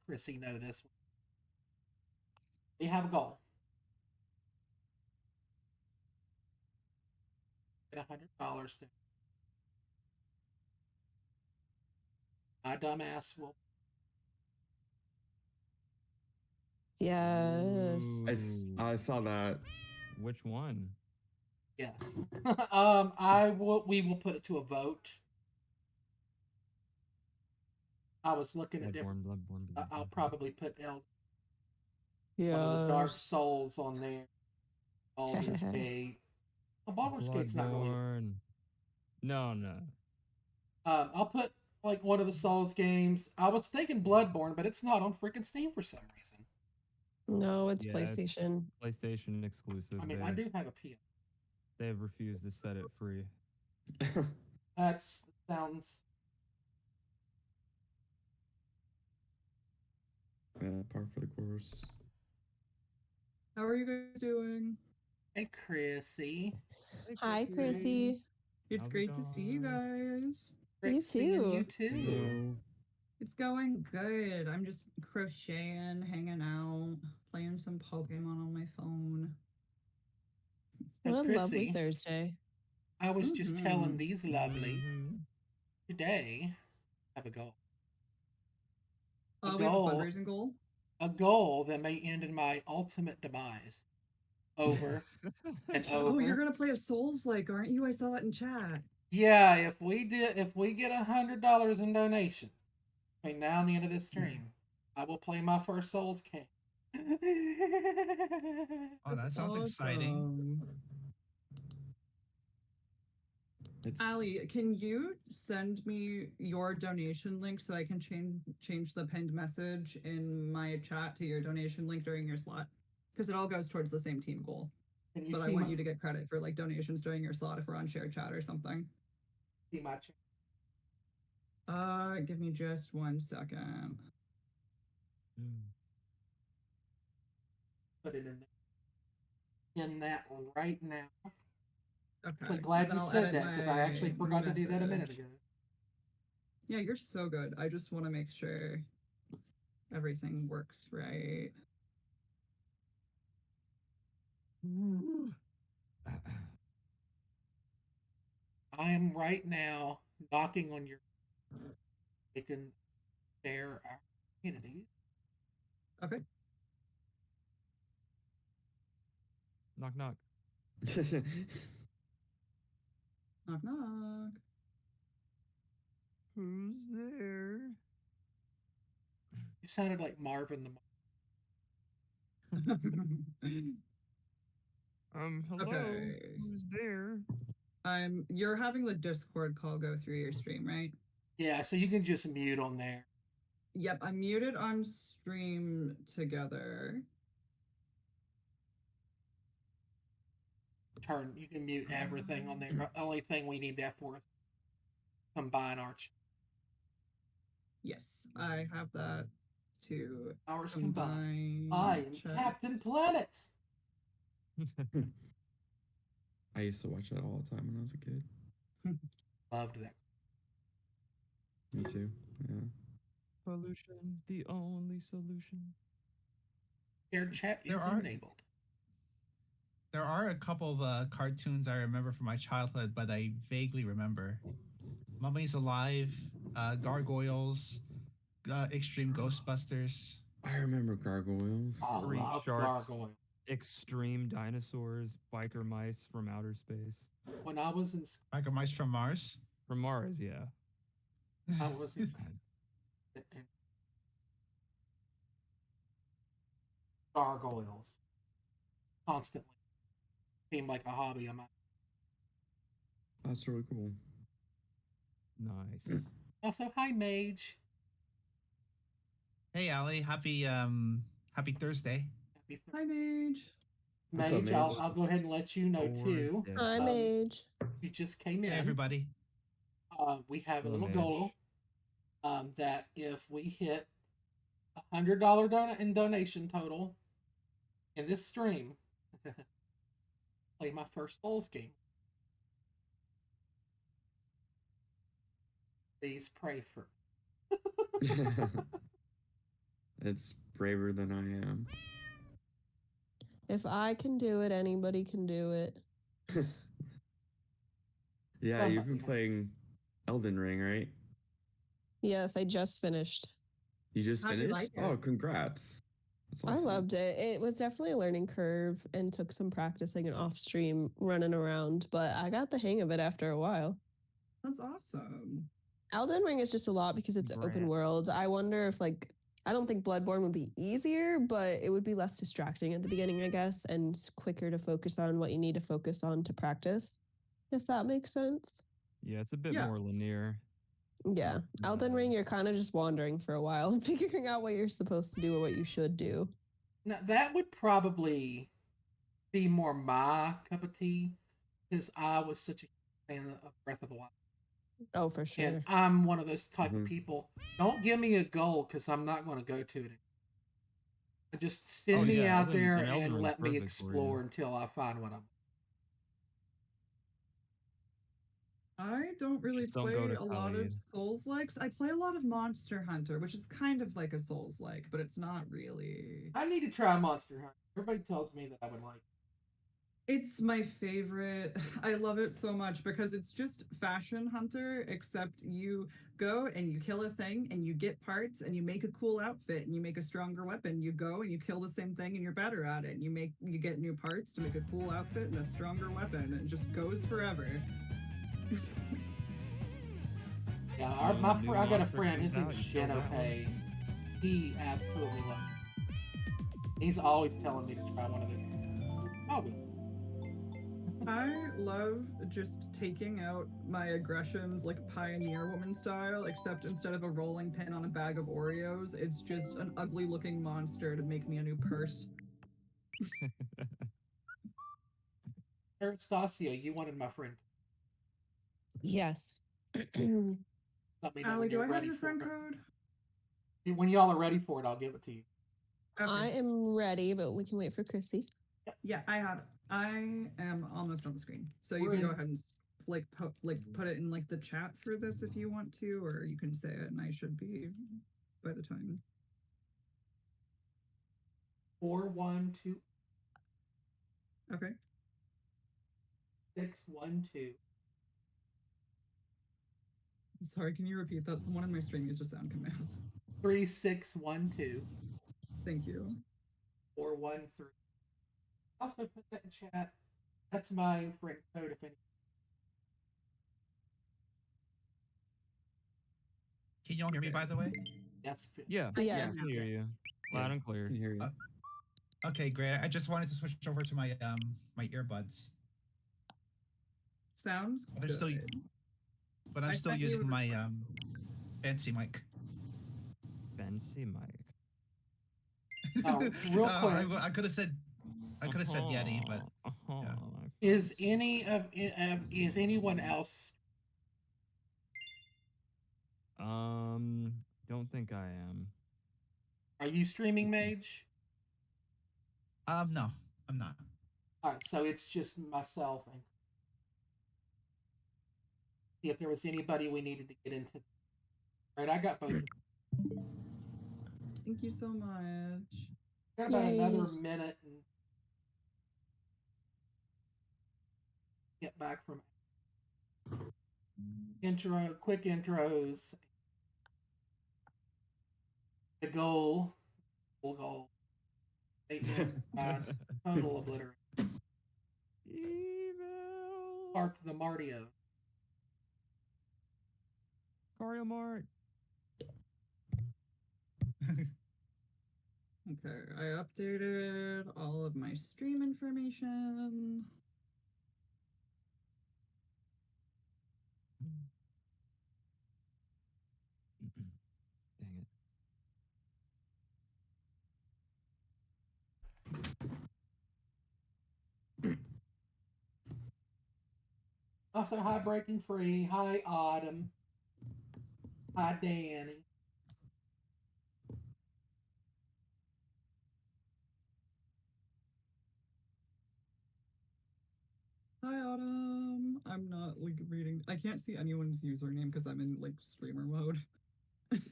Chrissy know this one. We have a goal. Get $100 to my dumbass will. Yes. I saw that. Which one? Yes. We will put it to a vote. I was looking at different. I'll probably put one of the Dark Yes. Souls on there. Baldur's Gate. Oh, Baldur's Gate's not really. Bloodborne. No. I'll put like one of the Souls games. I was thinking Bloodborne, but it's not on freaking Steam for some reason. No, it's Yeah, PlayStation. PlayStation exclusive. I mean, I do have a PS. They have refused to set it free. That sounds. Par for the course. How are you guys doing? Hey, Chrissy. Hi, Chrissy. It's great to see you guys. Great You seeing too. You too. Hello. It's going good. I'm just crocheting, hanging out, playing some Pokemon on my phone. And What a lovely Chrissy, Thursday. I was just telling these lovely Mhm. today. I have a goal. We have a fundraising goal. A goal that may end in my ultimate demise. Over and over. Oh, you're gonna play a Souls-like, aren't you? I saw that in chat. Yeah, if we get $100 in donations between now and the end of this stream, I will play my first Souls game. Oh, that sounds exciting. Allie, can you send me your donation link so I can change the pinned message in my chat to your donation link during your slot? Because it all goes towards the same team goal. But I want you to get credit for like donations during your slot if we're on shared chat or something. See my chat. Give me just 1 second. Put it in that right now. Okay. I'm glad you said that because I actually forgot to do that a minute ago. Yeah, you're so good. I just want to make sure everything works right. I am right now knocking on your. We can share our community. Okay. Knock knock. Knock knock. Who's there? You sounded like Marvin the. Hello. Okay. Who's there? You're having the Discord call go through your stream, right? Yeah, so you can just mute on there. Yep, I'm muted on stream together. You can mute everything on there. The only thing we need that for is combine our. Yes, I have that to Ours combine. I am Captain Planet. I used to watch that all the time when I was a kid. Loved that. Me too. Yeah. Pollution, the only solution. Shared chat is enabled. There are a couple of cartoons I remember from my childhood, but I vaguely remember. Mummies Alive, Gargoyles, Extreme Ghostbusters. I remember Gargoyles. Street love Sharks, Gargoyle. Extreme Dinosaurs, Biker Mice from Outer Space. When I was in Biker Mice from Mars? From Mars, yeah. I was in Gargoyles constantly. Seemed like a hobby of mine. That's really cool. Nice. Also, hi Mage. Hey Allie, happy Thursday. Hi Mage. Mage, I'll go ahead and let you know too. Hi Mage. You just came in. Hey everybody. We have a Hello, little Mage. goal that if we hit $100 in donation total in this stream, play my first Souls game. Please pray for. It's braver than I am. If I can do it, anybody can do it. Yeah, Somebody you've been has- playing Elden Ring, right? Yes, I just finished. You just How'd you finished? like it? Oh, congrats. That's I awesome. loved it. It was definitely a learning curve and took some practicing and off stream running around, but I got the hang of it after a while. That's awesome. Elden Ring is just a lot because it's open Congrats. world. I wonder if I don't think Bloodborne would be easier, but it would be less distracting at the beginning, I guess, and quicker to focus on what you need to focus on to practice, if that makes sense. Yeah, it's a bit Yeah. more linear. Yeah. Elden Yeah. Ring, you're kind of just wandering for a while and figuring out what you're supposed to do or what you should do. Now, that would probably be more my cup of tea because I was such a fan of Breath of the Wild. Oh, for And sure. I'm one of those type of Mhm. people. Don't give me a goal because I'm not going to go to it. Just send Oh, me yeah, out Elden- there and Elden and Ring's let me perfect for you. explore until I find what I'm. I don't really Just don't go play to a lot of Khalid. Souls likes. I play a lot of Monster Hunter, which is kind of like a Souls like, but it's not really. I need to try Monster Hunter. Everybody tells me that I would like it. It's my favorite. I love it so much because it's just Fashion Hunter, except you go and you kill a thing and you get parts and you make a cool outfit and you make a stronger weapon. You go and you kill the same thing and you're better at it. And you get new parts to make a cool outfit and a stronger weapon. And it just goes forever. Yeah, When the new I got a monster friend. His comes name's out, you kill that one. Genope. He absolutely loves it. He's always telling me to try one of those. Oh, well. I love just taking out my aggressions like Pioneer Woman style, except instead of a rolling pin on a bag of Oreos, it's just an ugly looking monster to make me a new purse. Anastasia, you wanted my friend. Yes. Let me know Allie, when do you're I have ready your for friend it. code? When y'all are ready for it, I'll give it to you. Okay. I am ready, but we can wait for Chrissy. Yeah, I have it. I am almost on the screen, so you We're can go in. ahead and put it in like the chat for this if you want to, or you can say it, and I should be by the time. 412 Okay. 612. Sorry, can you repeat that? Someone in my stream used a sound command. 3612 Thank you. 413. Also put that in chat. That's my friend code if any. Can you all hear me, by the way? That's Yeah, Yes. I can hear you. Loud and clear. Can hear you. Okay, great. I just wanted to switch over to my my earbuds, Sounds But I'm still- good. but I'm I still sent you- using my fancy mic. Fancy mic. Real quick. I could have said Yeti, but yeah. Is is anyone else? Don't think I am. Are you streaming, Mage? No, I'm not. All right, so it's just myself. And see if there was anybody we needed to get into. All right, I got both. Thank you so much. Got about Yay. another minute and get back from quick intros. The goal, full goal. 8 million, total obliterate. Evil. Park the Martio. Mario Mart. Okay, I updated all of my stream information. Dang it. Also, hi Breaking Free. Hi Autumn. Hi Danny. Hi Autumn. I'm not like reading. I can't see anyone's username because I'm in like streamer mode.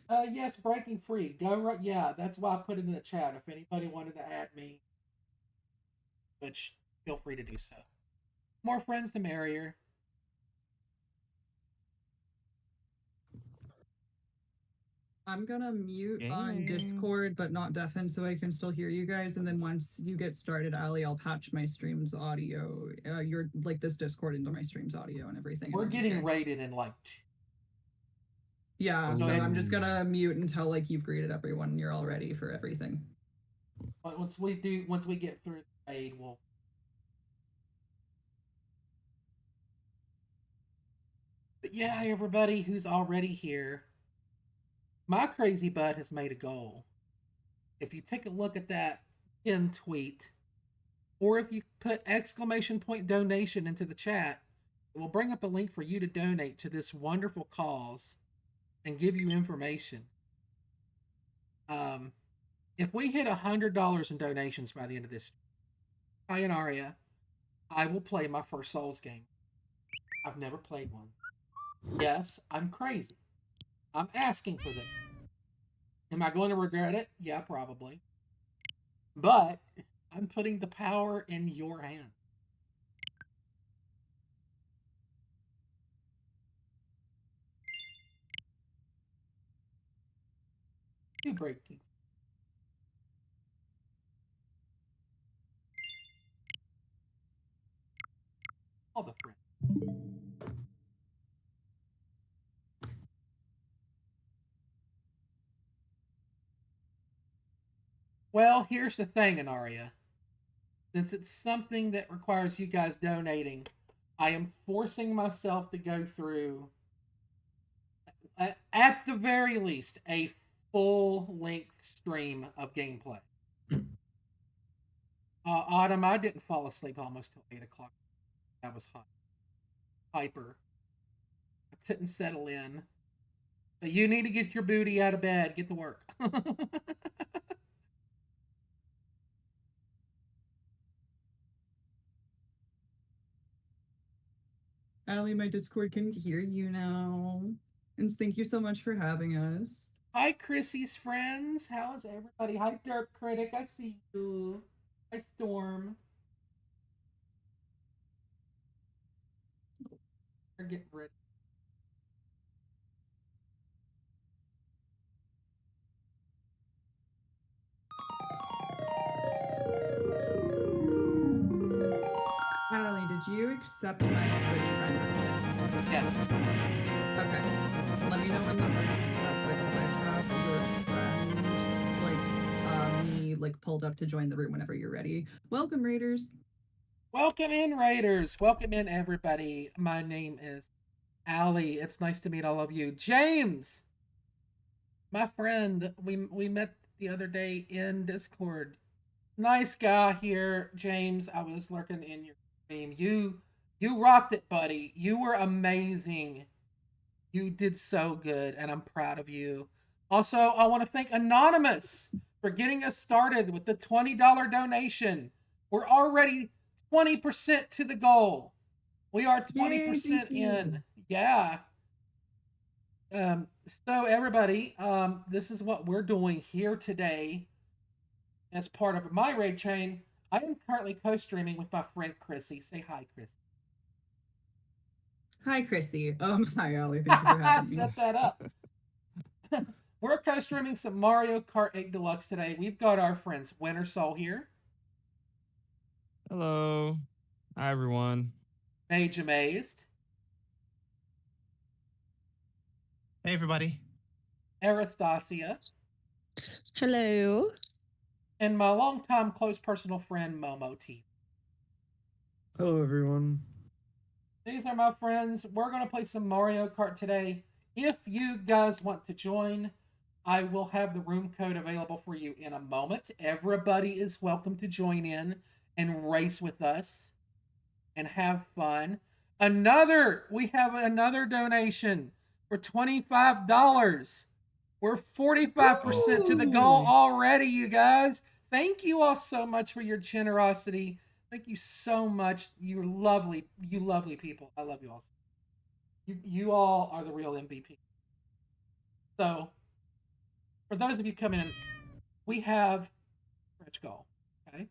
Yes, breaking free. Go right. Yeah, that's why I put it in the chat. If anybody wanted to add me, which feel free to do so. More friends, the merrier. I'm gonna mute on Gang. Discord, but not deafen, so I can still hear you guys. And then once you get started, Ali, I'll patch my stream's audio, your like this Discord into my stream's audio and everything. We're and we'll be getting good. rated in like. Yeah, Go so ahead. I'm just gonna mute until like you've greeted everyone and you're all ready for everything. Once we get through the raid, we'll. But yeah, everybody who's already here, my crazy butt has made a goal. If you take a look at that in tweet, or if you put exclamation point donation into the chat, it will bring up a link for you to donate to this wonderful cause and give you information. If we hit $100 in donations by the end of this, I and Aria, I will play my first Souls game. I've never played one. Yes, I'm crazy. I'm asking for this. Am I going to regret it? Yeah, probably. But I'm putting the power in your hands. You breaking. All the friends. Well, here's the thing, Anaria. Since it's something that requires you guys donating, I am forcing myself to go through, at the very least, a full-length stream of gameplay. Autumn, I didn't fall asleep almost till 8 o'clock. That was hot. Hyper. I couldn't settle in. But you need to get your booty out of bed. Get to work. Ali, my Discord can hear you now. And thank you so much for having us. Hi, Chrissy's friends. How is everybody? Hi, Derp Critic. I see you. Hi, Storm. They're getting ready. Ali, did you accept my Switch friend request? Yes. Okay. Let me know when you're ready to accept because I have your friend me pulled up to join the room whenever you're ready. Welcome, Raiders. Welcome in, Raiders. Welcome in, everybody. My name is Ali. It's nice to meet all of you. James, my friend, we met the other day in Discord. Nice guy here, James. I was lurking in your stream. You rocked it, buddy. You were amazing. You did so good, and I'm proud of you. Also, I want to thank Anonymous for getting us started with the $20 donation. We're already 20% to the goal. We are 20% in. Yeah. So everybody, this is what we're doing here today as part of my raid chain. I am currently co-streaming with my friend Chrissy. Say hi, Chrissy. Hi, Chrissy. Hi, Ali. Thank you for having me. Set that up. We're co-streaming some Mario Kart 8 Deluxe today. We've got our friends Winter Soul here. Hello. Hi, everyone. Mage Amazed. Hey, everybody. Aristasia. Hello. And my longtime close personal friend Momo T. Hello, everyone. These are my friends. We're going to play some Mario Kart today. If you guys want to join, I will have the room code available for you in a moment. Everybody is welcome to join in and race with us and have fun. We have another donation for $25. We're 45% to the goal already, you guys. Thank you all so much for your generosity. Thank you so much. You're lovely. You lovely people. I love you all. You all are the real MVP. So for those of you coming in, we have stretch goal. Okay.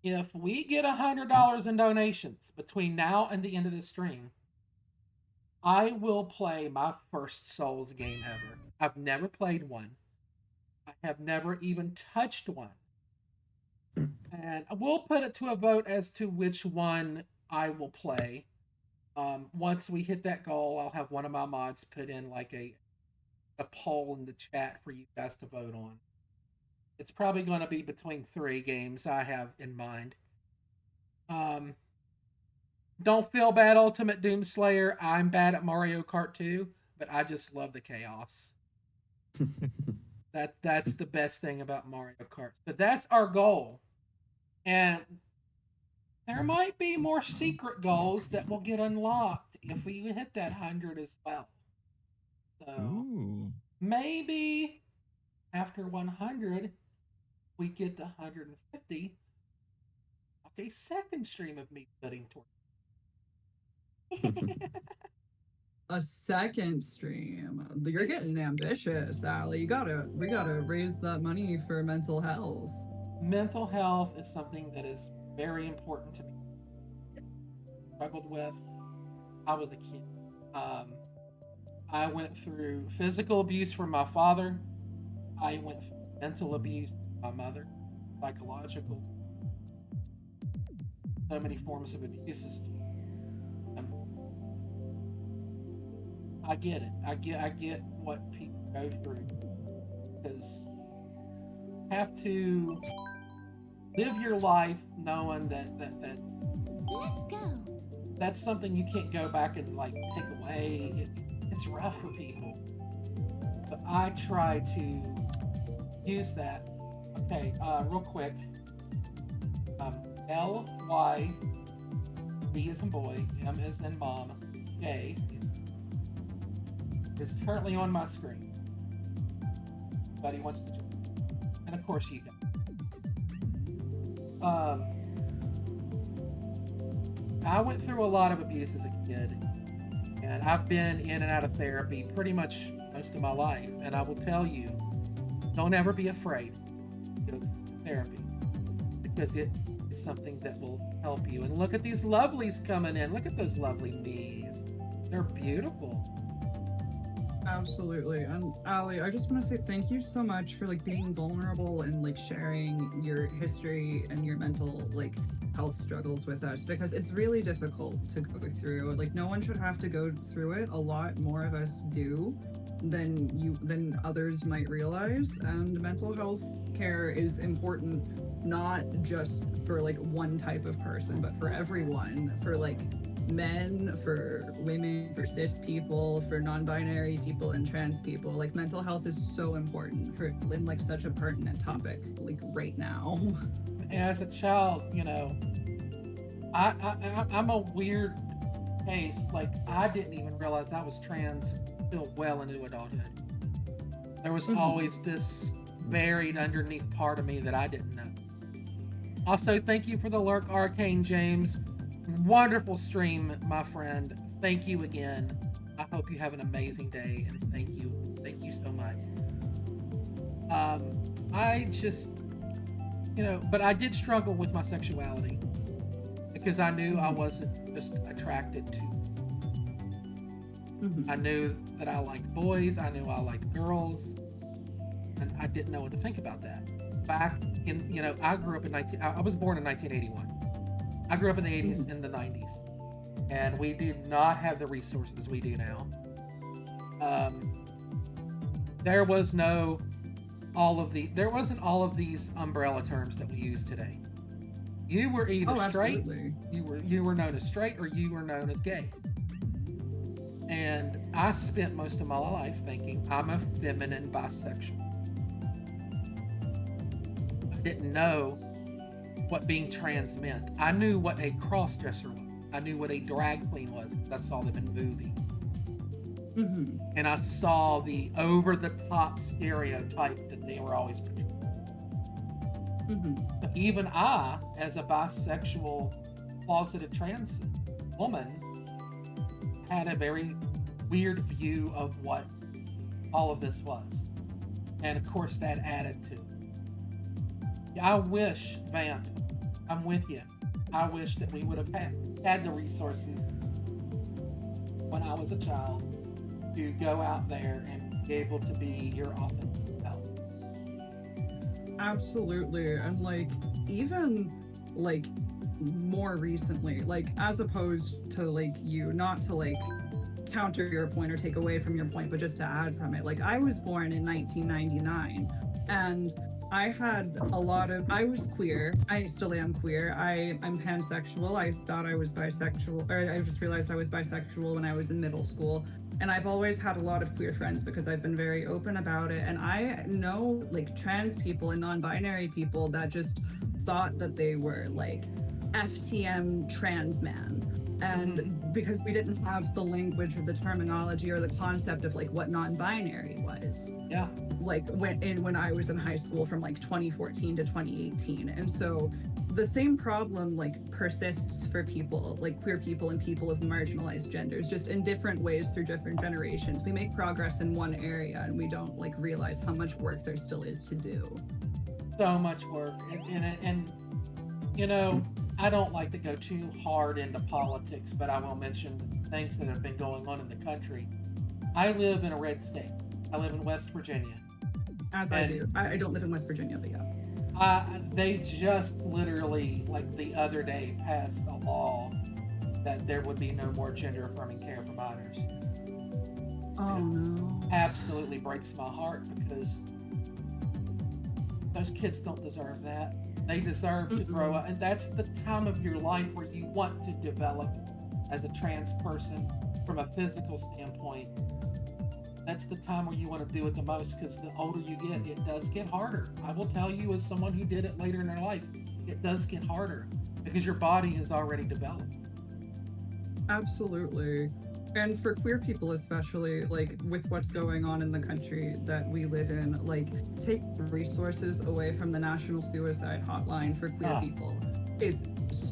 If we get $100 in donations between now and the end of this stream, I will play my first Souls game ever. I've never played one. I have never even touched one. And we'll put it to a vote as to which one I will play. Once we hit that goal, I'll have one of my mods put in like a poll in the chat for you guys to vote on. It's probably going to be between 3 games I have in mind. Don't feel bad, Ultimate Doomslayer. I'm bad at Mario Kart 2, but I just love the chaos. That's the best thing about Mario Kart. So that's our goal. And there might be more secret goals that will get unlocked if we hit that 100 as well. So Ooh. maybe after 100, we get to 150. Okay, second stream of me putting towards. A second stream. You're getting ambitious, Allie. We gotta raise that money for mental health. Mental health is something that is very important to me. Struggled with. I was a kid. I went through physical abuse from my father. I went through mental abuse from my mother, psychological. So many forms of abuses. I get it. I get what people go through, because you have to live your life knowing that Let's go. that's something you can't go back and like take away. It's rough for people, but I try to use that. Okay, real quick. L-Y, B as in boy, M as in mom, J is currently on my screen. Buddy wants to join. And of course you do. I went through a lot of abuse as a kid, and I've been in and out of therapy pretty much most of my life. And I will tell you, don't ever be afraid to go to therapy, because it is something that will help you. And look at these lovelies coming in. Look at those lovely bees. They're beautiful. Absolutely. And Allie, I just want to say thank you so much for like being vulnerable and like sharing your history and your mental like health struggles with us, because it's really difficult to go through. Like no one should have to go through it. A lot more of us do than others might realize. And mental health care is important not just for like one type of person, but for everyone, for like men, for women, for cis people, for non-binary people, and trans people. Like mental health is so important for in like such a pertinent topic like right now. As a child, you know, I'm a weird case. Like I didn't even realize I was trans until well into adulthood. There was always this buried underneath part of me that I didn't know. Also, thank you for the lurk, Arcane James. Wonderful stream, my friend. Thank you again. I hope you have an amazing day, and thank you so much. I just, you know, but I did struggle with my sexuality, because I knew I wasn't just attracted to. I knew that I liked boys. I knew I liked girls, and I didn't know what to think about that. Back in, you know, I grew up in I was born in 1981. I grew up in the 80s and the 90s, and we did not have the resources we do now. There wasn't all of these umbrella terms that we use today. You were either straight, Absolutely. you were known as straight, or you were known as gay. And I spent most of my life thinking I'm a feminine bisexual. I didn't know what being trans meant. I knew what a cross-dresser was. I knew what a drag queen was, because I saw them in movies. And I saw the over-the-top stereotype that they were always portraying. But even I, as a bisexual, closeted trans woman, had a very weird view of what all of this was. And of course, that added to it. I wish, Vamp, I'm with you. I wish that we would have had the resources when I was a child to go out there and be able to be your authentic self. Absolutely. And like, even like more recently, like as opposed to like you, not to like counter your point or take away from your point, but just to add from it. Like I was born in 1999 and I was queer. I still am queer. I'm pansexual. I thought I was bisexual, or I just realized I was bisexual when I was in middle school. And I've always had a lot of queer friends because I've been very open about it. And I know like trans people and non-binary people that just thought that they were like FTM trans man. And because we didn't have the language or the terminology or the concept of like what non-binary was. Yeah. Like when I was in high school from like 2014 to 2018. And so the same problem like persists for people like queer people and people of marginalized genders, just in different ways through different generations. We make progress in one area and we don't like realize how much work there still is to do. So much work. And you know, I don't like to go too hard into politics, but I will mention things that have been going on in the country. I live in a red state. I live in West Virginia. As I do. I don't live in West Virginia, but yeah. They just literally, like the other day, passed a law that there would be no more gender affirming care providers. Oh no. Absolutely breaks my heart because those kids don't deserve that. They deserve to grow up, and that's the time of your life where you want to develop as a trans person from a physical standpoint. That's the time where you want to do it the most, because the older you get, it does get harder. I will tell you, as someone who did it later in their life, it does get harder because your body has already developed. Absolutely. And for queer people especially, like with what's going on in the country that we live in, like take resources away from the National Suicide Hotline for queer people is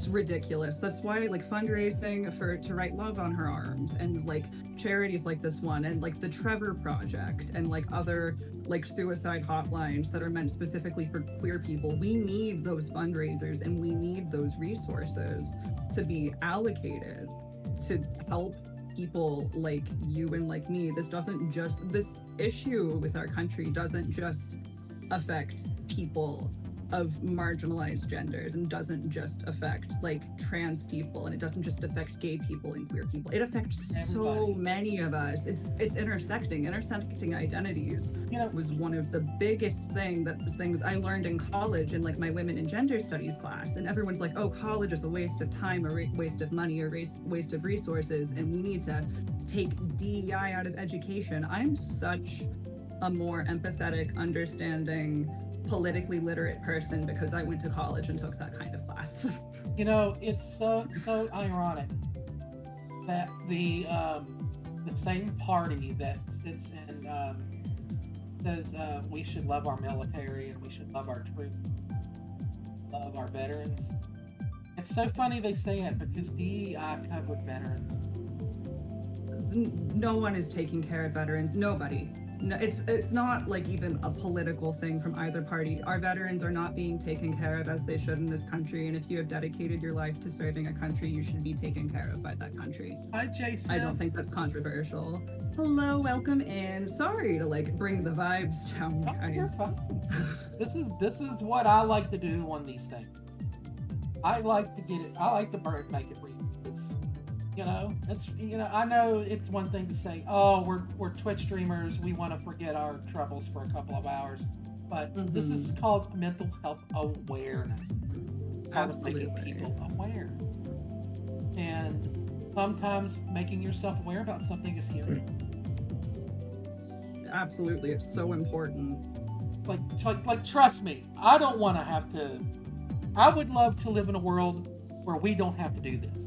ridiculous. That's why like fundraising to write Love on Her Arms and like charities like this one and like the Trevor Project and like other like suicide hotlines that are meant specifically for queer people. We need those fundraisers and we need those resources to be allocated to help people like you and like me. This issue with our country doesn't just affect people of marginalized genders and doesn't just affect like trans people and it doesn't just affect gay people and queer people. It affects so many of us. It's intersecting identities. You know, was one of the biggest things I learned in college in like my women and gender studies class, and everyone's like, oh, college is a waste of time, a waste of money, or waste of resources, and we need to take DEI out of education. I'm such a more empathetic, understanding, politically literate person because I went to college and took that kind of class. You know, it's so ironic that the same party that sits and says we should love our military and we should love our troops, love our veterans. It's so funny they say it because DEI covered veterans. No one is taking care of veterans. Nobody. No, it's not like even a political thing from either party. Our veterans are not being taken care of as they should in this country, and if you have dedicated your life to serving a country, you should be taken care of by that country. Hi, Jason. I don't think that's controversial. Hello, welcome in. Sorry to like bring the vibes down, guys. You're fine. This is what I like to do on these things. I like to get it. I like to make it real. You know, I know it's one thing to say, oh, we're Twitch streamers, we want to forget our troubles for a couple of hours, but this is called mental health awareness. Part of making people aware, and sometimes making yourself aware about something is healing. Absolutely, it's so important. Like trust me, I don't want to have to. I would love to live in a world where we don't have to do this.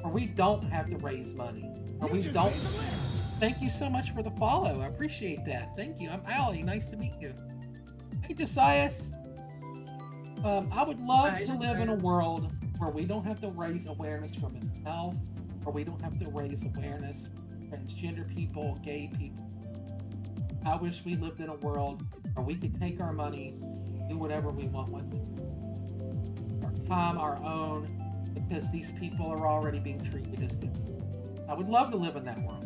Or we don't have to raise money. Or we don't. Thank you so much for the follow. I appreciate that. Thank you. I'm Allie. Nice to meet you. Hey, Josias. I would love to live in a world where we don't have to raise awareness for mental health, or we don't have to raise awareness for transgender people, gay people. I wish we lived in a world where we could take our money, do whatever we want with it. Our time, our own, because these people are already being treated as people. I would love to live in that world.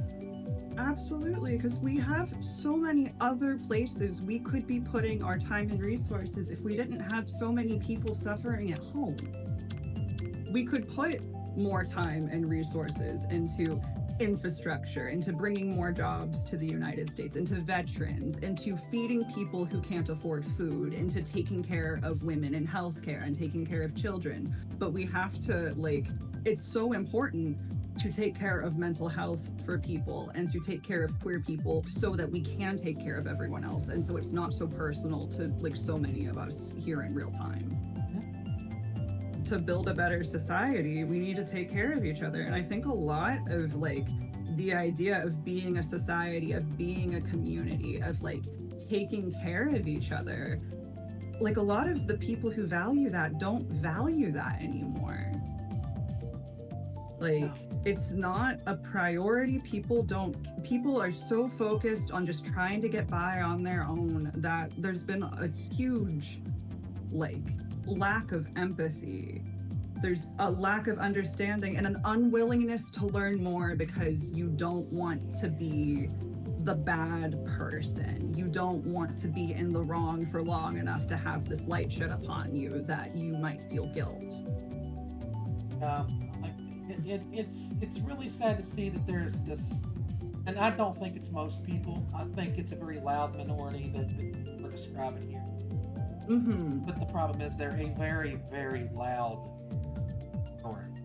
Absolutely, because we have so many other places we could be putting our time and resources if we didn't have so many people suffering at home. We could put more time and resources into infrastructure, into bringing more jobs to the United States, into veterans, into feeding people who can't afford food, into taking care of women in healthcare and taking care of children. But we have to, like, it's so important to take care of mental health for people and to take care of queer people so that we can take care of everyone else. And so it's not so personal to, like, so many of us here in real time. To build a better society, we need to take care of each other. And I think a lot of, like, the idea of being a society, of being a community, of, like, taking care of each other, like, a lot of the people who value that don't value that anymore. Like, it's not a priority. People are so focused on just trying to get by on their own that there's been a huge, like, lack of empathy. There's a lack of understanding and an unwillingness to learn more because you don't want to be the bad person. You don't want to be in the wrong for long enough to have this light shed upon you that you might feel guilt. It's really sad to see that there's this, and I don't think it's most people. I think it's a very loud minority that we're describing here. Mm-hmm. But the problem is they're a very, very loud minority.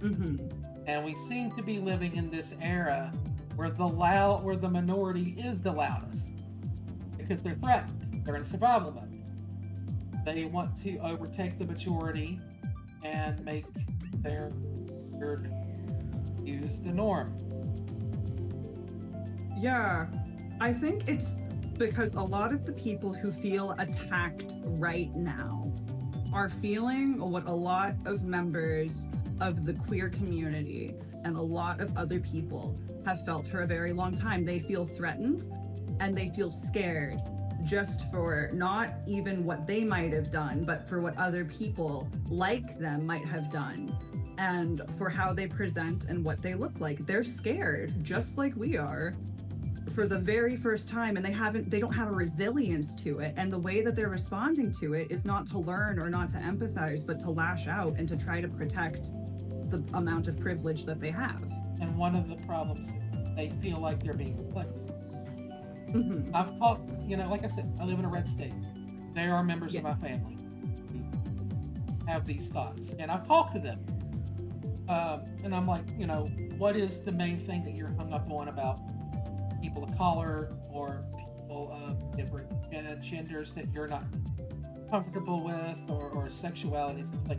Mm-hmm. And we seem to be living in this era where the minority is the loudest because they're threatened. They're in survival mode. They want to overtake the majority and make their views the norm. Yeah, I think it's because a lot of the people who feel attacked right now are feeling what a lot of members of the queer community and a lot of other people have felt for a very long time. They feel threatened and they feel scared, just for not even what they might have done, but for what other people like them might have done, and for how they present and what they look like. They're scared, just like we are, for the very first time, and they don't have a resilience to it. And the way that they're responding to it is not to learn or not to empathize, but to lash out and to try to protect the amount of privilege that they have. And one of the problems, they feel like they're being replaced. Mm-hmm. I've talked, like I said, I live in a red state. They are members of my family who have these thoughts. And I've talked to them. And I'm like, what is the main thing that you're hung up on about people of color or people of different genders that you're not comfortable with, or sexualities? It's like,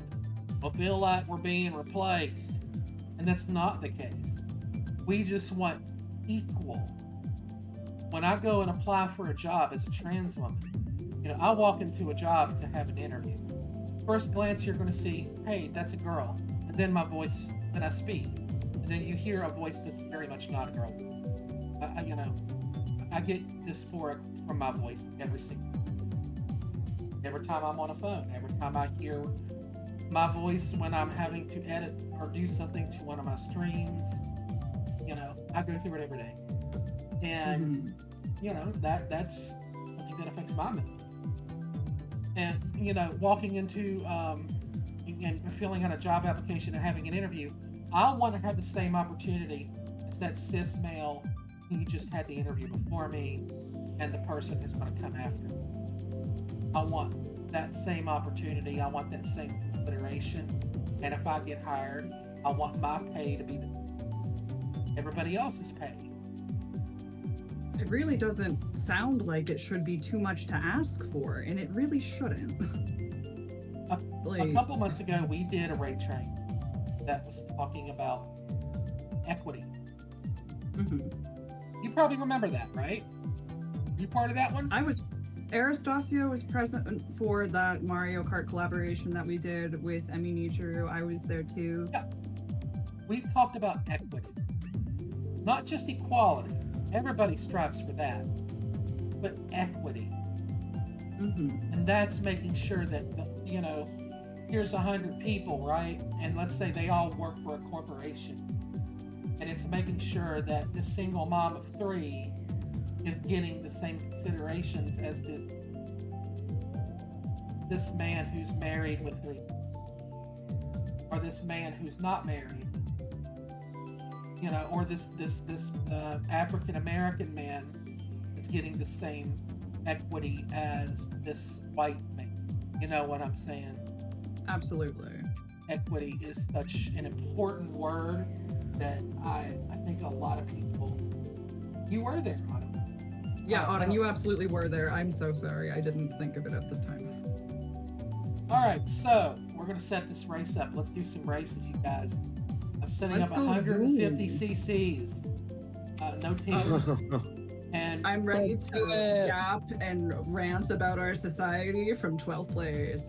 I feel like we're being replaced. And that's not the case. We just want equal. When I go and apply for a job as a trans woman, I walk into a job to have an interview. First glance, you're going to see, hey, that's a girl. And then my voice, then I speak. And then you hear a voice that's very much not a girl. I get dysphoric from my voice every time I'm on a phone, every time I hear my voice when I'm having to edit or do something to one of my streams. I go through it every day. And, that's something that affects my mental. And, walking into and filling out a job application and having an interview, I want to have the same opportunity as that cis male who just had the interview before me and the person who's going to come after me. I want that same opportunity. I want that same consideration. And if I get hired, I want my pay to be everybody else's pay. It really doesn't sound like it should be too much to ask for, and it really shouldn't. A couple months ago, we did a rate train that was talking about equity. Mm-hmm. You probably remember that, right? You part of that one? Aristocio was present for that Mario Kart collaboration that we did with Emi Nichiru. I was there too. Yeah. We talked about equity. Not just equality. Everybody strives for that. but equity. Mm-hmm. And that's making sure that, you know, here's 100 people, right? And let's say they all work for a corporation. And it's making sure that this single mom of 3 is getting the same considerations as this man who's married with 3, or this man who's not married, you know, or this African American man is getting the same equity as this white man. You know what I'm saying? Absolutely. Equity is such an important word that I think a lot of people. You were there, Autumn. Yeah, Autumn, you absolutely were there. I'm so sorry. I didn't think of it at the time. All right, so we're gonna set this race up. Let's do some races, you guys. I'm setting Let's up go 150 Zoom. cc's. No teams. And I'm ready Let's to do it. yap and rant about our society from 12th place.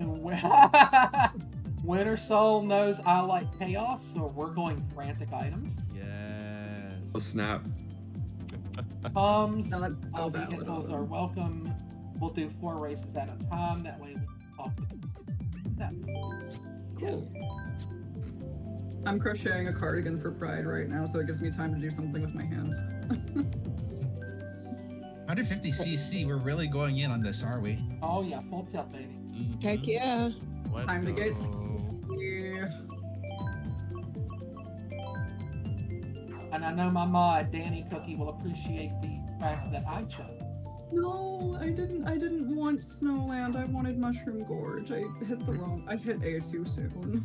Winter Soul knows I like chaos, so we're going frantic items. Yes. Oh snap. Pums, No, that's so valid, vehicles Autumn. are welcome. We'll do 4 races at a time. That way we can talk. That's Cool. I'm crocheting a cardigan for Pride right now, so it gives me time to do something with my hands. 150cc, we're really going in on this, are we? Oh yeah, full tilt, baby. Heck yeah. Let's Time to get go. Yeah. And I know my mod, Danny Cookie, will appreciate the fact that I chose. No, I didn't want Snowland. I wanted Mushroom Gorge. I hit A too soon.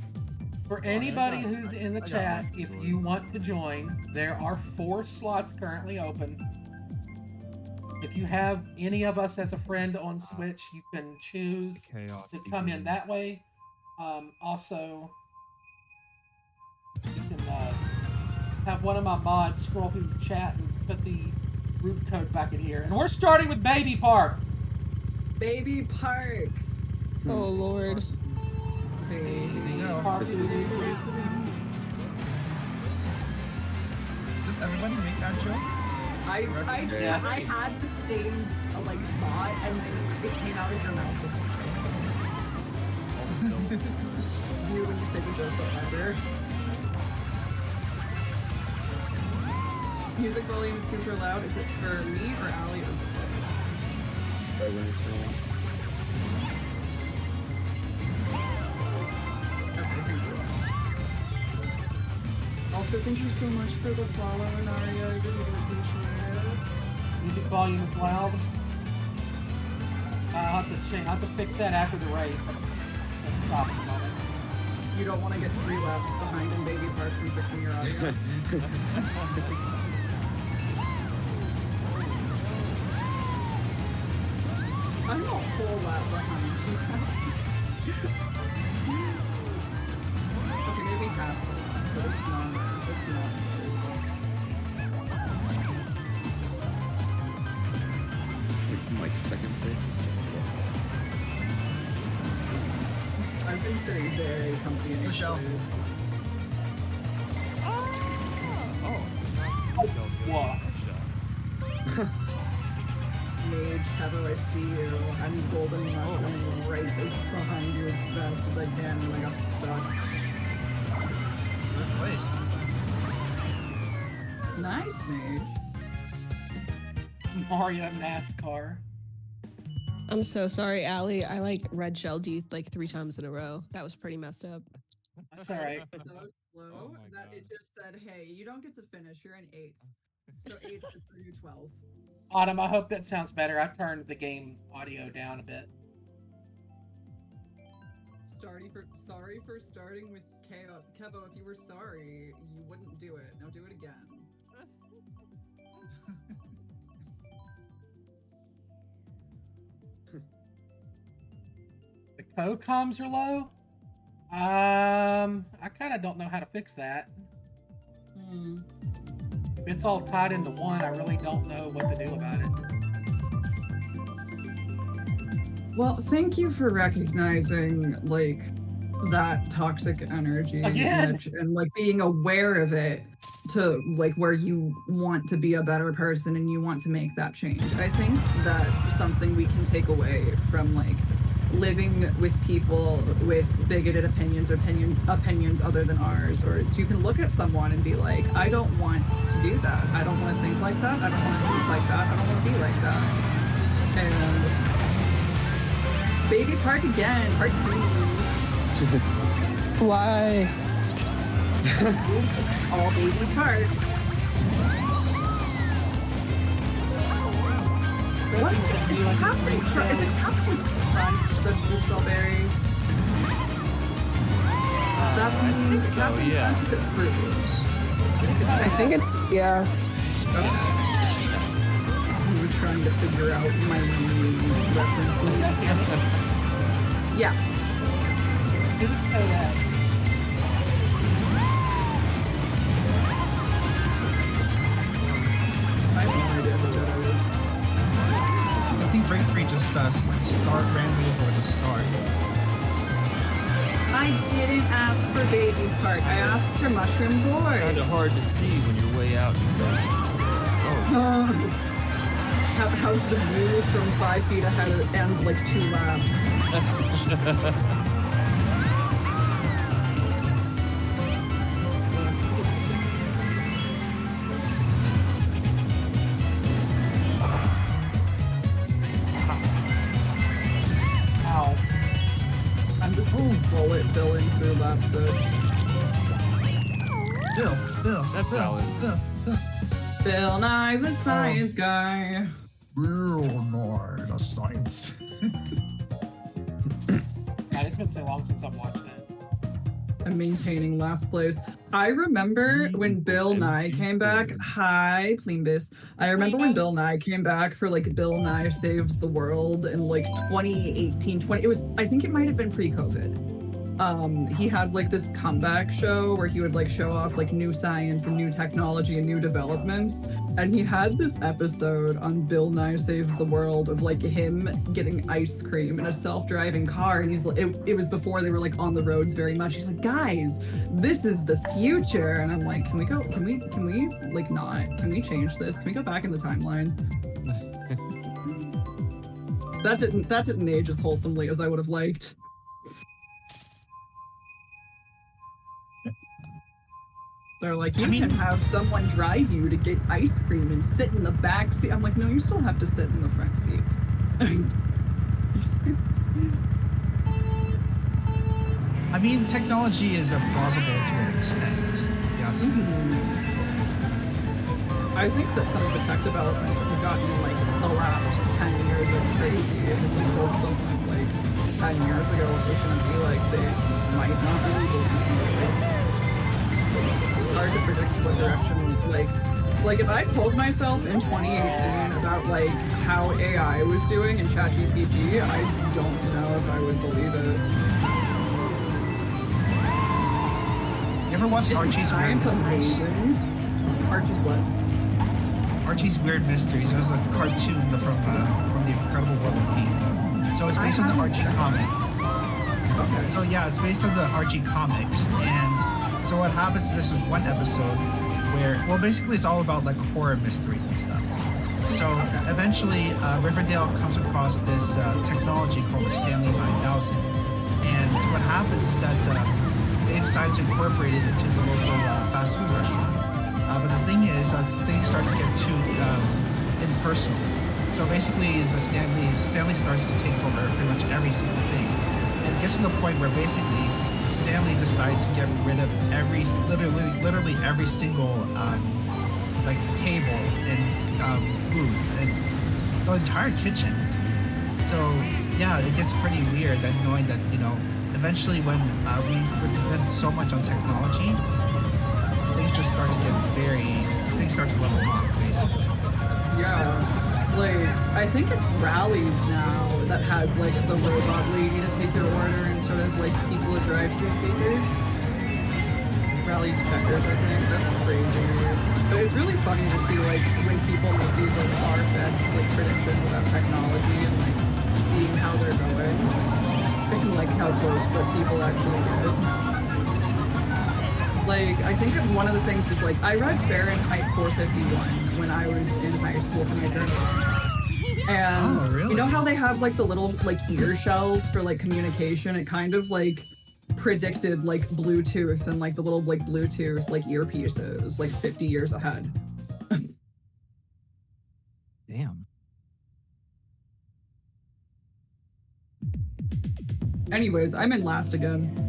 For anybody got- who's in the I got chat, Mushroom if Gorge. you want to join, there are 4 slots currently open. If you have any of us as a friend on Switch, you can choose Chaos to come in begins. that way. Also, you can have one of my mods scroll through the chat and put the root code back in here. And we're starting with Baby Park. Baby Park. Oh Lord. Baby go. Park This is- is- Does everybody make that joke? I Yeah. I had the same like thought, and then it came out of your mouth. Also, You when you said the joke forever. Music volume is super loud. Is it for me or Allie or Okay, thank you. Also, thank you so much for the follow, Naria. I really do appreciate it. Music volume is loud. I'll have to fix that after the race. Let's stop at the moment. You don't want to get 3 laps behind in Baby Park from fixing your audio. I'm a whole lap behind you. Okay, maybe half a lap, but it's not. It's not. Like second place is I've been sitting very comfy in Michelle. chairs. oh, What? Mage, Heather, I see you. I'm golden mushroom right as behind you as fast as I can when I got stuck. First place. Nice, Mage. Mario NASCAR. I'm so sorry, Allie. I like red shelled you like 3 times in a row. That was pretty messed up. That's all right. So slow Oh my that God. it just said, hey, you don't get to finish, you're in 8th. So 8th is for you 12. Autumn, I hope that sounds better. I turned the game audio down a bit. Sorry for starting with chaos. Kevo, if you were sorry, you wouldn't do it. Now do it again. The co-coms are low? I kind of don't know how to fix that. If it's all tied into one, I really don't know what to do about it. Well, thank you for recognizing like that toxic energy Again! Mitch, and like being aware of it to like where you want to be a better person and you want to make that change. I think that something we can take away from like living with people with bigoted opinions or opinions other than ours, or it's you can look at someone and be like, I don't want to do that. I don't want to think like that. I don't want to speak like that. I don't want to be like that. And baby park again, part 2. Why? Oops, all baby park. What is happening? Is it Captain Crunch that's oops all berries? That means so, Captain yeah. Crunch is it Fruit Loops? I think it's, yeah. Okay. We were trying to figure out my references. Yeah. Who's that? I have no idea who that is. I think Break Free just start randomly over the start. I didn't ask for baby park. I asked for mushroom boy. Kind of hard to see when you're way out. Oh, How's the view from 5 feet ahead and like 2 laps? Ow. I'm just bullet billing through lap 6. Bill, That's valid. Bill. Bill Nye the Science Guy. Bill Nye the Science. God, it's been so long since I've watched it. I'm maintaining last place. I remember when Bill Nye came back. Hi, Plimbus. I remember when Bill Nye came back for like Bill Nye Saves the World in like 2018, it was, I think it might have been pre-COVID. He had like this comeback show where he would like show off like new science and new technology and new developments. And he had this episode on Bill Nye Saves the World of like him getting ice cream in a self-driving car. And he's like, it was before they were like on the roads very much. He's like, guys, this is the future. And I'm like, can we like not, can we change this? Can we go back in the timeline? That didn't age as wholesomely as I would have liked. They're like, you can have someone drive you to get ice cream and sit in the back seat. I'm like, no, you still have to sit in the front seat. I mean, technology is plausible to an extent. Yes. I think that some of the tech developments that we've gotten in like the last 10 years are crazy. And if we told someone like 10 years ago what this was going to be like, they might not really believe it. It's hard to predict what direction, like if I told myself in 2018 about like how AI was doing in ChatGPT, I don't know if I would believe it. You ever watched Archie's Weird Science Mysteries? amazing. Archie's what? Archie's Weird Mysteries. It was a cartoon from the Incredible World of Pete. So it's based on the Archie comic. Okay. So yeah, it's based on the Archie comics, and so what happens is this is one episode where, well, basically it's all about like horror mysteries and stuff. So eventually Riverdale comes across this technology called the Stanley 9000, and what happens is that they decide to incorporate it into the local fast food restaurant. But the thing is, things start to get too impersonal. So basically, Stanley starts to take over pretty much every single thing, and it gets to the point where basically Stanley decides to get rid of literally every single like table and booth and the entire kitchen. So yeah, it gets pretty weird then knowing that, you know, eventually when we depend so much on technology, things start to level off basically. Yeah. Like, I think it's Rallies now that has like the robot lady to take your order instead of like people at drive-thru speakers. Rallies checkers, I think. That's crazy. But it's really funny to see like when people make these like far-fetched like predictions about technology and like seeing how they're going and like how close that people actually get. like, I think one of the things was like, I read Fahrenheit 451 when I was in high school for my journalism class. And Oh, really? you know how they have like the little like ear shells for like communication? It kind of like predicted like Bluetooth and like the little like Bluetooth like earpieces like 50 years ahead. Damn. Anyways, I'm in last again.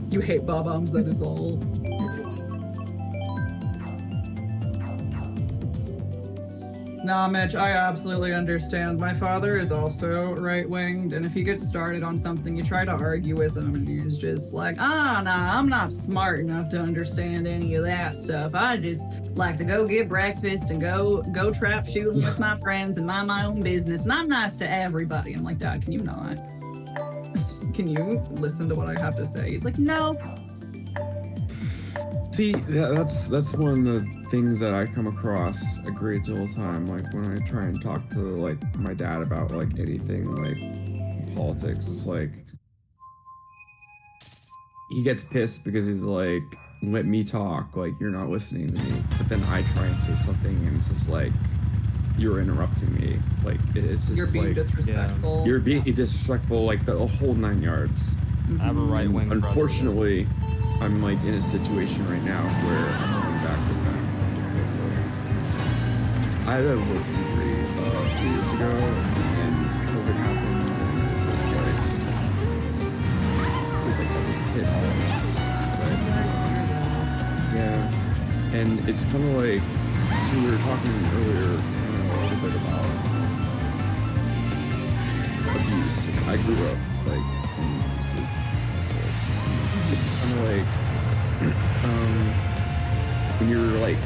You hate bob-ombs, that is all. Nah, Mitch, I absolutely understand. My father is also right-winged, and if he gets started on something, you try to argue with him, and he's just like, nah, I'm not smart enough to understand any of that stuff. I just like to go get breakfast and go trap shooting with my friends and mind my own business, and I'm nice to everybody. I'm like, Dad, can you not? Can you listen to what I have to say? He's like, no. See, that's one of the things that I come across a great deal of time. Like when I try and talk to like my dad about like anything like politics, it's like he gets pissed because he's like, "Let me talk. Like you're not listening to me." But then I try and say something, and it's just like, "You're interrupting me." Like it's just You're being like disrespectful. you're being disrespectful, like the whole 9 yards. I have a right wing. Unfortunately, I'm like in a situation right now where I'm going back with them because of I had a work injury 2 years ago, and COVID happened, and it was just like it was like a hit all at once. Yeah, and it's kind of like so we were talking earlier a little bit about abuse. I grew up like in an abusive household. It's kind of like when you're like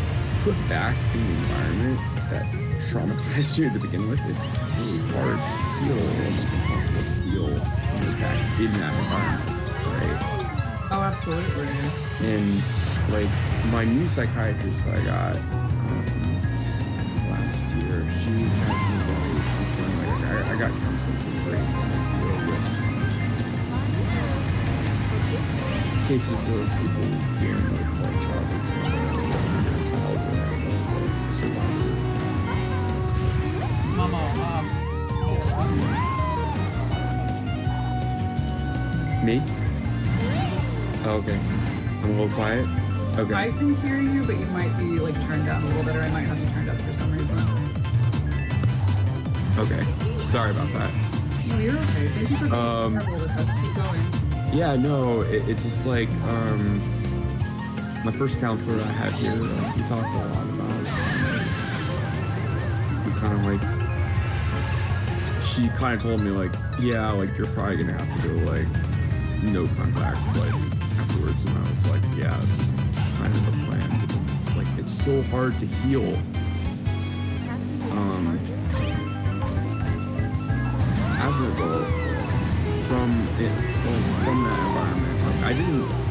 put back in an environment that traumatized you to begin with, it's really hard to heal, almost impossible to heal when you're back in that environment, right? Oh, absolutely. And like my new psychiatrist that I got last year, she has me going through counseling. Like I got counseling for free to deal with cases of people dealing with like childhood trauma, childhood survivor. Mama, Me? Oh, okay. I'm a little quiet. Okay. I can hear you, but you might be like turned down a little bit, or I might have you turned up for some reason. Okay. Sorry about that. No, you're okay. Thank you for being Um, with us. Keep going. Yeah, no, it's just like my first counselor I had here, we talked a lot about we kind of like she kind of told me like, yeah, like you're probably gonna have to go like no contact like afterwards, and I was like, yeah, it's kind of the plan because it's like it's so hard to heal. As an adult from that environment, like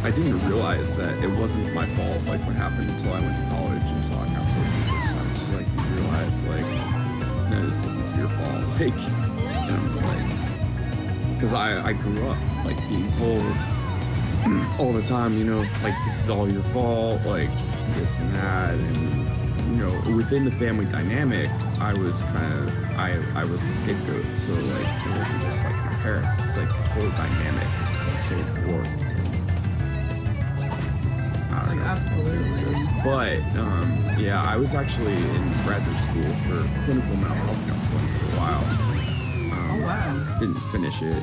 I didn't realize that it wasn't my fault. Like what happened until I went to college and saw a counselor for the first time. She's like, you realize like, no, this wasn't your fault. Like, and I was like, because I grew up like being told all the time, you know, like this is all your fault, like this and that, and you know, within the family dynamic, I was kind of I was the scapegoat. So like it wasn't just like my parents. It's like the whole dynamic is so warped. I don't know. Absolutely. But yeah, I was actually in graduate school for clinical mental health counseling for a while. Oh wow. Didn't finish it,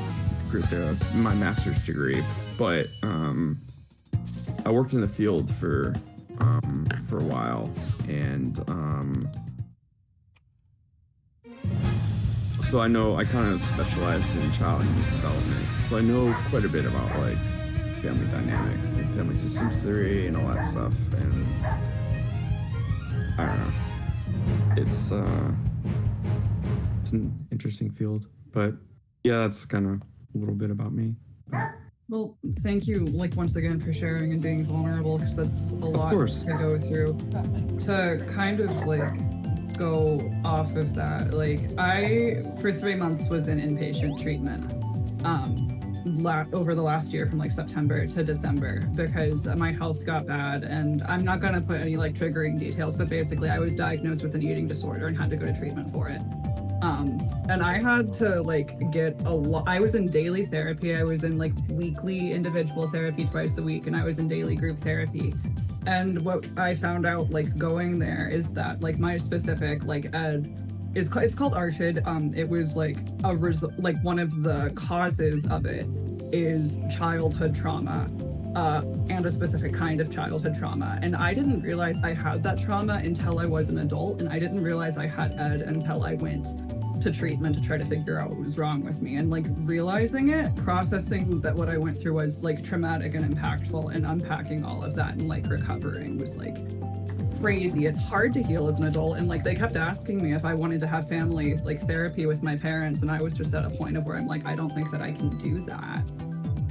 my master's degree, but I worked in the field for a while, and so I know I kind of specialize in child and youth development, so I know quite a bit about like family dynamics and family systems theory and all that stuff, and I don't know, it's an interesting field, but yeah, that's kind of a little bit about me. Well, thank you, like, once again for sharing and being vulnerable, because that's a lot to go through. To kind of, like, go off of that, like, I, for 3 months, was in inpatient treatment. over the last year from like September to December because my health got bad, and I'm not gonna put any like triggering details, but basically I was diagnosed with an eating disorder and had to go to treatment for it. And I had to like get a lot. I was in daily therapy. I was in like weekly individual therapy twice a week, and I was in daily group therapy. And what I found out like going there is that like my specific like ed it's called ARFID. It was like like one of the causes of it is childhood trauma, and a specific kind of childhood trauma. And I didn't realize I had that trauma until I was an adult, and I didn't realize I had ed until I went to treatment to try to figure out what was wrong with me. And like realizing it, processing that what I went through was like traumatic and impactful, and unpacking all of that and like recovering was like crazy. It's hard to heal as an adult, and like they kept asking me if I wanted to have family like therapy with my parents, and I was just at a point of where I'm like, I don't think that I can do that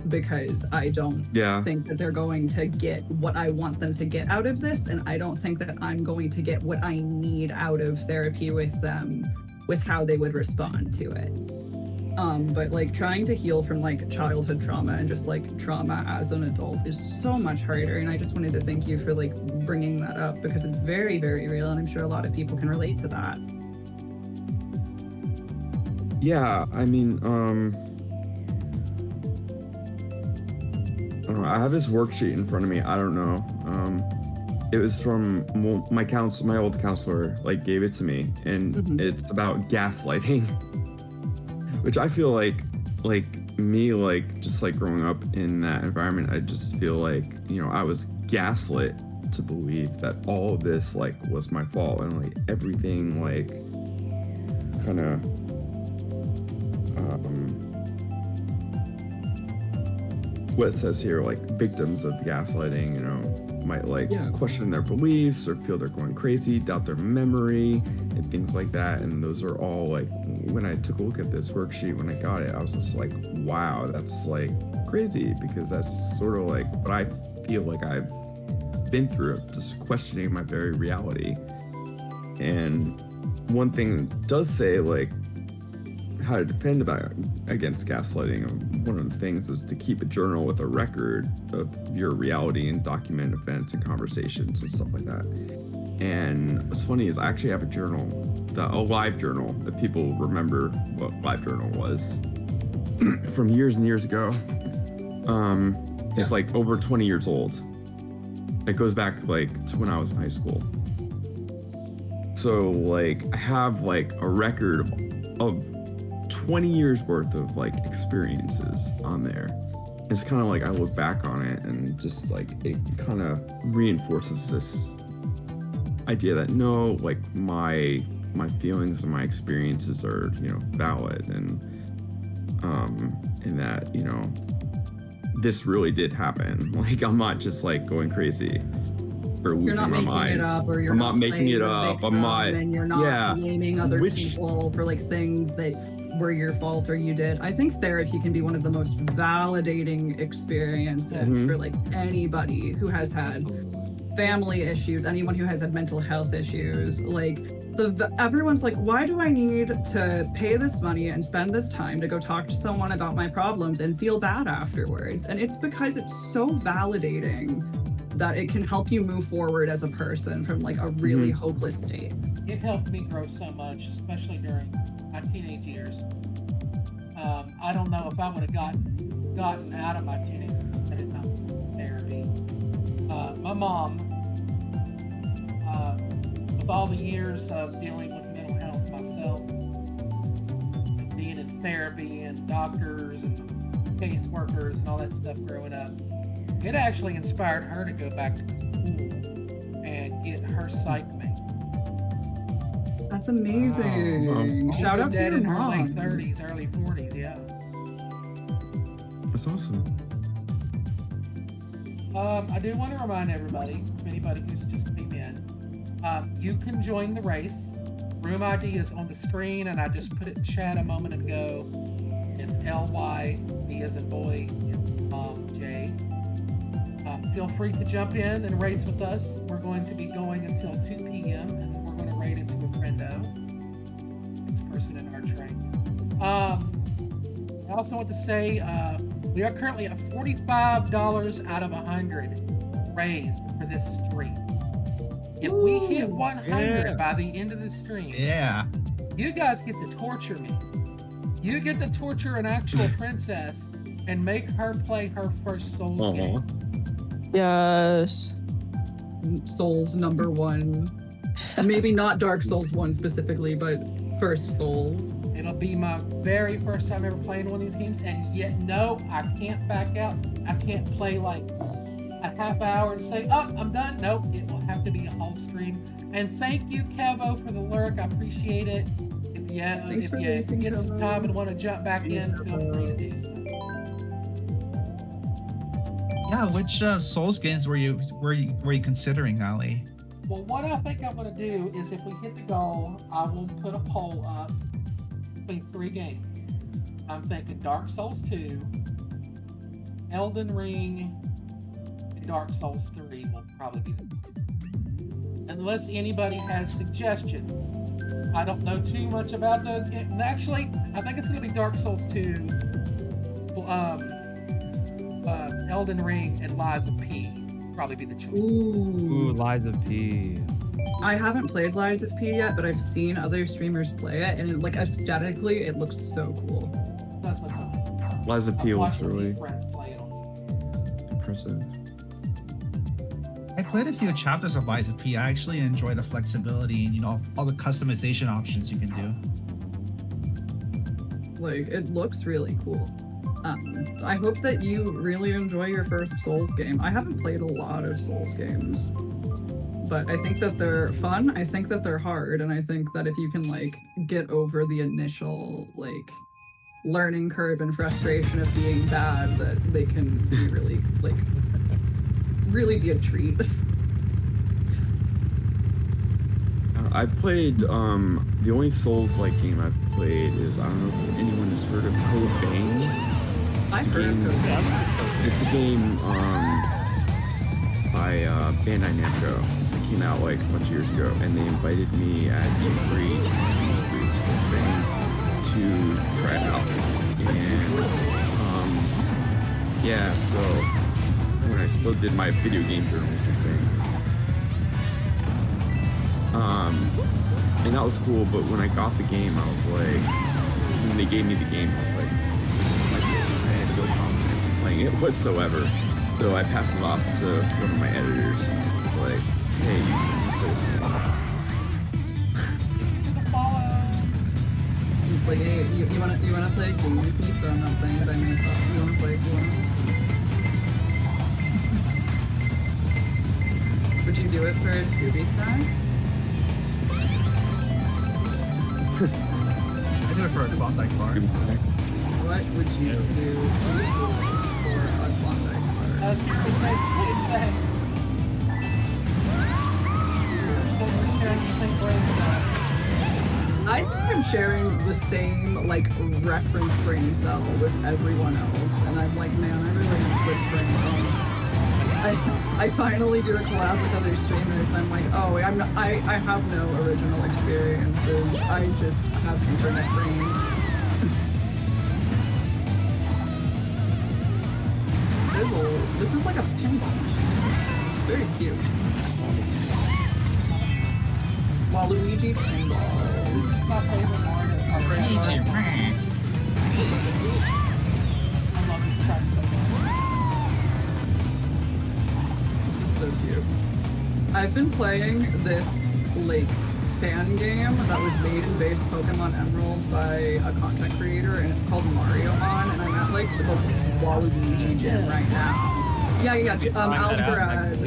because I don't think that they're going to get what I want them to get out of this, and I don't think that I'm going to get what I need out of therapy with them with how they would respond to it. But like trying to heal from like childhood trauma and just like trauma as an adult is so much harder. And I just wanted to thank you for like bringing that up because it's very, very real. And I'm sure a lot of people can relate to that. Yeah, I mean, I don't know. I have this worksheet in front of me. I don't know. It was from my old counselor, like gave it to me, and it's about gaslighting, which I feel like me, like just like growing up in that environment, I just feel like, you know, I was gaslit to believe that all of this like was my fault, and like everything like kind of what it says here, like victims of gaslighting, you know, might like question their beliefs or feel they're going crazy, doubt their memory and things like that. And those are all like, when I took a look at this worksheet, when I got it, I was just like, wow, that's like crazy, because that's sort of like what I feel like I've been through, just questioning my very reality. And one thing it does say like how to defend against gaslighting. One of the things is to keep a journal with a record of your reality and document events and conversations and stuff like that. And what's funny is I actually have a journal, a live journal, that people remember what live journal was from years and years ago. It's like over 20 years old. It goes back like to when I was in high school. So like I have like a record of 20 years worth of like experiences on there. It's kind of like I look back on it and just like it kind of reinforces this idea that no, like my feelings and my experiences are, you know, valid, and that, you know, this really did happen. Like I'm not just like going crazy or losing my mind. I'm not making it up. I'm not. And you're not blaming other people for like things that were your fault or you did. I think therapy can be one of the most validating experiences for like anybody who has had family issues, anyone who has had mental health issues. Like everyone's like, why do I need to pay this money and spend this time to go talk to someone about my problems and feel bad afterwards? And it's because it's so validating that it can help you move forward as a person from like a really hopeless state. It helped me grow so much, especially during my teenage years. I don't know if I would have gotten out of my teenage years if I did not therapy. My mom, with all the years of dealing with mental health myself, being in therapy and doctors and caseworkers and all that stuff growing up, it actually inspired her to go back to school and get her psych mate. That's amazing. Wow. Shout out to your in her mom. late 30s, early 40s, yeah. That's awesome. I do want to remind everybody, if anybody who's just came in, you can join the race. Room ID is on the screen, and I just put it in chat a moment ago. It's LY, B as in boy, J. Feel free to jump in and race with us. We're going to be going until 2 p.m. and we're going to raid into a friendo. It's a person in our train. I also want to say We are currently at $45 out of 100 raised for this stream. If we hit 100 Yeah. by the end of the stream, Yeah. you guys get to torture me. You get to torture an actual princess and make her play her first Souls game. Yes. Souls #1. Maybe not Dark Souls 1 specifically, but first Souls. It'll be my very first time ever playing one of these games, and yet no, I can't back out. I can't play like a half hour and say, "Oh, I'm done." Nope, it will have to be a whole stream. And thank you, Kevo, for the lurk. I appreciate it. Thanks If for you listening, get some Kevo. time and want to jump back in, feel free to do so. Yeah. Which Souls games were you considering, Ali? Well, what I think I'm going to do is if we hit the goal, I will put a poll up between 3 games. I'm thinking Dark Souls 2, Elden Ring, and Dark Souls 3 will probably be the unless anybody has suggestions. I don't know too much about those games. Actually, I think it's going to be Dark Souls 2, Elden Ring, and Lies of P. Probably be the choice. Ooh, Lies of P. I haven't played Lies of P yet, but I've seen other streamers play it, and like aesthetically, it looks so cool. That's what I'm Lies of P looks really friends play it on. impressive. I played a few chapters of Lies of P. I actually enjoy the flexibility and all the customization options you can do. Like, it looks really cool. I hope that you really enjoy your first Souls game. I haven't played a lot of Souls games, but I think that they're fun. I think that they're hard, and I think that if you can like get over the initial like learning curve and frustration of being bad, that they can be really really be a treat. I've played the only Souls-like game I've played is I don't know if anyone has heard of Code Vein. I've heard of Code Vein. It's a game by Bandai Namco. It came out like a bunch of years ago, and they invited me at E3 to try it out. And yeah, so when I still did my video game journalism thing. And that was cool, but when I got the game, I was like, when they gave me the game, I was like, I had no confidence in playing it whatsoever. So I passed it off to one of my editors, and it's like, hey, you can play this game. It's like, hey, you wanna play a game with me? So I'm not playing it by myself. You wanna play? Would you do it for a Scooby snack? I do it for a Klondike bar. Scooby Snack. What would you do for a Klondike bar? I think I'm sharing the same like reference brain cell with everyone else, and I'm like, man, I really would bring I finally do a collab with other streamers, and I'm like, oh, I have no original experiences. I just have internet brain. This is like a pinball machine. It's very cute. Waluigi pinball. This is my favorite Mario. I love this track so much. This is so cute. I've been playing this like fan game that was made in base Pokemon Emerald by a content creator, and it's called Mario On, and I'm at like the Waluigi gym right now. Yeah. Alvarad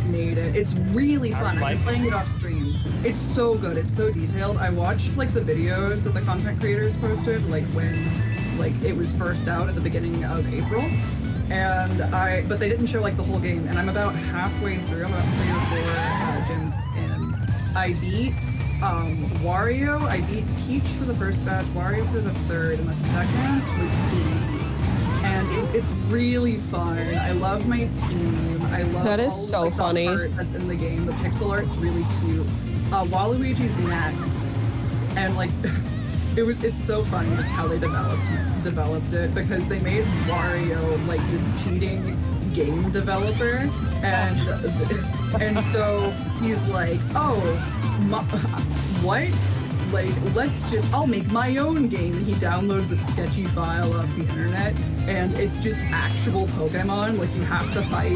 made it. It's really fun. I've been playing it off stream. It's so good. It's so detailed. I watched like the videos that the content creators posted, like when like it was first out at the beginning of April. But they didn't show like the whole game, and I'm about halfway through. I'm about 3 or 4 gyms in. I beat Wario. I beat Peach for the first batch, Wario for the third, and the second was easy. And it's really fun. I love my team. I love that is all so like, funny. the art that's in the game. The pixel art's really cute. Waluigi's next, and like It's so funny just how they developed it, because they made Wario like this cheating game developer, and so he's like, oh, what? Like, I'll make my own game. And he downloads a sketchy file off the internet, and it's just actual Pokemon. Like, you have to fight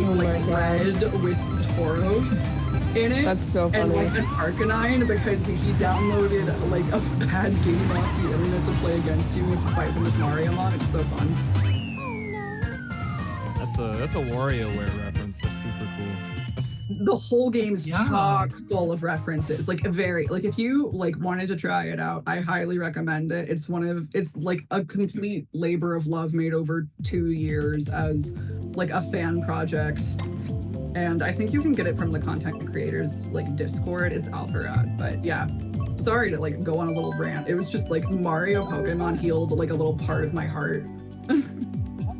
Red with Tauros in it. That's so funny. And like an Arcanine, because he downloaded like a bad game off the internet to play against you with fight them with Mario on. It's so fun. That's a WarioWare reference. That's super cool. The whole game's chock full of references. Like if you like wanted to try it out, I highly recommend it. It's like a complete labor of love made over 2 years as like a fan project. And I think you can get it from the content creators like Discord. It's alpha, but yeah. Sorry to like go on a little rant. It was just like Mario Pokemon healed like a little part of my heart. I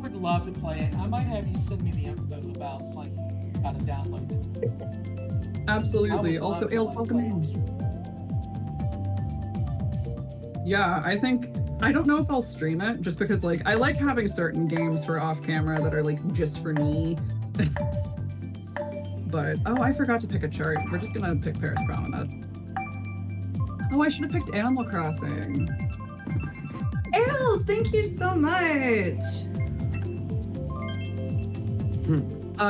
would love to play it. I might have you send me the info about like how to download it. Absolutely. Also, Ales, welcome in. Yeah, I don't know if I'll stream it, just because like I like having certain games for off camera that are like just for me. But oh, I forgot to pick a chart. We're just gonna pick Paris Promenade. Oh, I should have picked Animal Crossing. Ales, thank you so much.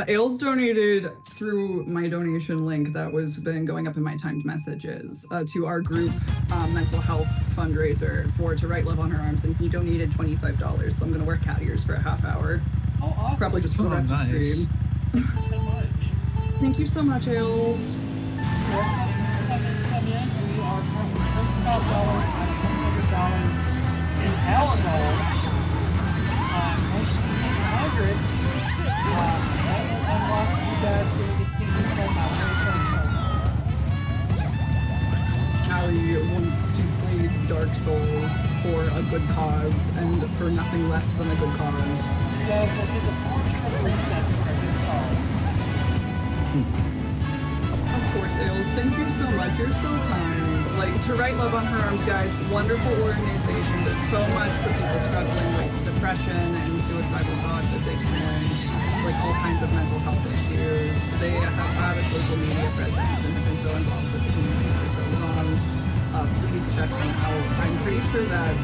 Ales donated through my donation link that was been going up in my timed messages to our group mental health fundraiser to write Love on Her Arms, and he donated $25. So I'm gonna wear cat ears for a half hour. Oh, awesome. Probably just for the rest of the stream. Thank you so much. Thank you so much, Ales. Come in. We are currently $25 and $100 in our goal. Once we hit 100, that will unlock you guys getting to see me play my very first solo. Ali wants to play Dark Souls for a good cause and for nothing less than a good cause. Yes, I did the portion of the reset for a good cause. Of course, Ales. Thank you so much. You're so kind. Like, To Write Love on Her Arms, guys, wonderful organization. Does so much for people struggling with depression and suicidal thoughts, addiction, like all kinds of mental health issues. They have had a social media presence and have been so involved with the community for so long. Please check them out. I'm pretty sure that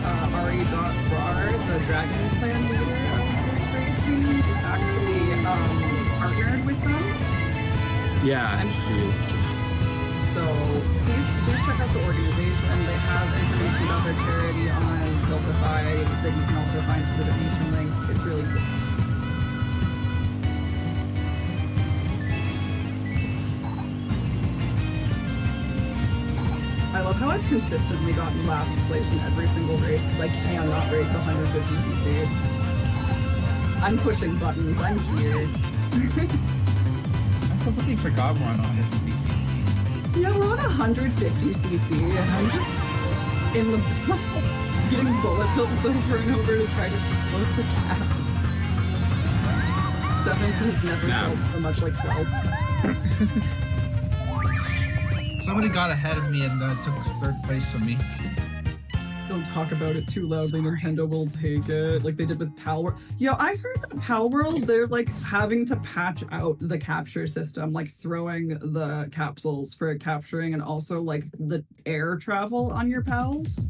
Ari.Rar, the Dragon Clan leader of this great team, is actually partnered with them. Yeah, she is. So please check out the organization. They have information about their charity on Tiltify that you can also find through the donation links. It's really cool. I love how I've consistently gotten last place in every single race because I cannot race 150cc. I'm pushing buttons. I'm here. I completely forgot we're on 150cc. Yeah, we're on 150cc, and I'm just in the getting bullet bills over and over to try to close the gap. 7th has never felt so much like 12th. Somebody got ahead of me and took 3rd place from me. Don't talk about it too loudly. Nintendo will take it, like they did with Pal World. Yo, I heard that Pal World, they're like having to patch out the capture system, like throwing the capsules for capturing, and also like the air travel on your pals.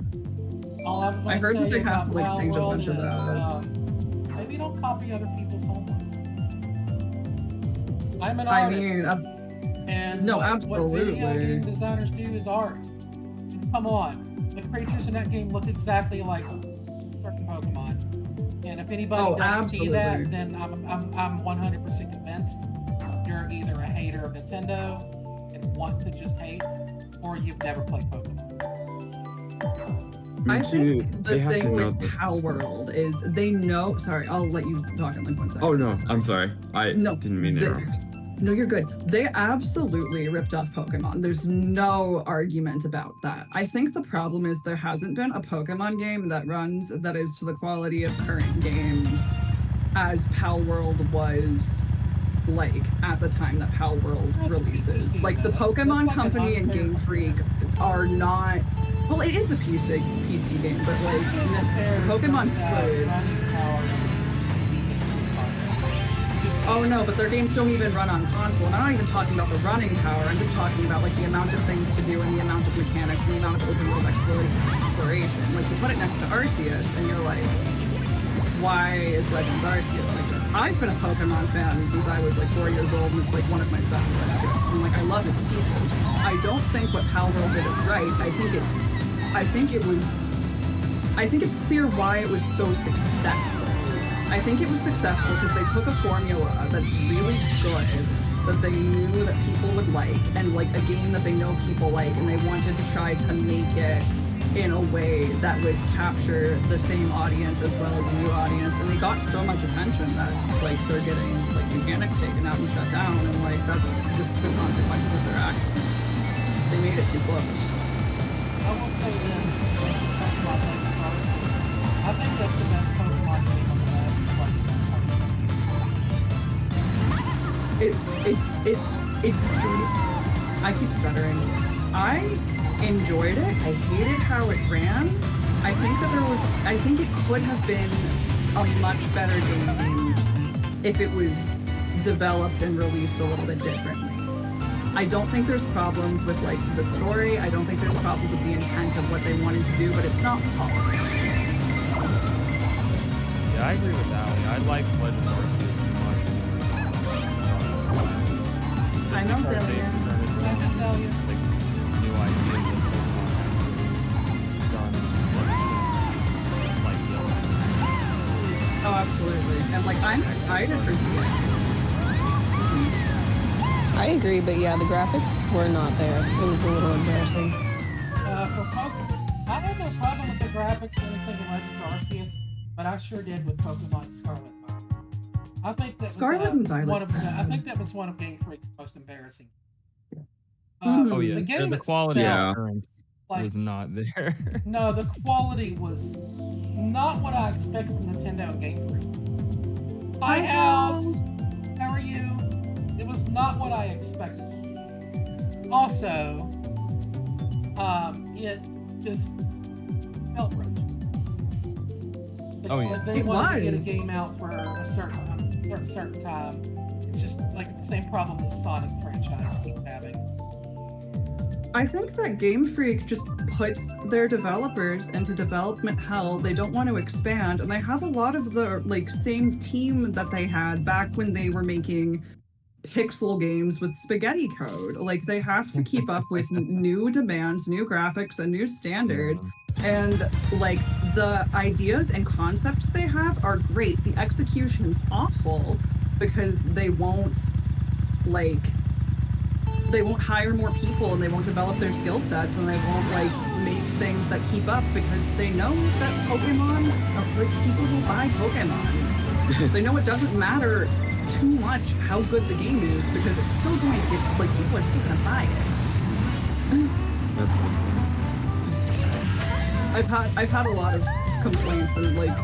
I heard that they have to like change a bunch of that. Maybe don't copy other people's homework. I'm an artist. And no, what absolutely. video game designers do is art. Come on. The creatures in that game look exactly like certain Pokemon. And if anybody doesn't see that, then I'm 100% convinced you're either a hater of Nintendo and want to just hate, or you've never played Pokemon. I think the thing with Pal World is they know. Sorry, I'll let you talk in like 1 second. Oh no, I'm sorry. I didn't mean to interrupt. No, you're good. They absolutely ripped off Pokemon. There's no argument about that. I think the problem is there hasn't been a Pokemon game that is to the quality of current games as Pal World was like at the time that Pal World That's a releases. PC Like the game, though. Pokemon That's like an Company and unfair Game Freak comparison. are not. Well, it is a PC game, but like Pokemon could. Oh no, but their games don't even run on console. And I'm not even talking about the running power. I'm just talking about like the amount of things to do and the amount of mechanics and the amount of open world exploration. Like you put it next to Arceus, and you're like, why is Legends Arceus like this? I've been a Pokemon fan since I was like 4 years old, and it's like one of my special interests. And like I love it to pieces. I don't think what Pal World did is right. I think it's clear why it was so successful. I think it was successful because they took a formula that's really good, that they knew that people would like, and like a game that they know people like, and they wanted to try to make it in a way that would capture the same audience as well as a new audience, and they got so much attention that like they're getting like mechanics taken out and shut down, and like that's just the consequences of their actions. They made it too close. I will say this. I think that's the best Pokemon game on the last I keep stuttering. I enjoyed it. I hated how it ran. I think it could have been a much better game if it was developed and released a little bit differently. I don't think there's problems with like the story. I don't think there's problems with the intent of what they wanted to do, but it's not polished. Yeah, I agree with Allie. I like Legends Arceus much more. I know Because they Zillion. presented some, like, new ideas that Pokemon haven't really done ever since, like, Yellow. Oh, absolutely. And like I'm excited for Zillion. I agree, but yeah, the graphics were not there. It was a little embarrassing. For Pokemon, I had no problem with the graphics or anything in Legends Arceus, but I sure did with Pokemon Scarlet and Violet. I think that Scarlet was, and Violet. I think that was one of Game Freak's most embarrassing. Mhm. Oh yeah, The game the quality itself, Yeah. assurance like, was not there. no, the quality was not what I expect from Nintendo and Game Freak. Hi, House. How are you? It was not what I expected. Also, it just felt rushed. Oh, yeah. They It wanted to get a was. game out for a certain time. It's just like the same problem the Sonic franchise keeps having. I think that Game Freak just puts their developers into development hell. They don't want to expand, and they have a lot of the like same team that they had back when they were making pixel games with spaghetti code. Like they have to keep up with new demands, new graphics, and new standard. And like the ideas and concepts they have are great. The execution's awful because they won't hire more people, and they won't develop their skill sets, and they won't like make things that keep up because they know that Pokemon, like people will buy Pokemon. They know it doesn't matter too much how good the game is because it's still going to get like people are still gonna buy it. That's I've had a lot of complaints and like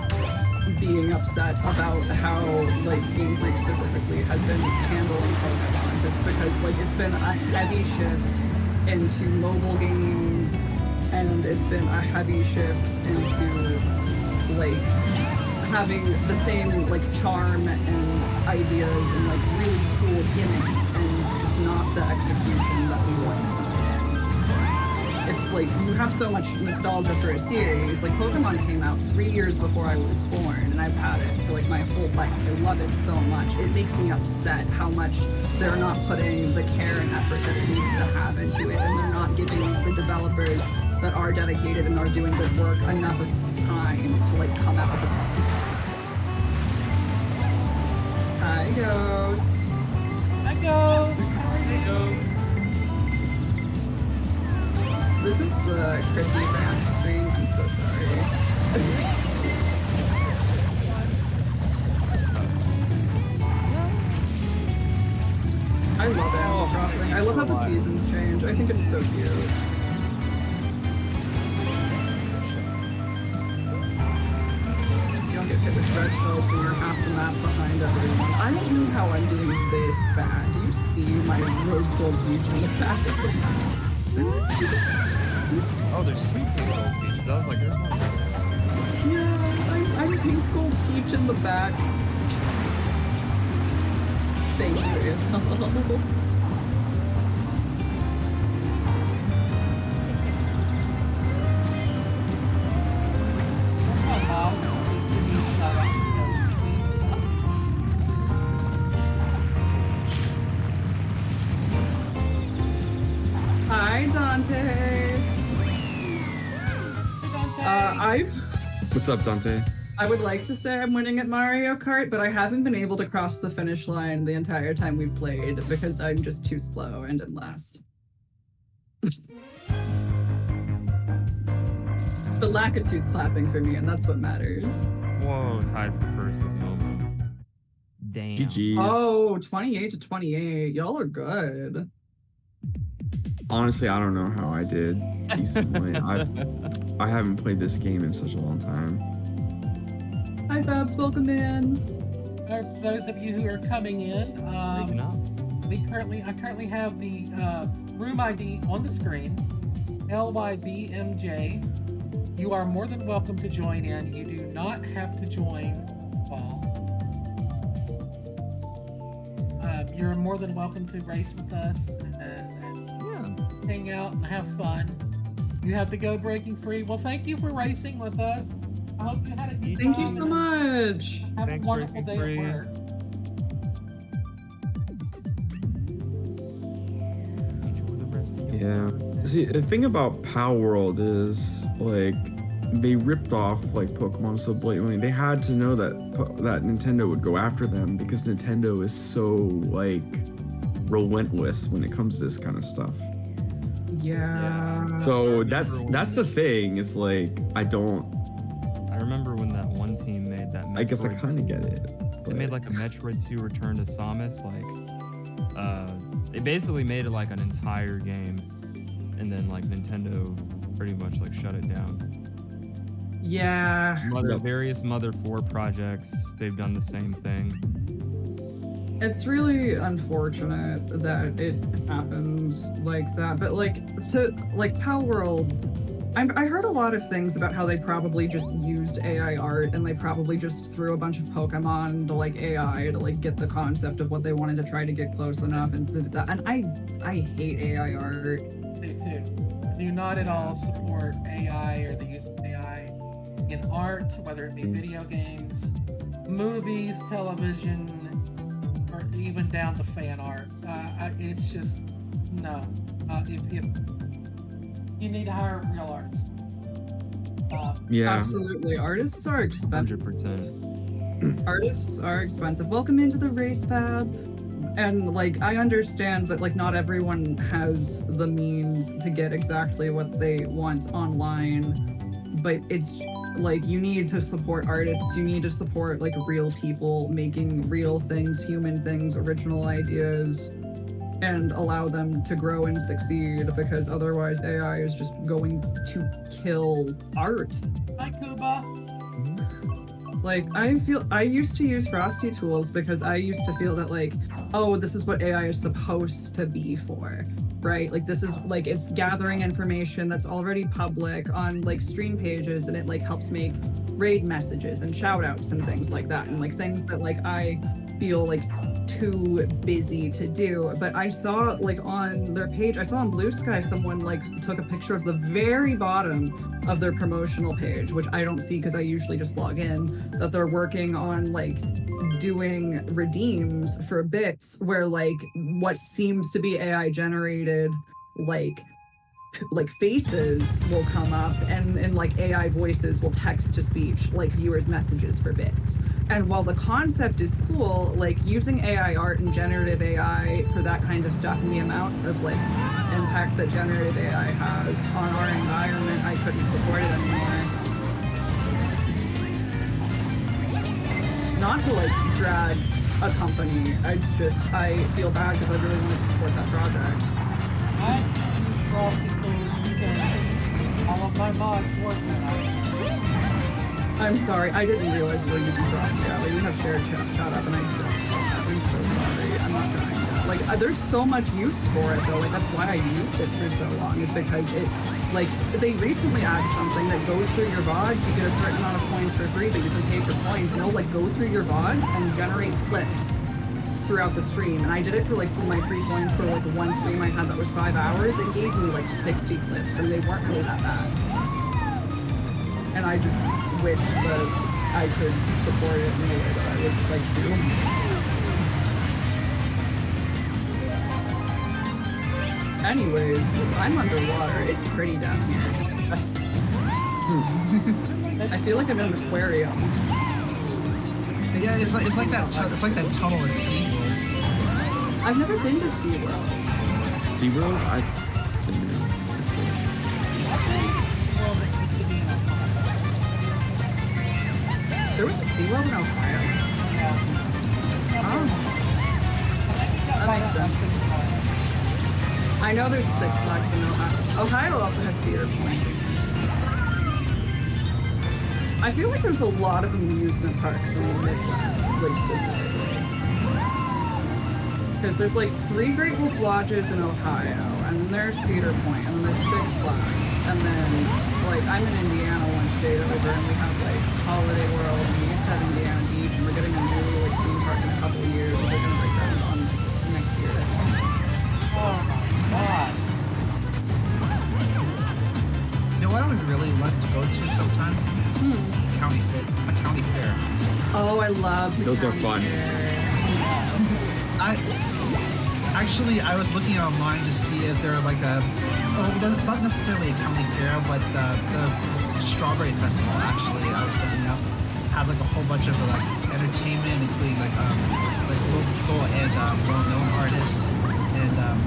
being upset about how like Game Freak specifically has been handling Pokemon, just because like it's been a heavy shift into mobile games, and it's been a heavy shift into like having the same like charm and ideas and like really cool gimmicks, and just not the execution that we want to see. It's like you have so much nostalgia for a series. Like Pokemon came out 3 years before I was born, and I've had it for like my whole life. I love it so much. It makes me upset how much they're not putting the care and effort that it needs to have into it, and they're not giving the developers that are dedicated and are doing good work enough of time to like come out with a product. Hi, Ghost. Hi, Ghost. How are you? This is the Chrissy Vance stream. I'm so sorry. I love Animal Crossing. I love how the seasons change. I think it's so cute. You don't get hit with red shells when you're half the map behind everyone. I don't know how I'm doing this bad. Do you see my rose gold peach in the back? Oh, there's two pink gold peaches. I was like, there's one. Yeah, I'm pink gold peach in the back. Thank you, Annals. Hi, Dante. What's up, Dante? I would like to say I'm winning at Mario Kart, but I haven't been able to cross the finish line the entire time we've played because I'm just too slow and in last. But Lakitu's clapping for me, and that's what matters. Whoa, tied for first with Momo. Damn. GG's. Oh, 28 to 28. Y'all are good. Honestly, I don't know how I did decently. I haven't played this game in such a long time. Hi, Babs. Welcome in. For those of you who are coming in, Waking up. I currently have the room ID on the screen, LYBMJ. You are more than welcome to join in. You do not have to join all. You're more than welcome to race with us and hang out and have fun. You have to go breaking free. Well, thank you for racing with us. I hope you had a good Thank you time so and much. Have Thanks, a wonderful Breaking day Free. at work. Enjoy the rest of your Yeah. birthday. See, the thing about Pow World is like they ripped off like Pokemon so blatantly. They had to know that Nintendo would go after them because Nintendo is so like relentless when it comes to this kind of stuff. Yeah. So that's the thing. It's like I remember when that one team made that Metroid I guess I kind 2. of get it. They but- made like a Metroid 2 Return to Samus, they basically made it like an entire game, and then like Nintendo pretty much like shut it down. Yeah. Yep. Various Mother 4 projects, they've done the same thing. It's really unfortunate that it happens like that, but Pal World, I heard a lot of things about how they probably just used AI art and they probably just threw a bunch of Pokemon to like AI to like get the concept of what they wanted to try to get close enough and did that. And I hate AI art. Me too. I do not at all support AI or the use of AI in art, whether it be video games, movies, television, or even down to fan art. It's just no. If you need to hire real artists. Yeah. Absolutely. Artists are expensive. 100%. Artists are expensive. Welcome into the race, Bab. And like I understand that like not everyone has the means to get exactly what they want online, but it's like you need to support artists, you need to support like real people making real things, human things, original ideas, and allow them to grow and succeed, because otherwise AI is just going to kill art. Hi, Kuba. Like, I used to use Frosty tools because I used to feel that like, oh, this is what AI is supposed to be for, right? Like this is like, it's gathering information that's already public on like stream pages, and it like helps make raid messages and shout outs and things like that. And like things that like I feel like too busy to do. But I saw like on their page, I saw on Blue Sky, someone like took a picture of the very bottom of their promotional page, which I don't see because I usually just log in, that they're working on like doing redeems for bits where like what seems to be AI generated like faces will come up, and like AI voices will text to speech like viewers' messages for bits. And while the concept is cool, like using AI art and generative AI for that kind of stuff, and the amount of like impact that generative AI has on our environment, I couldn't support it anymore. Not to like drag a company, I feel bad because I really wanted to support that project. I use Frosty tools because all of my mods work that out. I'm sorry, I didn't realize you were using Frosty Alley. We have shared chat up, and I just saw that. I'm so sorry. I'm not trying to. Like, there's so much use for it though. Like, that's why I used it for so long. Is because it, like, they recently added something that goes through your VODs. You get a certain amount of coins for free, but you can pay for coins, and it'll like go through your VODs and generate clips throughout the stream. And I did it for like my free coins for like one stream I had that was 5 hours. It gave me like 60 clips, and they weren't really that bad. And I just wish that I could support it in the way that I would like to. Anyways, I'm underwater. It's pretty down here. I feel like I'm in an aquarium. Yeah, it's like that tunnel in SeaWorld. I've never been to SeaWorld. SeaWorld? I There was a SeaWorld in Ohio. Yeah. Oh. That makes sense. I know there's a Six Flags in Ohio. Ohio also has Cedar Point. I feel like there's a lot of amusement parks in the Midwest, like specifically. Because there's like 3 Great Wolf Lodges in Ohio, and then there's Cedar Point, and then there's Six Flags, and then like I'm in Indiana one state over, and we have like Holiday World, and we used to have Indiana Beach, and we're getting a new like theme park in a couple of years, and we're gonna break ground on next year. Oh my god. You know what I would really like to go to sometime? A county fair. Oh, I love the Those are county fun. fair. I was looking online to see if there are like it's not necessarily a county fair, but the strawberry festival actually I was looking up had like a whole bunch of like entertainment, including like local and well-known artists, and of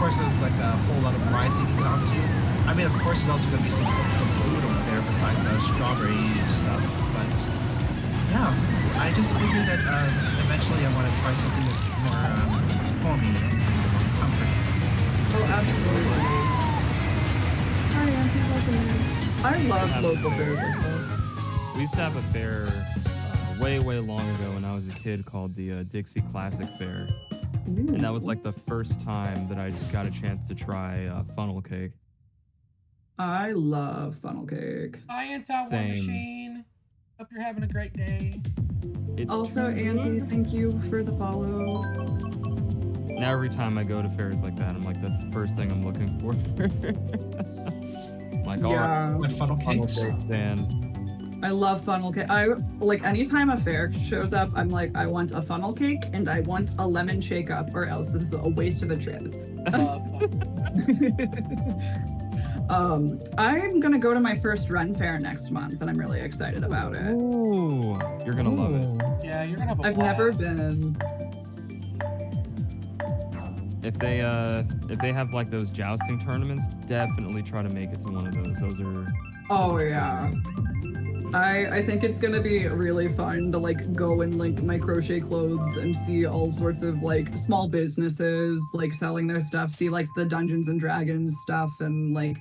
course there's like a whole lot of rides you can get onto. I mean, of course, there's also going to be some food over there besides strawberry stuff, but yeah, I just figured that eventually I want to try something that's more homey and comforting. Oh, absolutely. Hi, Auntie. Welcome in. I love local fairs like that. We used to have a fair way long ago when I was a kid called the Dixie Classic Fair. And that was like the first time that I got a chance to try funnel cake. I love funnel cake. Hi, Anti-War Same. Machine. Hope you're having a great day. It's Also, Auntie, thank you for the follow. Now every time I go to fairs like that, I'm like, that's the first thing I'm looking for. Like, all Yeah. right, Like funnel funnel cakes. cake stand. I love funnel cake. I like anytime a fair shows up, I'm like, I want a funnel cake and I want a lemon shake up, or else this is a waste of a trip. I'm gonna go to my first run fair next month, and I'm really excited about it. Ooh, you're gonna love it. Yeah, you're gonna have a I've never blast. been. If they have like those jousting tournaments, definitely try to make it to one of those. Those are Oh yeah. I think it's gonna be really fun to like go and like my crochet clothes and see all sorts of like small businesses like selling their stuff, see like the Dungeons and Dragons stuff, and like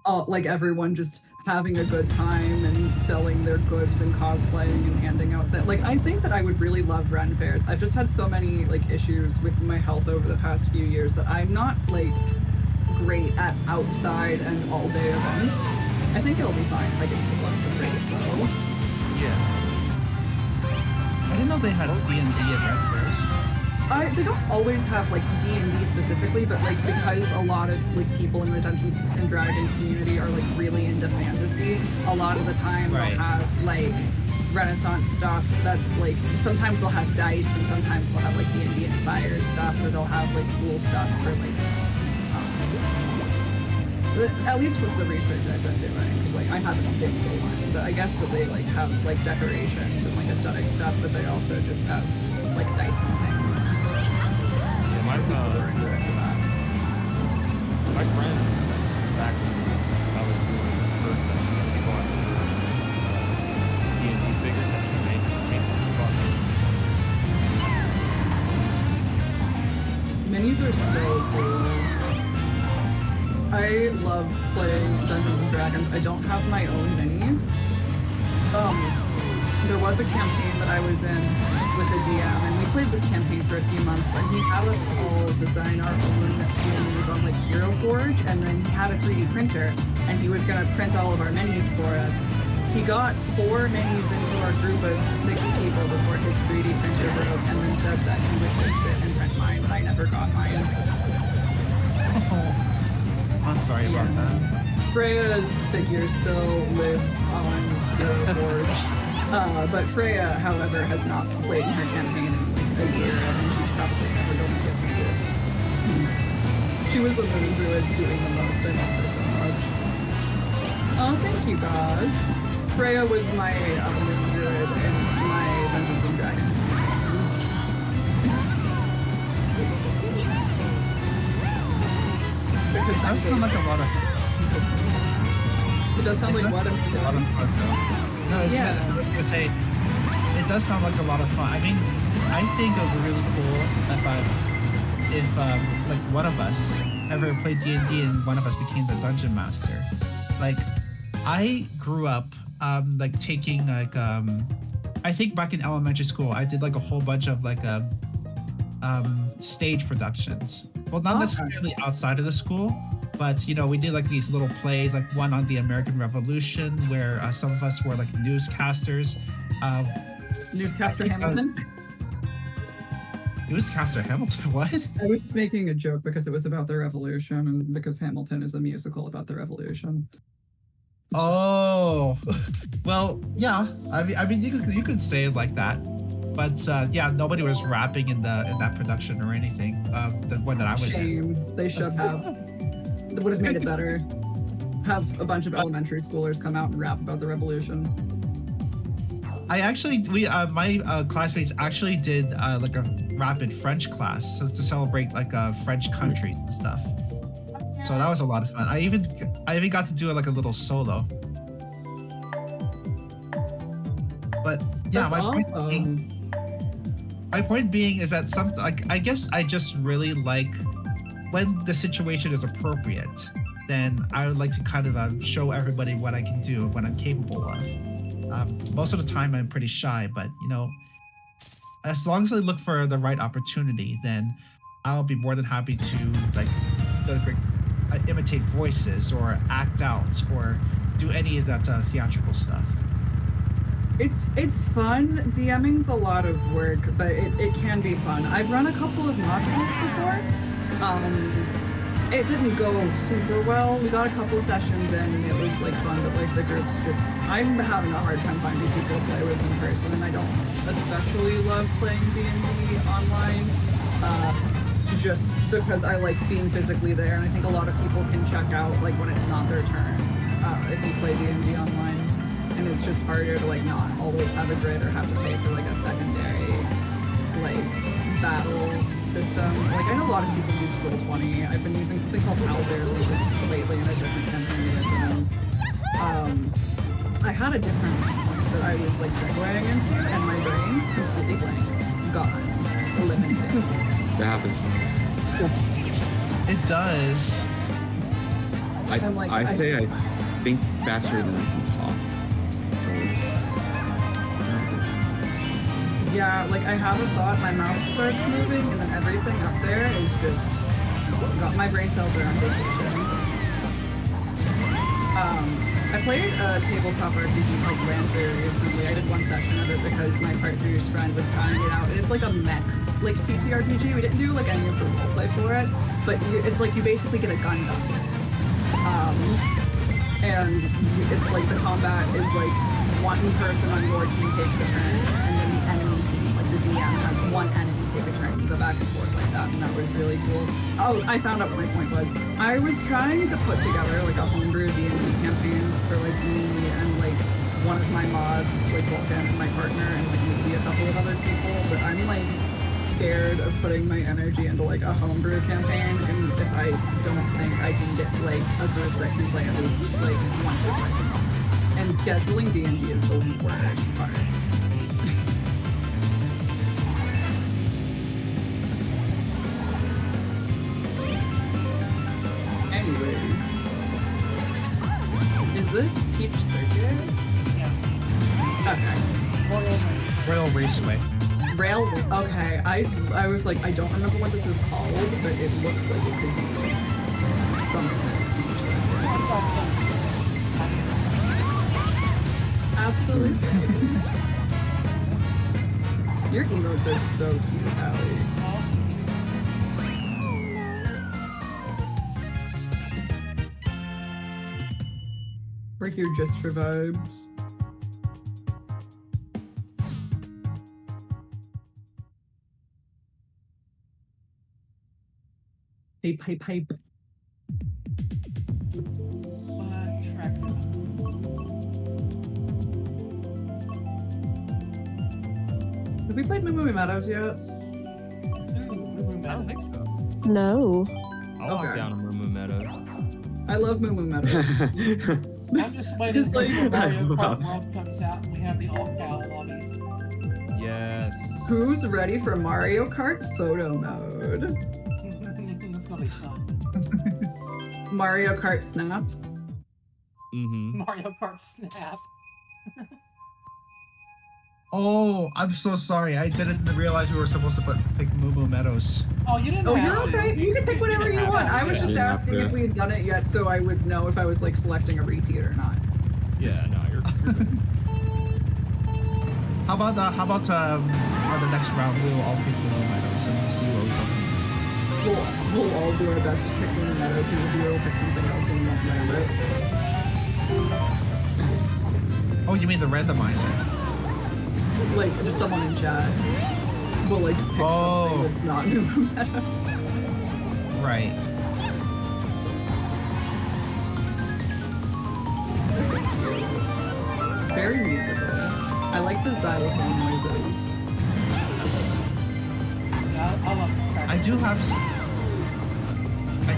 all like everyone just having a good time and selling their goods and cosplaying and handing out that. Like I think that I would really love run fairs. I've just had so many like issues with my health over the past few years that I'm not like great at outside and all day events. I think it'll be fine if I get to lots of race though. Yeah. I didn't know they had D&D at rec fairs. They don't always have like D&D specifically, but like because a lot of like people in the Dungeons and Dragons community are like really into fantasy, a lot of the time Right. they'll have like Renaissance stuff that's like sometimes they'll have dice and sometimes they'll have like D&D inspired stuff, or they'll have like cool stuff for like at least was the research I've been doing, because like I haven't been to one, but I guess that they like have like decorations and like aesthetic stuff, but they also just have like dice and things. Yeah, my They're into it for that. my friend back when I was doing the first session, he bought D&D figures that she made some fun. Minis are so cool. I love playing Dungeons and Dragons. I don't have my own minis, there was a campaign that I was in with a DM, and we played this campaign for a few months, and he had us all design our own minis on like Hero Forge, and then he had a 3D printer, and he was gonna print all of our minis for us. He got 4 minis into our group of 6 people before his 3D printer broke, and then said that he would fix it and print mine, but I never got mine. I'm sorry about that. Freya's figure still lives on Hero Forge, but Freya, however, has not played in her campaign in like a year, and she's probably never going to get through it. She was the moon druid doing the most. I miss her so much. Oh, thank you, God. Freya was my moon druid in my Dungeons and Dragons campaign. Because That sounds like a lot of. it does sound like what I'm a lot of saying. fun though. No, it's Yeah. I was gonna say, it does sound like a lot of fun. I mean, I think it would be really cool if like one of us ever played D&D and one of us became the dungeon master. Like, I grew up like taking like I think back in elementary school I did like a whole bunch of like stage productions. Well, not Okay. necessarily outside of the school, but you know, we did like these little plays, like one on the American Revolution, where some of us were like newscasters. Newscaster I think, Hamilton? Newscaster Hamilton? What? I was just making a joke because it was about the revolution, and because Hamilton is a musical about the revolution. Oh, well, yeah. I mean, you could say it like that, but yeah, nobody was rapping in that production or anything. The one that I was in. Shame. They should have. That would have made it better. Have a bunch of elementary schoolers come out and rap about the revolution. I actually, my classmates actually did like a rap in French class, so it's to celebrate like French countries and stuff. So that was a lot of fun. I even got to do like a little solo. But yeah, That's awesome. My point being is that like I guess I just really like when the situation is appropriate, then I would like to kind of show everybody what I can do, what I'm capable of. Most of the time I'm pretty shy, but you know, as long as I look for the right opportunity, then I'll be more than happy to like imitate voices or act out or do any of that theatrical stuff. It's fun. DMing's a lot of work, but it can be fun. I've run a couple of modules before. It didn't go super well. We got a couple sessions in and it was like fun, but like the group's just, I'm having a hard time finding people to play with in person, and I don't especially love playing D&D online. Just because I like being physically there, and I think a lot of people can check out like when it's not their turn if you play D&D online, and it's just harder to like not always have a grid or have to pay for like a secondary like battle system. Like I know a lot of people use Roll20. I've been using something called Owlbear lately in a different campaign with them. I had a different point that I was like segueing into, and my brain completely blank, gone, eliminated. That happens. It does. I think faster than I can talk. So it's Yeah, like I have a thought, my mouth starts moving, and then everything up there is just my brain cells are on vacation. I played a tabletop RPG called Lancer recently. I did one session of it because my partner's friend was trying it out. It's like a mech, like TTRPG. We didn't do like any of the roleplay for it, but it's like you basically get a Gundam. And it's like the combat is like one person on your team takes a turn, and then the enemy team, like the DM, has one enemy take a turn. You go back and forth like that, and that was really cool. Oh, I found out what my point was. I was trying to put together like a homebrew D&D campaign for like me and like one of my mods, like Vulcan, and my partner, and like maybe a couple of other people, but I'm like scared of putting my energy into like a homebrew campaign, and if I don't think I can get like a group that can play at least like once or twice a month. And scheduling D&D is the worst part. Anyways, is this Peach Circuit? Yeah. Raceway. Railway. Okay, I was like, I don't remember what this is called, but it looks like it could be something. Absolutely. Your emotes are so cute, Allie. We're here just for vibes. Hype, hype, hype. Have we played Moo Meadows yet? I don't think so. No. I'll walk Okay. down to Moo Meadows. I love Moo Meadows. I'm just waiting Just like- until Mario Wow. Kart World comes out and we have the alt gal lobbies. Yes. Who's ready for Mario Kart photo mode? It's gonna be fun. Mario Kart Snap? Mm-hmm. Mario Kart Snap. Oh, I'm so sorry. I didn't realize we were supposed to pick Moo Meadows. Oh, you didn't Oh, have you're to. okay. You can pick whatever you want. I was Yeah. just You have asking to. if we had done it yet so I would know if I was like selecting a repeat or not. Yeah, no, you're good. How about on the next round we'll all pick Moo Meadows and see what we go. We'll all do our best to pick Moo Meadows and maybe we'll pick something else and we won't remember it. Oh, you mean the randomizer? Like, just someone in chat will like pick Oh. something that's not Moo Meadows. Right. This is cute. Very musical. I like the xylophone noises. Yeah, I love this track. I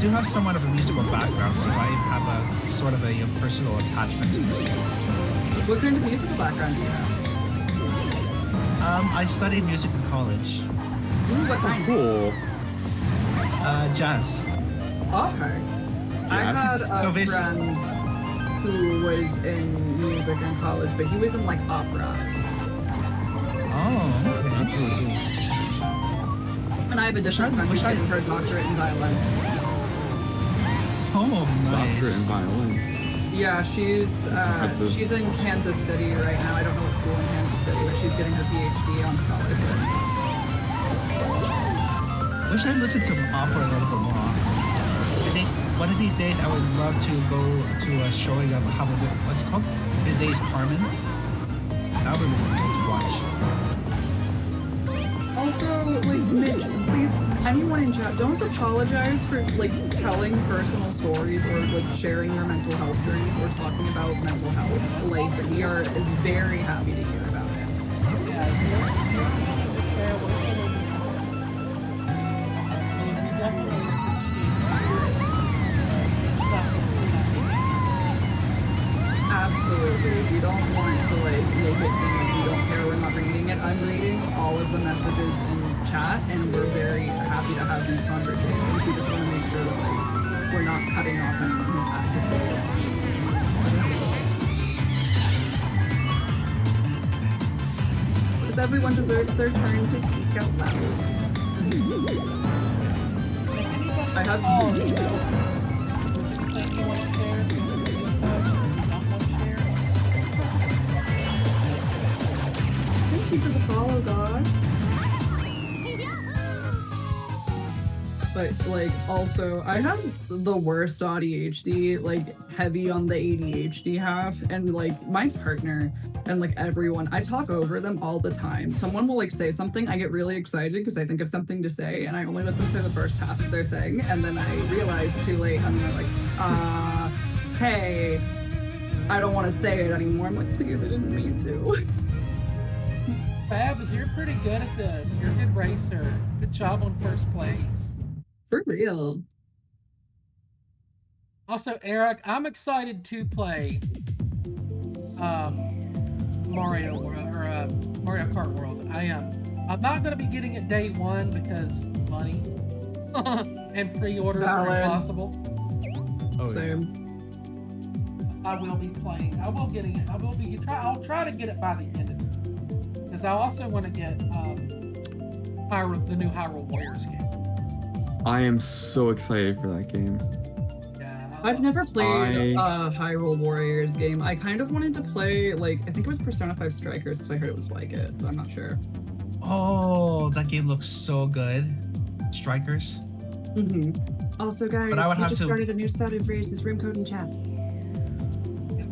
do have somewhat of a musical background, so I have a sort of a personal attachment to music. What kind of musical background do you have? I studied music in college. Ooh, what kind? Cool. Jazz. Okay. I Jazz? had So a basi- friend who was in music in college, but he was in like opera. Oh, okay. That's really cool. And I have a different friend who's getting her doctorate in violin. Oh, nice. Doctorate in violin. Yeah, she's impressive. she's in Kansas City right now. I don't know what school in Kansas City, but she's getting her PhD on scholarship. Wish I listened to opera a little bit more often. I think one of these days I would love to go to a showing of how what's it called? Bizet's Carmen. That would be really cool to watch. Also, like, Mitch, please, anyone in chat, don't apologize for like telling personal stories or like sharing your mental health journeys or talking about mental health. Like, we are very happy to hear about it. Yeah, you're share whatever you want. And we definitely appreciate Absolutely. We don't want to like make it seem like we don't care we're not reading it. I'm reading all of the messages in chat and we're very happy to have these conversations. We just want to make sure that like we're not cutting off anyone who's actively speaking. Because everyone deserves their turn to speak out loud. I have Oh, you know, is there anything you want to share? Do you want to decide what you don't want to share? Thank you for the follow, God. But like also I have the worst ADHD, like heavy on the ADHD half, and like my partner and like everyone, I talk over them all the time. Someone will like say something, I get really excited because I think of something to say, and I only let them say the first half of their thing, and then I realize too late, and they're like, hey, I don't want to say it anymore. I'm like, please, I didn't mean to. Fabs, you're pretty good at this. You're a good racer. Good job on first place. For real. Also, Eric, I'm excited to play Mario World or Mario Kart World. I am. I'm not going to be getting it day one because money and pre-orders are Valid. impossible. Oh, yeah. Same. I will be playing. I will getting it. I'll try to get it by the end of the Because I also want to get the new Hyrule Warriors game. I am so excited for that game. Yeah, I've never played I- a Hyrule Warriors game. I kind of wanted to play, like, I think it was Persona 5 Strikers because I heard it was like it, but I'm not sure. Oh, that game looks so good. Strikers. Also, guys, But I would we have just to- started a new set of races, room code in chat.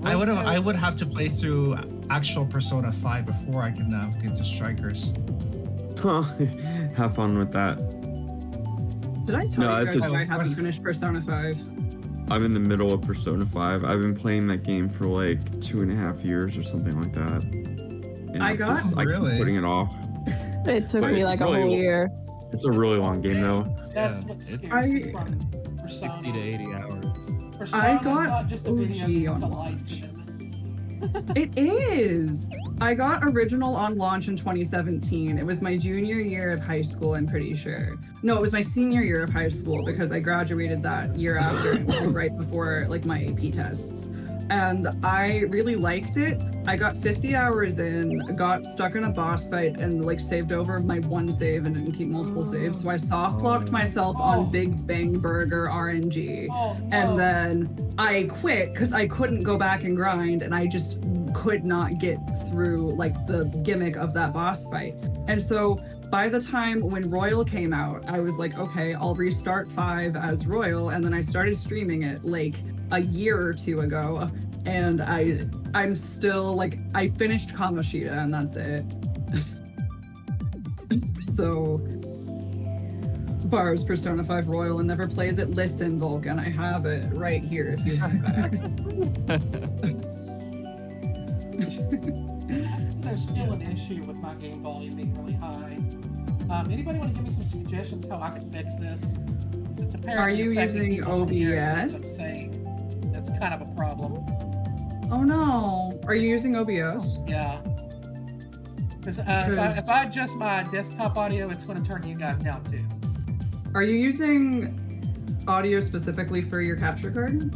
I would have to play through actual Persona 5 before I can get to Strikers. Have fun with that. Did I tell No, you it's guys a- that I haven't finished Persona 5? I'm in the middle of Persona 5. I've been playing that game for like 2.5 years or something like that. And I got- I keep Really? putting it off. It took But me it's like a really- whole year. It's a really long game though. That's Yeah, what it's scares me I- from Persona. 60 to 80 hours. Persona's got not just a video OG game, on it's a launch. life commitment. It is. I got original on launch in 2017. It was my junior year of high school, I'm pretty sure. No, it was my senior year of high school because I graduated that year after, and it was right before like my AP tests. And I really liked it. I got 50 hours in, got stuck in a boss fight, and like saved over my one save and didn't keep multiple saves. So I soft locked myself Oh. on Big Bang Burger RNG. Oh, no. And then I quit because I couldn't go back and grind, and I just could not get through like the gimmick of that boss fight. And so by the time when Royal came out, I was like, okay, I'll restart 5 as Royal, and then I started streaming it like a year or two ago, and I'm still like, I finished Kamoshida and that's it. So borrows Persona 5 Royal and never plays it. Listen, Vulcan, I have it right here if you want it back. There's still an issue with my game volume being really high. Anybody want to give me some suggestions how I can fix this? 'Cause it's apparently Are you affecting using people in the area, OBS? that's saying that's kind of a problem. Oh no, are you using OBS? Yeah. Because Because- if I adjust my desktop audio, it's going to turn you guys down too. Are you using audio specifically for your capture card?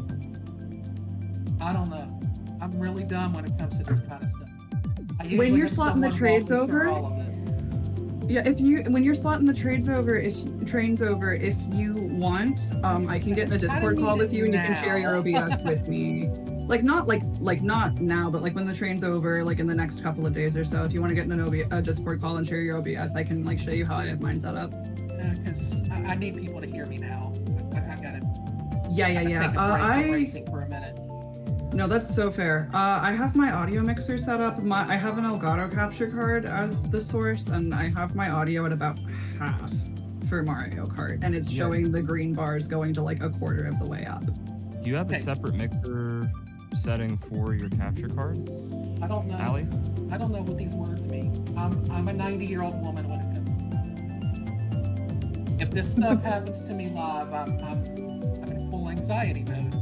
I don't know. I'm really dumb when it comes to this kind of stuff. I When usually you're have slotting the someone walk trades me through over, all of this. Yeah, when you're slotting the trains over, if you want, I can get in a Discord call with you and you can share your OBS with me. Like not now, but like when the train's over, like in the next couple of days or so, if you want to get in a Discord call and share your OBS, I can like show you how I have mine set up. Because I need people to hear me now. I gotta Yeah. take a break from racing for a minute. No, that's so fair. I have my audio mixer set up. I have an Elgato capture card as the source, and I have my audio at about half for Mario Kart, and it's Yeah. showing the green bars going to like a quarter of the way up. Do you have a Okay. separate mixer setting for your capture card, I don't know. Allie? I don't know what these words mean. I'm a 90-year-old woman when it comes. If this stuff happens to me live, I'm in full anxiety mode.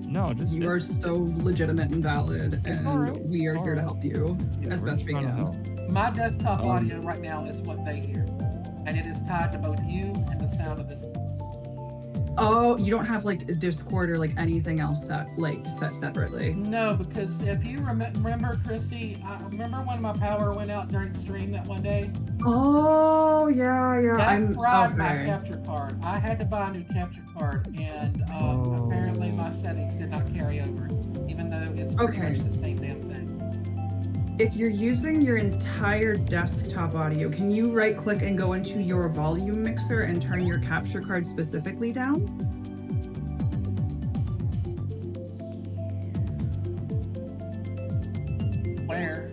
No, just You are it's- so legitimate and valid, and alright. we are It's here to alright. help you yeah, as we're best just we trying to can. help. My desktop Um, audio right now is what they hear, and it is tied to both you and the sound of this. Oh, you don't have like Discord or like anything else set separately. No, because if you remember, Chrissy, I remember when my power went out during the stream that one day. Oh yeah. That fried my okay. capture card. I had to buy a new capture card, and apparently my settings did not carry over, even though it's pretty Okay. much the same damn thing. If you're using your entire desktop audio, can you right click and go into your volume mixer and turn your capture card specifically down? Where?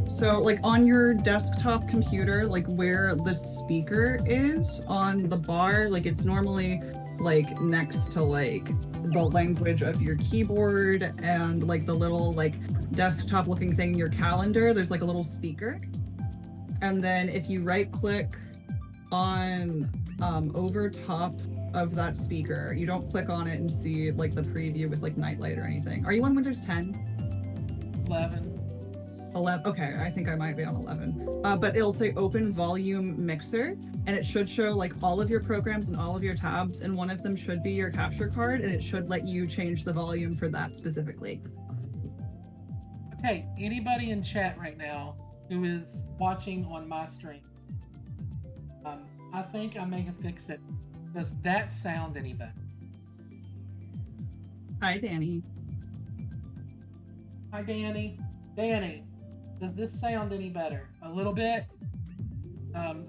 So like on your desktop computer, like where the speaker is on the bar, like it's normally like next to like the language of your keyboard and like the little like desktop looking thing in your calendar, there's like a little speaker. And then if you right click on over top of that speaker, you don't click on it and see like the preview with like nightlight or anything. Are you on Windows 10? 11. 11. Okay, I think I might be on 11. But it'll say open volume mixer, and it should show like all of your programs and all of your tabs, and one of them should be your capture card, and it should let you change the volume for that specifically. Hey, anybody in chat right now who is watching on my stream, I think I may have fixed it. Does that sound any better? Hi, Danny. Hi, Danny. Danny, does this sound any better? A little bit?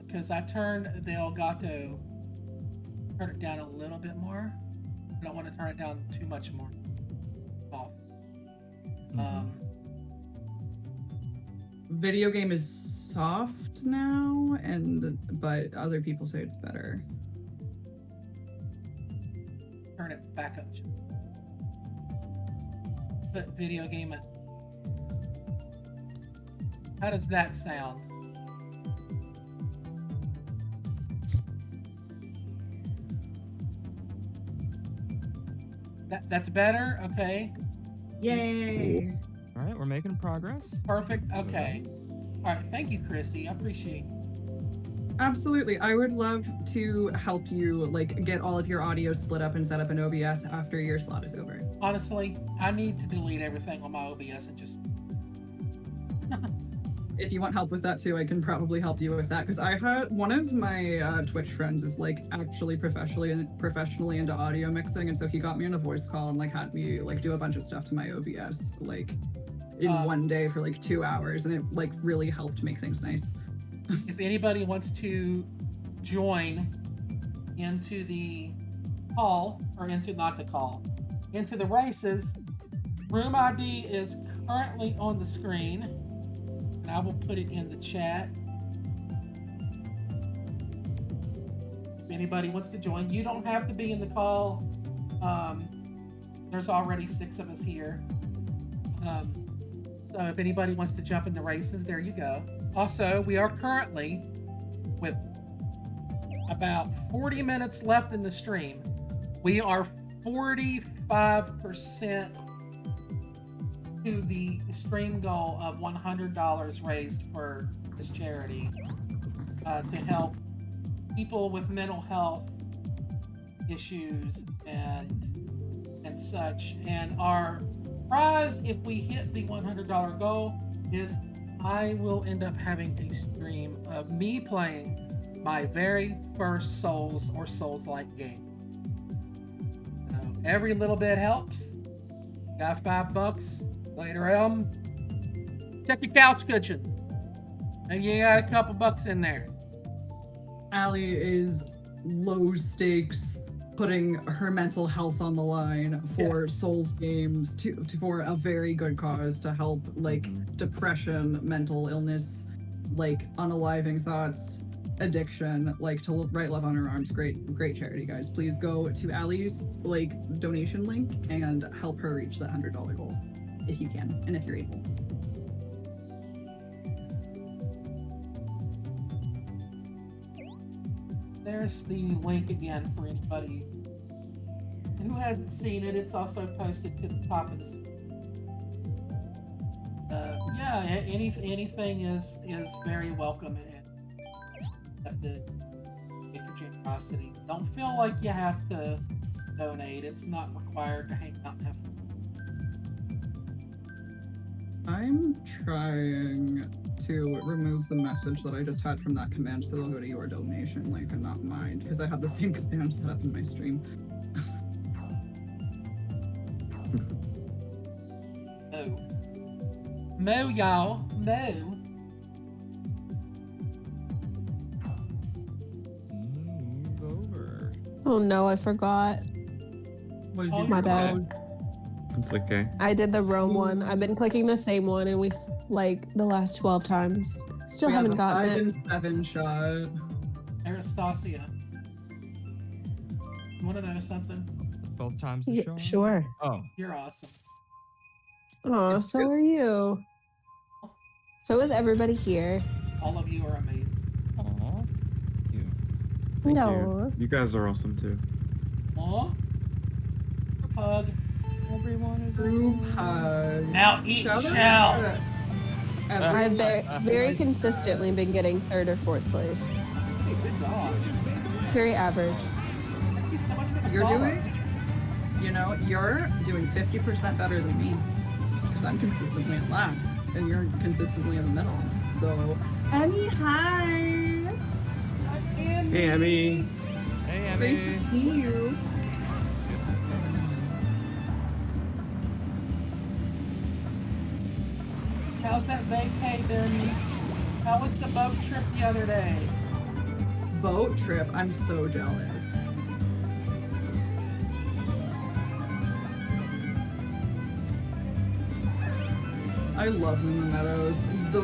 Because I turned the Elgato, turn it down a little bit more. I don't want to turn it down too much more. Off. Video game is soft now, but other people say it's better. Turn it back up. Put video game at. How does that sound? That's better? Okay. Yay! All right, we're making progress. Perfect. Okay. All right. Thank you, Chrissy. I appreciate it. Absolutely. I would love to help you like get all of your audio split up and set up an OBS after your slot is over. Honestly, I need to delete everything on my OBS and just. If you want help with that too, I can probably help you with that because I had one of my Twitch friends is like actually professionally into audio mixing, and so he got me on a voice call and like had me like do a bunch of stuff to my OBS like in one day for like 2 hours, and it like really helped make things nice. If anybody wants to join into the call, or into not the call, into the races, room ID is currently on the screen, and I will put it in the chat. If anybody wants to join, you don't have to be in the call. There's already 6 of us here. So if anybody wants to jump in the races, there you go. Also, we are currently with about 40 minutes left in the stream. We are 45% to the stream goal of $100 raised for this charity to help people with mental health issues and such. And our prize, if we hit the $100 goal, is I will end up having a stream of me playing my very first Souls or Souls-like game. So every little bit helps. Got $5 later on. Check your couch cushion. Maybe you got a couple bucks in there. Allie is low stakes, putting her mental health on the line for Souls games for a very good cause to help like depression, mental illness, like unaliving thoughts, addiction, like to write love on her arms. Great charity, guys. Please go to Allie's like donation link and help her reach that $100 goal if you can and if you're able. There's the link again for anybody who hasn't seen it. It's also posted to the top of the anything is very welcome and accepted. Your generosity. Don't feel like you have to donate. It's not required to hang out and have fun. I'm trying to remove the message that I just had from that command so it'll go to your donation link and not mine, because I have the same command set up in my stream. Moo, y'all. Moo. Move over. Oh no, I forgot. What did you My do? bad. It's okay. I did the Rome one. I've been clicking the same one, and we've like the last 12 times. Still We have haven't a gotten 5 it. and 7 shot. Anastasia. You want to know something? 12 times the Yeah, shot? sure. Oh. You're awesome. Oh, It's so good. are you. So is everybody here. All of you are amazing. Aw. You. Thank No. you. You guys are awesome too. Aw. Hug. Everyone is Group awesome. hug. Now eat Shout out shell. to I've everyone. very consistently been getting 3rd or 4th place. Hey, good job. Very average. Thank you so much for the You're follow. doing 50% better than me. Because because I'm consistently in last, and you're consistently in the middle. So, Emmy, hi! Hey, Emmy. Hey, Great Emmy. to see you. How's that vacay been? How was the boat trip the other day? Boat trip, I'm so jealous. I love Moo Meadows. The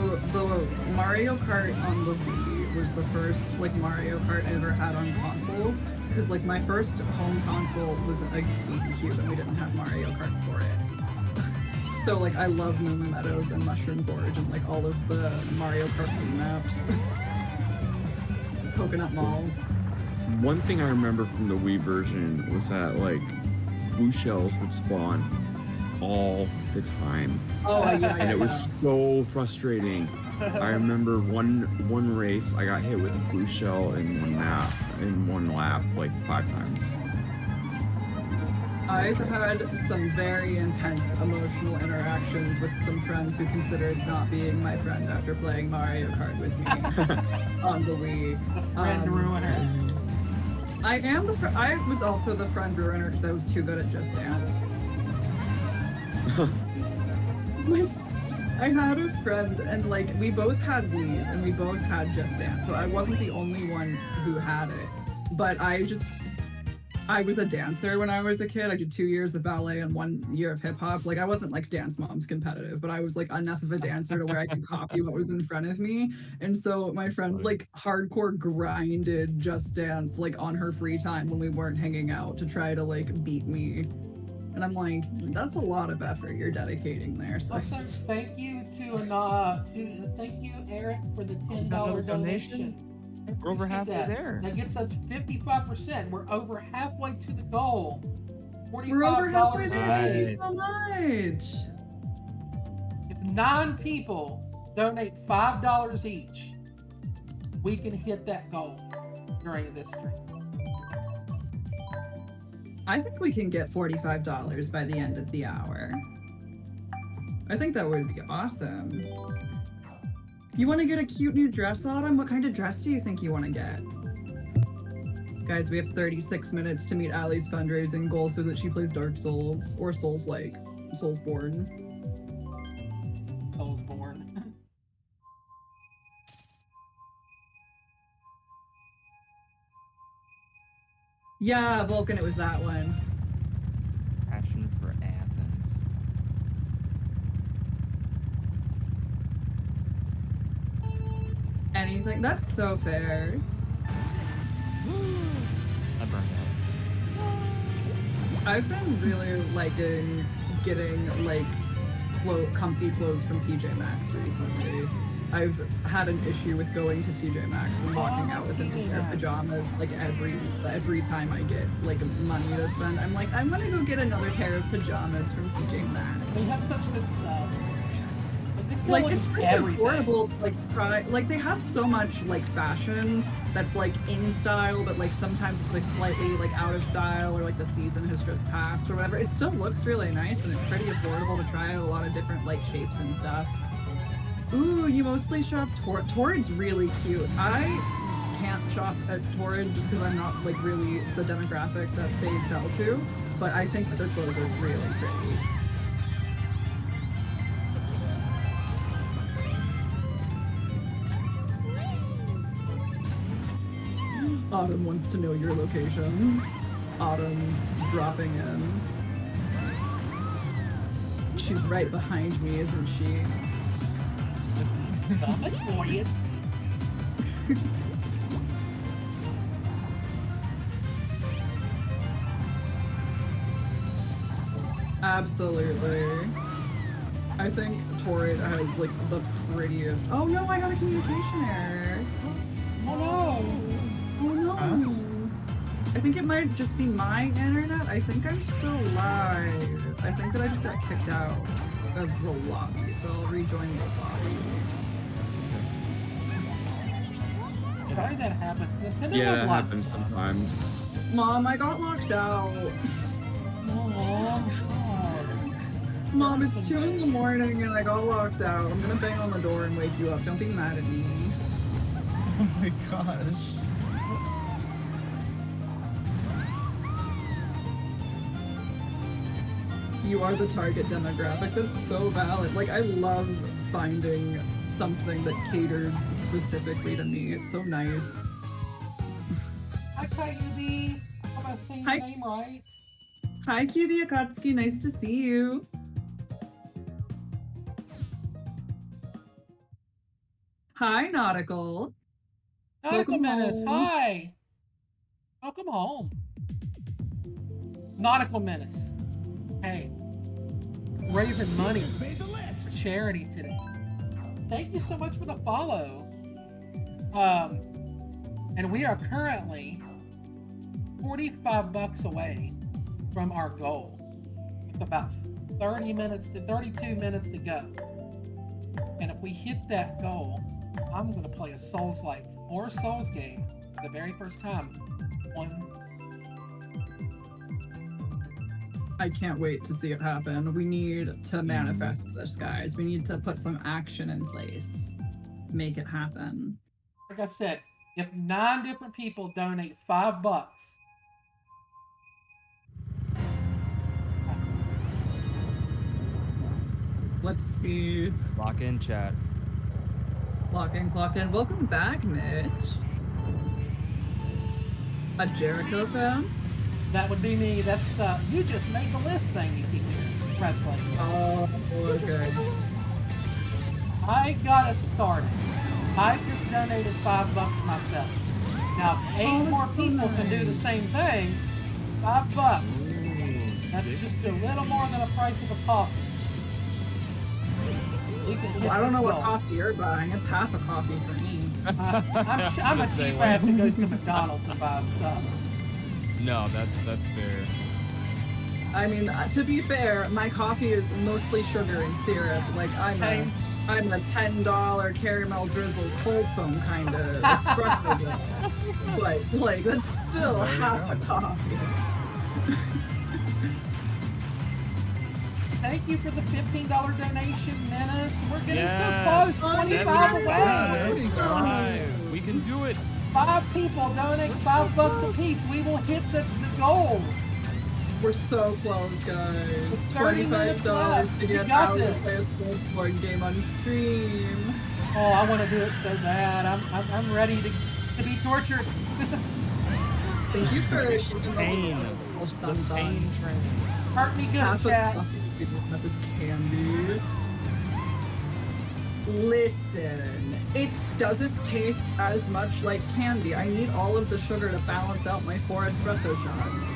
Mario Kart on the Wii was the first like Mario Kart I ever had on console. Because like my first home console was a GameCube and we didn't have Mario Kart for it. So like I love Moo Meadows and Mushroom Gorge and like all of the Mario Kart Wii maps. Coconut Mall. One thing I remember from the Wii version was that like blue shells would spawn all the time. Oh yeah, And it was so frustrating. I remember one race I got hit with a blue shell in one lap like 5 times. I've had some very intense emotional interactions with some friends who considered not being my friend after playing Mario Kart with me on the Wii. The friend ruiner. I was also the friend ruiner because I was too good at Just Dance. I had a friend and like we both had Wii's and we both had Just Dance, so I wasn't the only one who had it. But I was a dancer when I was a kid. I did 2 years of ballet and 1 year of hip hop. Like I wasn't like Dance Moms competitive, but I was like enough of a dancer to where I could copy what was in front of me. And so my friend like hardcore grinded Just Dance like on her free time when we weren't hanging out to try to like beat me. And I'm like, that's a lot of effort you're dedicating there. So Also, thank you thank you Eric for the $10 donation. We're over halfway there. That gets us 55%. We're over halfway to the goal. we're over halfway there. Thank you Nice. so much. If 9 people donate $5 each, we can hit that goal during this stream. I think we can get $45 by the end of the hour. I think that would be awesome. You want to get a cute new dress, Autumn? What kind of dress do you think you want to get? Guys, we have 36 minutes to meet Allie's fundraising goal so that she plays Dark Souls or Souls-like. Soulsborne. Soulsborne. Yeah, Vulcan, it was that one. Passion for Athens. Anything. That's so fair. I burned out. I've been really liking getting like comfy clothes from TJ Maxx recently. I've had an issue with going to TJ Maxx and walking out with them in their pajamas like every time I get like money to spend. I'm like, I'm gonna go get another pair of pajamas from TJ Maxx. They have such good stuff. Like it's pretty affordable to like try. Like they have so much like fashion that's like in style, but like sometimes it's like slightly like out of style or like the season has just passed or whatever. It still looks really nice and it's pretty affordable to try a lot of different like shapes and stuff. Ooh, you mostly shop Torrid's really cute. I can't shop at Torrid just because I'm not like really the demographic that they sell to, but I think that their clothes are really pretty. Autumn wants to know your location. Autumn dropping in. She's right behind me, isn't she? Absolutely. I think Torrid has like the prettiest. Oh no, I got a communication error. Oh no. Oh no. Huh? I think it might just be my internet. I think I'm still live. I think that I just got kicked out of the lobby, so I'll rejoin the lobby. Why that happens? Nintendo Yeah, it loves happens stuff. sometimes. Mom, I got locked out. Oh, God. Mom, it's 2 in the morning and I got locked out. I'm gonna bang on the door and wake you up. Don't be mad at me. Oh my gosh. You are the target demographic. That's so valid. Like, I love finding something that caters specifically to me. It's so nice. Hi, Kyubi. Am I saying Hi. your name right? Hi, Kyubi Akatsuki. Nice to see you. Hi, Nautical. Nautical Welcome Menace, home. hi. Welcome home. Nautical Menace. Hey, raising money for charity today. Thank you so much for the follow. And we are currently 45 bucks away from our goal. With about 32 minutes to go. And if we hit that goal, I'm gonna play a Souls-like or Souls game for the very first time. I can't wait to see it happen. We need to manifest this, guys. We need to put some action in place. Make it happen. Like I said, if 9 different people donate $5, Let's see. Lock in, chat. Clock in. Welcome back, Mitch. A Jericho fan? that would be me. That's the you just made the list thing you keep doing. Wrestling. Oh, okay. I got us started. I just donated $5 myself. Now, if 8 more people can do the same thing, $5. That's just a little more than the price of a coffee. We can hit Well, I don't know this what goal. coffee you're buying. It's half a coffee for me. I'm a The same cheap way. ass that goes to McDonald's to buy stuff. No, that's fair. I mean, to be fair, my coffee is mostly sugar and syrup. Like I'm a $10 caramel drizzle cold foam kind of espresso guy. But like that's still There you half go. a coffee. Thank you for the $15 donation, Menace. We're getting Yes. so close. 25 away. 75. We can do it. 5 people donate $5 a piece. We will hit the goal. We're so close, guys. With 30 minutes $25 left. to You get got out this. and play a skateboard game on stream. Oh, I want to do it so bad. I'm ready to be tortured. Thank you for sharing Pain. The pain train. Hurt me good, half chat. of that is candy. Listen, it doesn't taste as much like candy. I need all of the sugar to balance out my 4 espresso shots.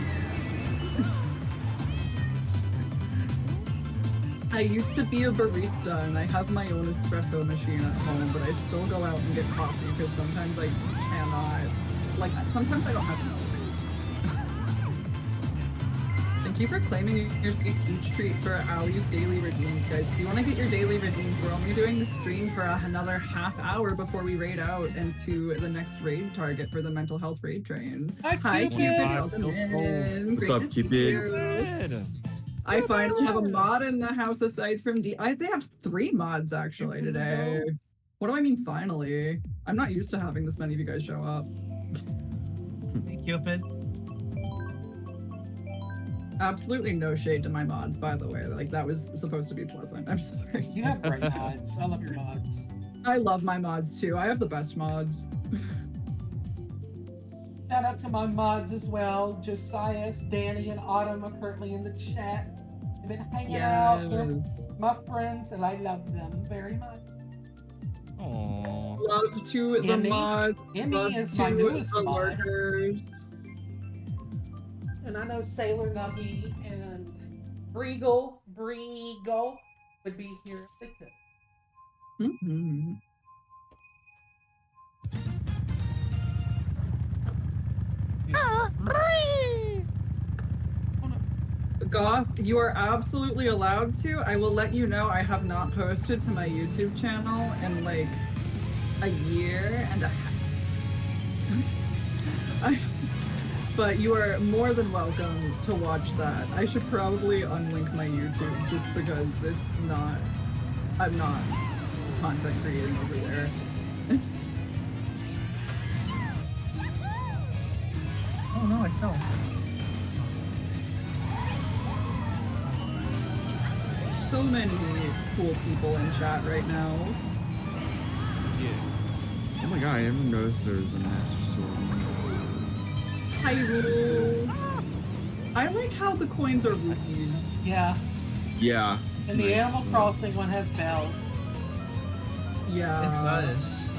I used to be a barista and I have my own espresso machine at home, but I still go out and get coffee because sometimes I cannot. Like, sometimes I don't have milk. Thank you for claiming your sweet peach treat for Ali's daily redeems, guys. If you want to get your daily redeems, we're only doing the stream for another half hour before we raid out into the next raid target for the mental health raid train. Hi, Hi, Cupid. Cupid. 25 Welcome till in. What's Great up, to see Cupid? you. Good. I finally have a mod in the house aside from they have 3 mods actually Here we today. go. What do I mean finally? I'm not used to having this many of you guys show up. Hey, Cupid. Absolutely no shade to my mods, by the way. Like that was supposed to be pleasant. I'm sorry. You have great mods. I love your mods. I love my mods too. I have the best mods. Shout out to my mods as well. Josias, Danny, and Autumn are currently in the chat. They've been hanging out. They're Yes. my friends, and I love them very much. Aww. Love to the Emmy? mods. Emmy Love is to my newest the mod. lurkers. And I know Sailor Nuggy and Breagle would be here if they could. Mhm. Goth, you are absolutely allowed to. I will let you know I have not posted to my YouTube channel in like a year and a half. But you are more than welcome to watch that. I should probably unlink my YouTube just because I'm not content creating over there. Oh no, I fell. So many cool people in chat right now. Yeah. Oh my god, I never noticed there was a master sword. Hyrule. I like how the coins are rupees. Yeah. Yeah. It's And the nice. Animal Crossing one has bells. Yeah. It does.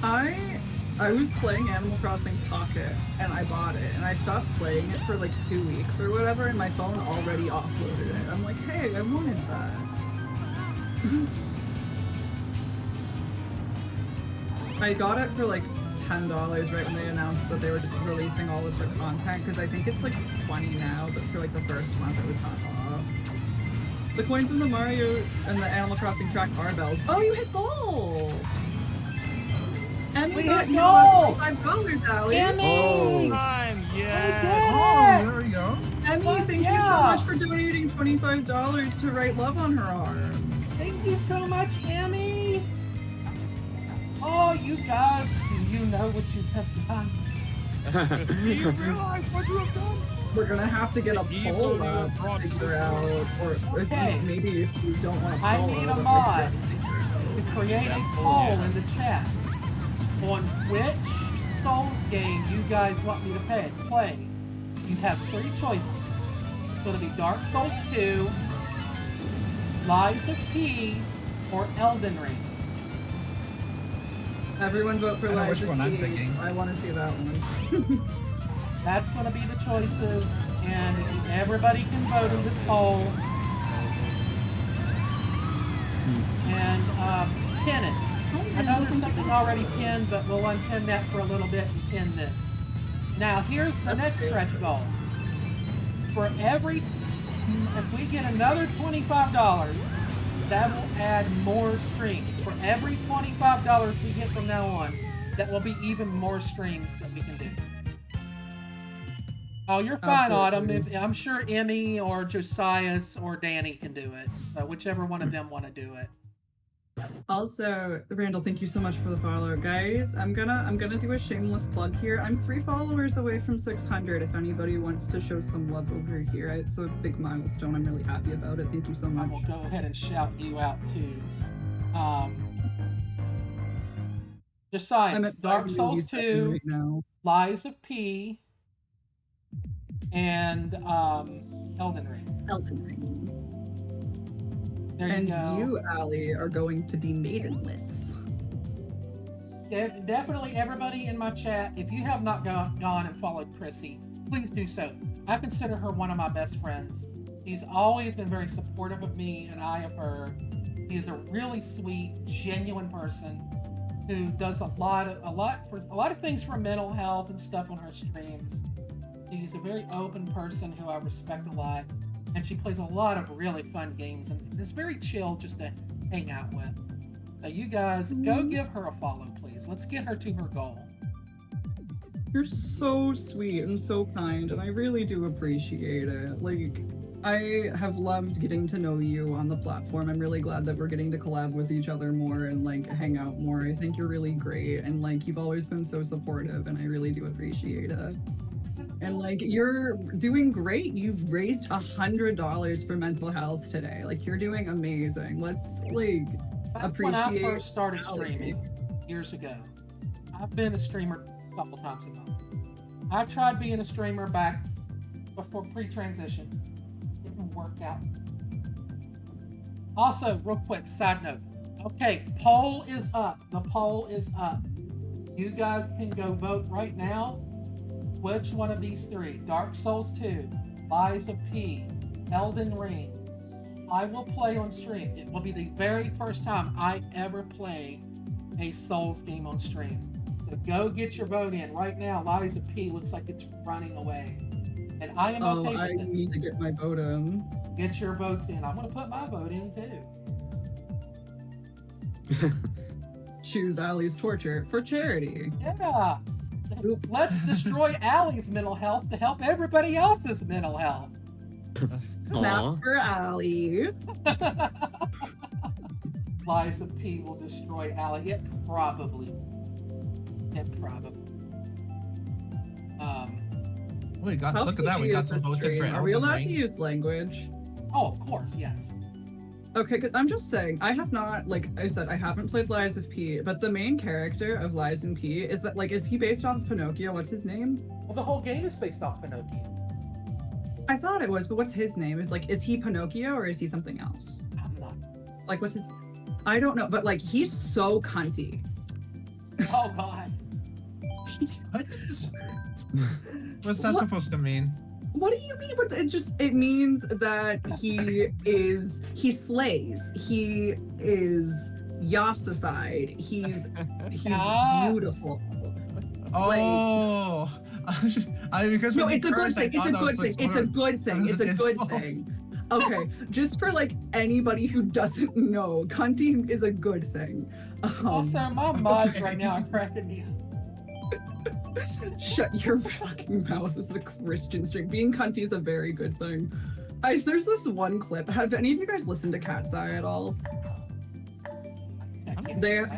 I was playing Animal Crossing Pocket and I bought it and I stopped playing it for like 2 weeks or whatever and my phone already offloaded it. I'm like, hey, I wanted that. I got it for like $10 right when they announced that they were just releasing all of the content because I think it's like 20 now, but for like the first month it was half off. The coins in the Mario and the Animal Crossing track are bells. Oh, you hit gold! Emmy We got hit you gold! $5, Allie. Emmy! Oh. Time, We yeah. did Oh, it! there we go. Emmy, Fuck thank you yeah. so much for donating $25 to write love on her arms. Thank you so much, Emmy! Oh, you guys, do you know what you have done? Do you realize what you have done? We're gonna have to get a The evil poll you up have brought to to figure this out, world. or if Okay. maybe if you don't want to I poll, need a but mod we to create a poll in the chat on which Souls game you guys want me to play. You have 3 choices. It's going to be Dark Souls 2, Lies of P, or Elden Ring. Everyone vote for I know Lies which of one I'm P. picking. I want to see that one. That's going to be the choices, and everybody can vote in this poll. And pin it. I know there's something already pinned, but we'll unpin that for a little bit and pin this. Now, here's the next stretch goal. For every, if we get another $25, that will add more streams. For every $25 we get from now on, that will be even more streams that we can do. Oh, you're fine, Autumn. I'm sure Emmy or Josias or Danny can do it. So whichever one of them want to do it. Also, Randall, thank you so much for the follow, guys. I'm gonna do a shameless plug here. I'm 3 followers away from 600. If anybody wants to show some love over here, it's a big milestone. I'm really happy about it. Thank you so I much. will go ahead and shout you out too. Josias, I'm at Dark Souls 597 2, right now. Lies of P, and Elden Ring. Elden Ring. There And you go. you, Allie, are going to be maidenless. Definitely everybody in my chat, if you have not gone and followed Chrissy, please do so. I consider her one of my best friends. She's always been very supportive of me and I of her. She is a really sweet, genuine person who does a lot of things for mental health and stuff on her streams. She's a very open person who I respect a lot, and she plays a lot of really fun games and it's very chill just to hang out with. So you guys, go give her a follow, please. Let's get her to her goal. You're so sweet and so kind, and I really do appreciate it. Like, I have loved getting to know you on the platform. I'm really glad that we're getting to collab with each other more and like hang out more. I think you're really great, and like you've always been so supportive, and I really do appreciate it. And like you're doing great. You've raised $100 for mental health today. Like you're doing amazing. Let's like Back when I appreciate first started Allie. streaming years ago, I've been a streamer a couple times a month. I tried being a streamer back before pre-transition. Didn't work out. Also, real quick, side note. Okay, poll is up. The poll is up. You guys can go vote right now. Which one of these 3? Dark Souls 2, Lies of P, Elden Ring. I will play on stream. It will be the very first time I ever play a Souls game on stream. So go get your vote in right now. Lies of P looks like it's running away. And I am okay I with it. need to get my vote in. Get your votes in. I'm going to put my vote in too. Choose Allie's torture for charity. Yeah. Let's destroy Allie's mental health to help everybody else's mental health. Snaps for Allie. Lies of P will destroy Allie. It probably. We got How look at that. We PG got is some this votes in for stream? Are we Elden allowed to Ring. use language? Oh, of course, yes. Okay, because I'm just saying, I have not, like I said, I haven't played Lies of P, but the main character of Lies and P is that, like, is he based off Pinocchio? What's his name? Well, the whole game is based off Pinocchio. I thought it was, but what's his name? Is he Pinocchio or is he something else? I'm not. Like, what's his? I don't know, but like, he's so cunty. Oh, God. What? What's that What? supposed to mean? What do you mean? It means that he slays. He is yassified. He's Yes. beautiful. Oh, because No, when it's you a good cursed, I thing. It's thought a that was good like thing. It's a good thing. It's a good insult. thing. Okay, just for like anybody who doesn't know, cunty is a good thing. Also, my mods okay. right now are cracking me up. Shut your fucking mouth. This is a Christian stream. Being cunty is a very good thing. There's this one clip. Have any of you guys listened to Cat's Eye at all? They're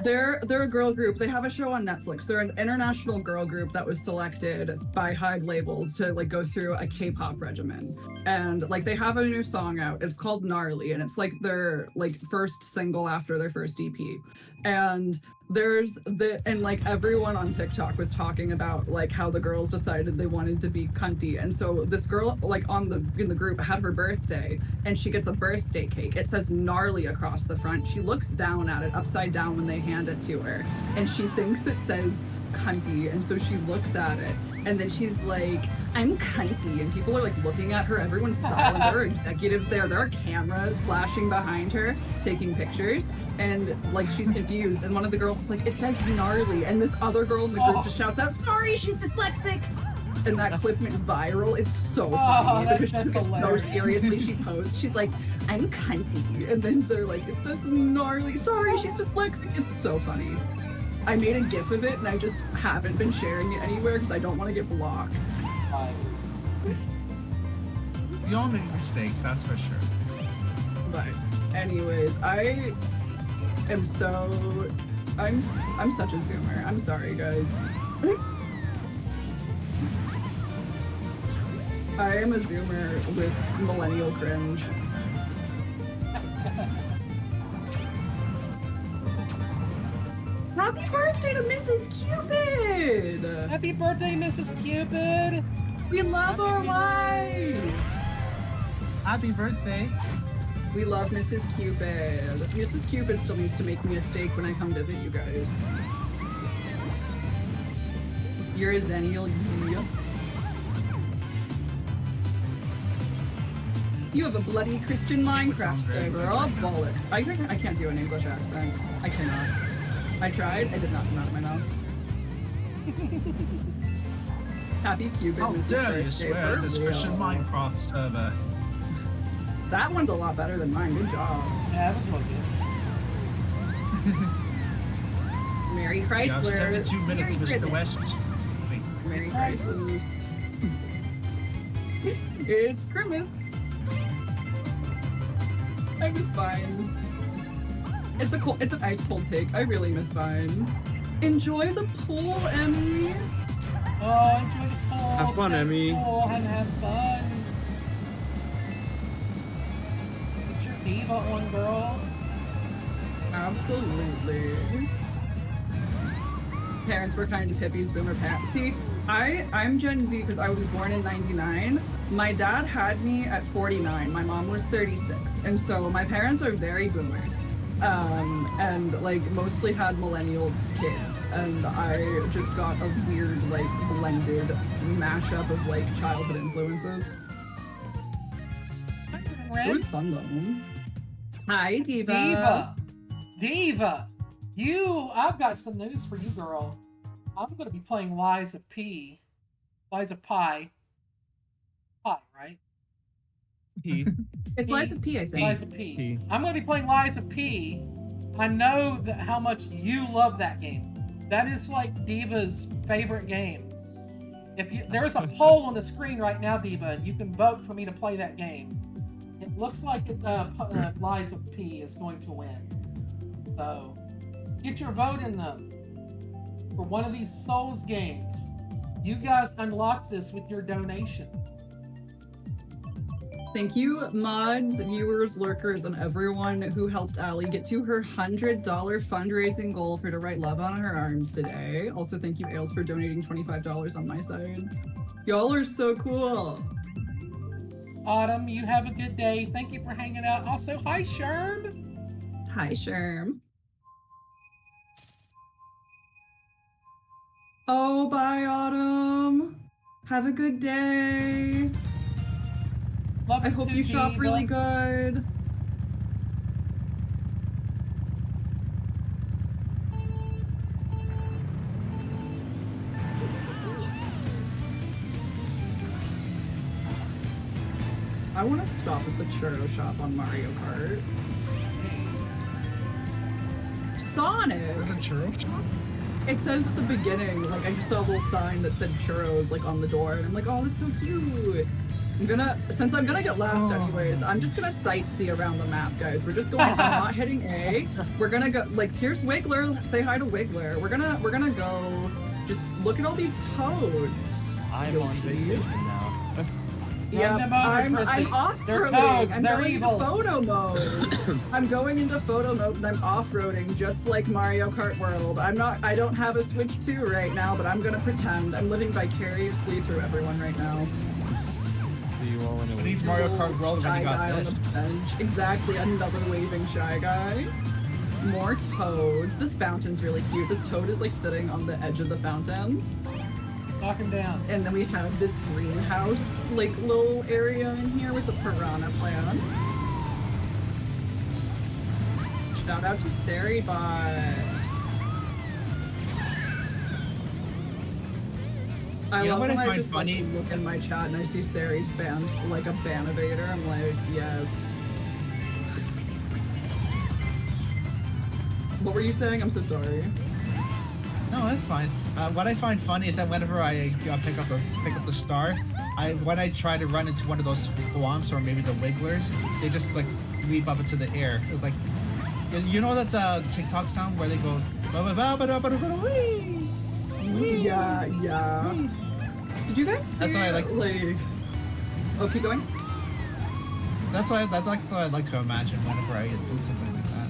a girl group. They have a show on Netflix. They're an international girl group that was selected by Hive labels to like go through a K-pop regimen. And like they have a new song out. It's called Gnarly, and it's like their like first single after their first EP. And like everyone on TikTok was talking about like how the girls decided they wanted to be cunty. And so this girl like in the group had her birthday, and she gets a birthday cake. It says Gnarly across the front. She looks down at it upside down when they hand it to her, and she thinks it says cunty, and so she looks at it, and then she's like, I'm cunty, and people are like looking at her. Everyone's silent. There are executives there. There are cameras flashing behind her, taking pictures, and like she's confused. And one of the girls is like, it says gnarly, and this other girl in the group just shouts out, sorry, she's dyslexic. And that clip went viral. It's so funny because she took it so seriously. She posed. She's like, I'm cunty. And then they're like, it says gnarly. Sorry, she's dyslexic. It's so funny. I made a GIF of it and I just haven't been sharing it anywhere because I don't want to get blocked. We all make mistakes, that's for sure. But anyways, I'm such a zoomer. I'm sorry, guys. I am a zoomer with millennial cringe. Happy birthday to Mrs. Cupid! Happy birthday, Mrs. Cupid! We love our wife! Happy birthday! We love Mrs. Cupid. Mrs. Cupid still needs to make me a steak when I come visit you guys. You're a Zennial. You have a bloody Christian Minecraft server. Oh, bollocks. I can't do an English accent. I cannot. I tried. I did not come out of my mouth. Happy Cupid, How Mrs. dare you Birthday, swear for this Christian real. Minecraft server? That one's a lot better than mine. Good job. Yeah, that was good. Mary You have Chrysler. 72 minutes, Merry Mr. Christmas. West. Wait, Merry Chrysler. It's Christmas. I miss Vine. It's an ice cold take. I really miss Vine. Enjoy the pool, Emmy. Oh, enjoy the pool. Have fun, stay Emmy. Cool and have fun. Get your diva on, girl. Absolutely. Parents were kind of hippies, boomer parents. See, I'm Gen Z because I was born in 99. My dad had me at 49. My mom was 36. And so my parents are very boomer. And like mostly had millennial kids. And I just got a weird, like blended mashup of like childhood influences. It was fun though. Hi, Diva. Diva, I've got some news for you, girl. I'm gonna be playing Lies of P. Lies of Pi. Pi, right? P. It's Lies of P, I think. Lies of P. P. I'm gonna be playing Lies of P. I know how much you love that game. That is like Diva's favorite game. There's a poll on the screen right now, Diva, and you can vote for me to play that game. It looks like Lies of P is going to win. So, get your vote in them for one of these Souls games. You guys unlocked this with your donation. Thank you, mods, viewers, lurkers, and everyone who helped Allie get to her $100 fundraising goal for To Write Love on Her Arms today. Also, thank you, Ailes, for donating $25 on my side. Y'all are so cool. Autumn, you have a good day. Thank you for hanging out. Also, hi, Sherm. Hi, Sherm. Oh, bye, Autumn. Have a good day. Love I hope you shop really good. I want to stop at the churro shop on Mario Kart. Sonic! There's a churro shop? It says at the beginning, like, I just saw a little sign that said churros, like, on the door, and I'm like, oh, that's so cute. Since I'm gonna get last anyways, I'm just gonna sightsee around the map, guys. We're just going, we're not hitting A. We're gonna go, like, here's Wiggler. Say hi to Wiggler. We're gonna go just look at all these toads. I'm on vacation now. Yeah, I'm off-roading. I'm going into photo mode. I'm going into photo mode and I'm off-roading just like Mario Kart World. I don't have a Switch 2 right now, but I'm gonna pretend. I'm living vicariously through everyone right now. See you all in a Who week. needs Mario Kart World when you got this? Exactly, another waving Shy Guy. More toads. This fountain's really cute. This toad is like sitting on the edge of the fountain. Knock him down. And then we have this greenhouse, like, little area in here with the piranha plants. Shout out to Saribot. I love when I just like, look in my chat and I see Sari's bands, like a Banivator. I'm like, yes. What were you saying? I'm so sorry. No, that's fine. What I find funny is that whenever I pick up the star, when I try to run into one of those Thwomps or maybe the Wigglers, they just like leap up into the air. It's like, you know that TikTok sound where they go, yeah. Did you guys see? That's what I like. Oh, keep going. That's what I like to imagine whenever I do something like that.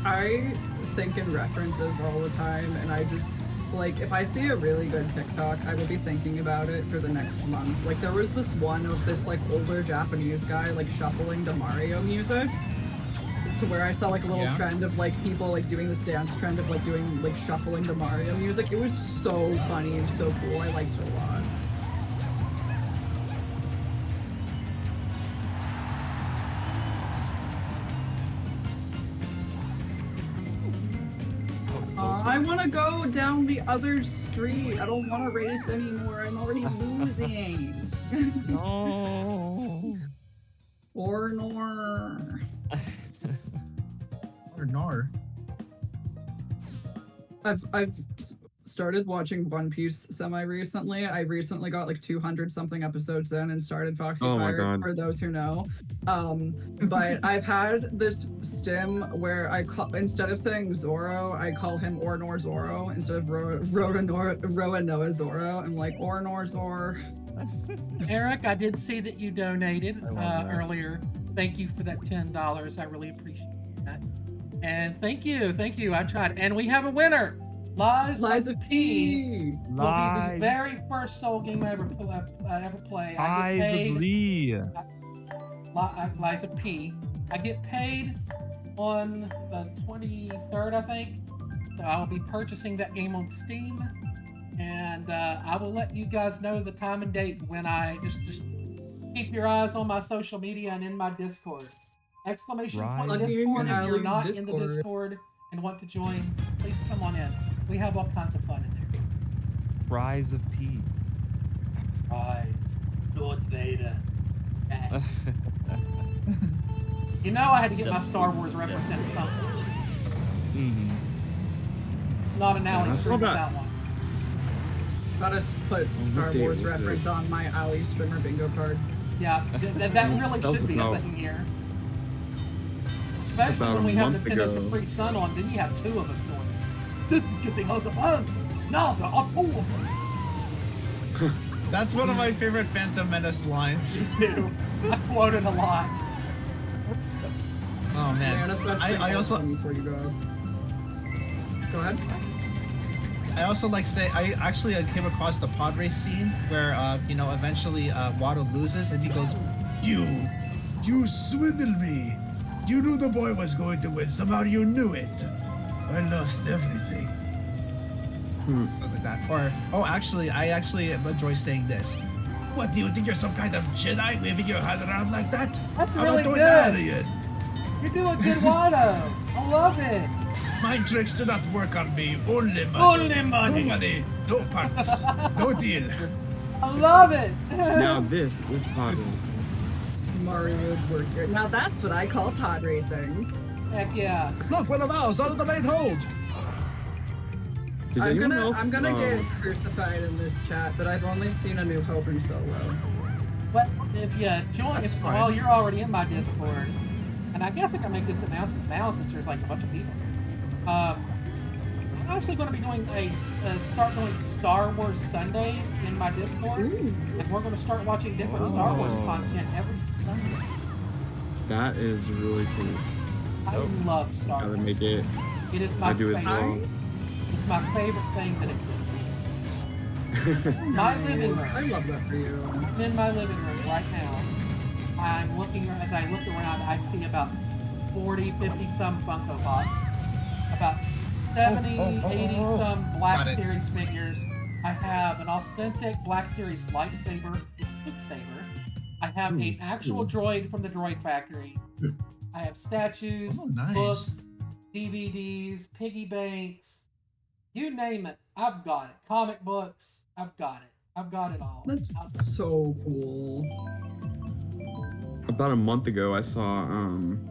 I think in references all the time, and I just like, if I see a really good TikTok, I will be thinking about it for the next month. Like, there was this one of this like older Japanese guy like shuffling the Mario music, to where I saw like a little trend of like people like doing this dance trend of like doing like shuffling the Mario music. It was so funny and so cool. I liked it a lot. I want to go down the other street. I don't want to race anymore. I'm already losing. No. Or nor. Or nor. I've started watching One Piece semi-recently. I recently got like 200 something episodes in and started Foxy Pirates, for those who know. But I've had this stim where instead of saying Zoro, I call him Ornor Zoro instead of Roanoa Zoro. I'm like Ornor Zor. Eric, I did see that you donated earlier. Thank you for that $10. I really appreciate that. And thank you. I tried. And we have a winner. Lies of P will be the very first Soul game I ever play. Lies of P. I get paid on the 23rd, I think. So I will be purchasing that game on Steam. And I will let you guys know the time and date when I just keep your eyes on my social media and in my Discord. Exclamation point Discord. If you're not in the Discord and want to join, please come on in. We have all kinds of fun in there. Rise of P. Rise. Lord Vader. You know I had to get my Star Wars reference in something. Mm-hmm. It's not an I alley saw stream that. without one. Gotta put Star day Wars was this? reference on my alley streamer bingo card. Yeah, that really That was should be a about- thing here. Especially about when a we have month Nintendo ago. Capri Sun on, then you have two of us doing this. This is getting out of hand. Now the Apollo. That's one of my favorite Phantom Menace lines. I quoted a lot. Oh man. Manifesting I all also things where you go. Go ahead. I also like say I actually came across the pod race scene where you know eventually Watto loses and he goes, You swindled me. You knew the boy was going to win. Somehow you knew it. I lost everything. something like that. Or actually I actually enjoy saying this. What, do you think you're some kind of Jedi waving your hand around like that? That's I'm really not doing good. that, idiot. You're doing good, Watto. I love it. Mind tricks do not work on me. Only money. Only money. No money. No parts. No deal. I love it. Now this pod is. Mario Burger. Now that's what I call pod racing. Heck yeah. Look, one of ours out of the main hold. Did anyone else? I'm gonna get crucified in this chat, but I've only seen A New Hope in solo. But if you join, That's fine. well, you're already in my Discord, and I guess I can make this announcement now since there's like a bunch of people. I'm actually going to be doing start doing Star Wars Sundays in my Discord, Ooh. and we're going to start watching different Star Wars Oh. content every Sunday. That is really cool. I love Star Gotta Wars. make it. It is my I do as favorite. well. It's my favorite thing that exists. My living Nice. I room. love that for you. I'm in my living room right now. I'm looking, as I look around, I see about 40, 50 some Funko Pops, about 70, 80 some Black Got it. Series figures. I have an authentic Black Series lightsaber. It's Quicksaber. I have an actual droid from the Droid Factory. I have statues, Oh, nice. books, DVDs, piggy banks. You name it, I've got it. Comic books, I've got it. I've got it all. That's so cool. About a month ago, I saw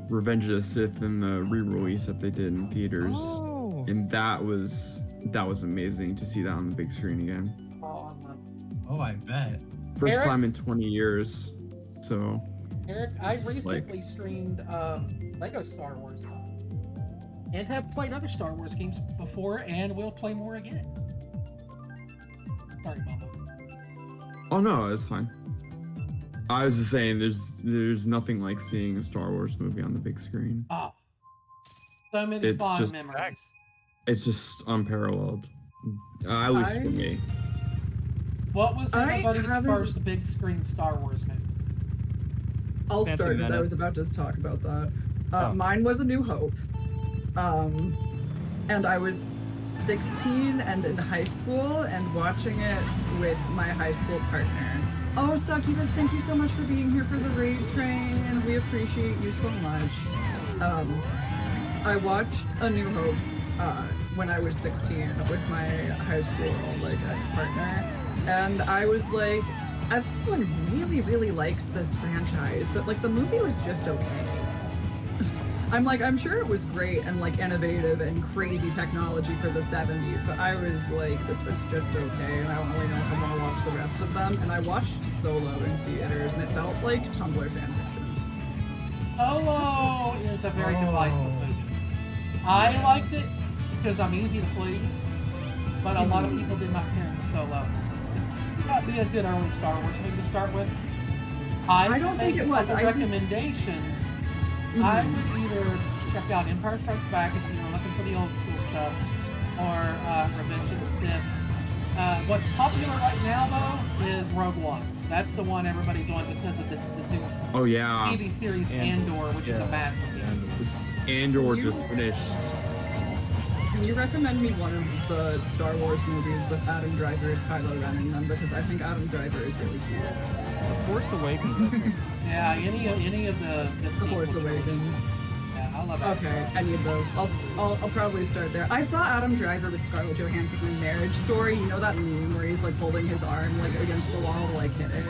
Revenge of the Sith in the re-release that they did in theaters, Oh. and that was amazing to see that on the big screen again. Oh, I love it. Oh, I bet. First Eric? time in 20 years. So Eric, I It's like- recently streamed Lego Star Wars and have played other Star Wars games before and will play more again. Sorry, Mama. oh no, it's fine. I was just saying, there's nothing like seeing a Star Wars movie on the big screen. Oh, so many It's fond just- memories. It's just unparalleled, at least for me. What was I everybody's haven't- first big screen Star Wars movie? I'll Phantom start because I Menace. was about to talk about that. Oh. Mine was A New Hope. And I was 16 and in high school and watching it with my high school partner. Oh, Succubus, thank you so much for being here for the raid train, and we appreciate you so much. I watched A New Hope when I was 16 with my high school ex-partner, and I was like, everyone really, really likes this franchise, but the movie was just okay. I'm sure it was great and innovative and crazy technology for the 70s, but I was like, this was just okay, and I don't really know if I want to watch the rest of them. And I watched Solo in theaters, and it felt like Tumblr fanfiction. Solo is a very delightful movie. I liked it because I'm easy to please, but a lot of people did not care for Solo. That'd be a good early Star Wars movie to start with. I don't think it was. I think- Recommendations. I would either check out Empire Strikes Back if you were looking for the old school stuff, or Revenge of the Sith. What's popular right now, though, is Rogue One. That's the one everybody's on because of the new Oh yeah, TV series Andor, which is a masterpiece. Andor just finished. Can you recommend me one of the Star Wars movies with Adam Driver as Kylo Ren in them? Because I think Adam Driver is really cute. The Force Awakens, I think. Yeah, any of the The Force sequel trilogies. Awakens. Yeah, I I love it. Okay, I need those. I'll probably start there. I saw Adam Driver with Scarlett Johansson in Marriage Story. You know that meme where he's like holding his arm like against the wall to like hit it.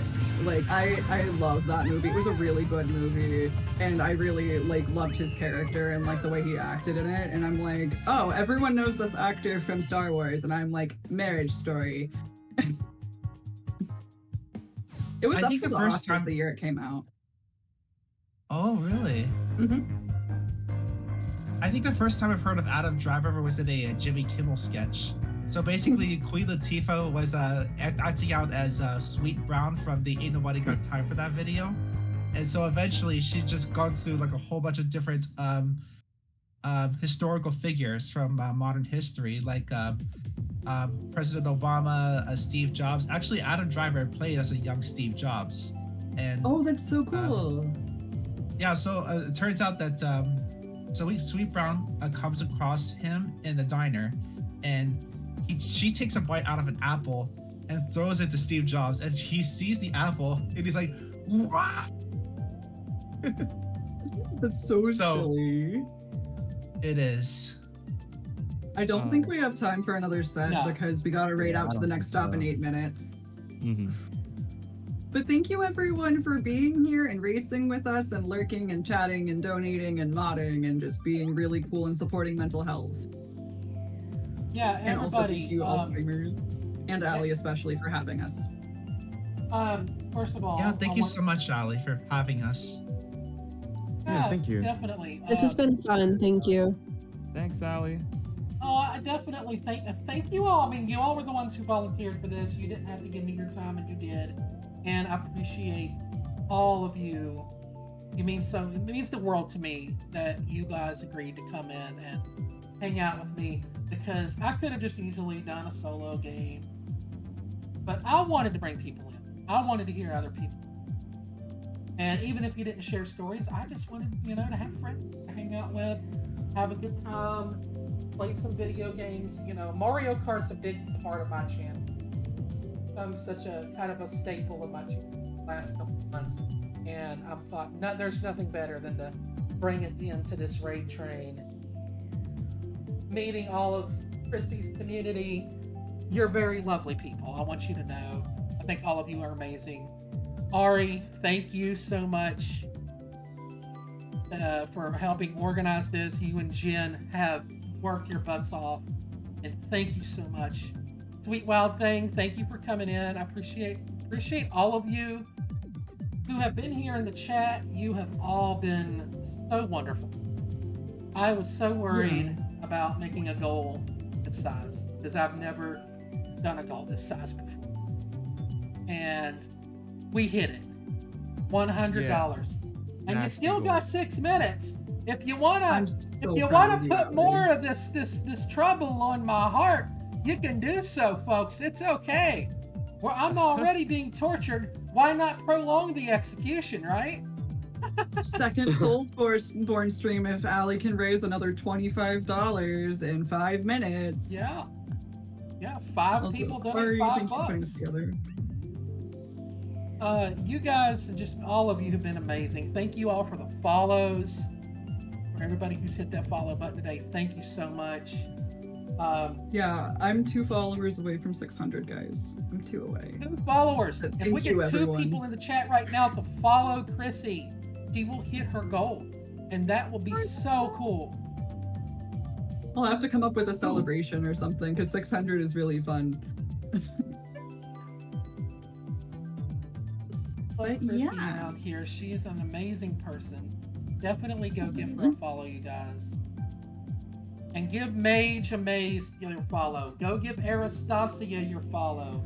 Like I love that movie. It was a really good movie, and I really like loved his character and like the way he acted in it. And I'm like, oh, everyone knows this actor from Star Wars, and I'm like, Marriage Story. It was I up think for the the first Oscars time- the year it came out. Oh, really? Mm-hmm. I think the first time I've heard of Adam Driver was in a Jimmy Kimmel sketch. So basically, Queen Latifah was acting out as Sweet Brown from the Ain't Nobody Got Time for That video. And so eventually she just gone through like a whole bunch of different historical figures from modern history, like President Obama, Steve Jobs. Actually, Adam Driver played as a young Steve Jobs. And Oh, that's so cool. yeah, so it turns out that Sweet Brown comes across him in the diner, and she takes a bite out of an apple and throws it to Steve Jobs, and he sees the apple and he's like, "What?" That's so So- silly. It is. I don't think we have time for another set No. because we gotta raid out I to the don't next think stop in so. 8 minutes. Mm-hmm. But thank you everyone for being here and racing with us and lurking and chatting and donating and modding and just being really cool and supporting mental health. Yeah, And also everybody. thank you all streamers and Ali especially for having us. First of all, Yeah, thank I you want- so much, Ali, for having us. Yeah, thank you. Definitely. This has been fun. Thank you. Thanks, Allie. Oh, I definitely thank you all. I mean, you all were the ones who volunteered for this. You didn't have to give me your time, and you did. And I appreciate all of you. It means the world to me that you guys agreed to come in and hang out with me, because I could have just easily done a solo game. But I wanted to bring people in. I wanted to hear other people. And even if you didn't share stories, I just wanted, to have friends to hang out with, have a good time, play some video games. Mario Kart's a big part of my channel. I'm such a kind of a staple of my channel last couple of months. And I thought, there's nothing better than to bring it into this raid train. Meeting all of Christy's community. You're very lovely people. I want you to know. I think all of you are amazing. Ari, thank you so much for helping organize this. You and Jen have worked your butts off, and thank you so much. Sweet Wild Thing, thank you for coming in. I appreciate all of you who have been here in the chat. You have all been so wonderful. I was so worried about making a goal this size, because I've never done a goal this size before. And we hit it. $100. And you Nasty still goal. got 6 minutes. If you wanna I'm so if you proud wanna of you, put Ali. more of this trouble on my heart, you can do so, folks. It's okay. Well, I'm already being tortured. Why not prolong the execution, right? Second Soulsborne stream if Ali can raise another $25 in 5 minutes. Yeah. 5 Also, people Ari, donate thank you for putting $5. this together. You guys, just all of you have been amazing. Thank you all for the follows. For everybody who's hit that follow button today, thank you so much. Yeah, I'm 2 followers away from 600, guys. I'm 2 away. 2 followers. But If thank we get you, 2 everyone. people in the chat right now to follow Chrissy, she will hit her goal. And that will be so cool. I'll have to come up with a celebration or something because 600 is really fun. But But Chrissy yeah. out here, she is an amazing person. Definitely go give her a follow, you guys. And give Mage Amaze your follow. Go give Arastasia your follow.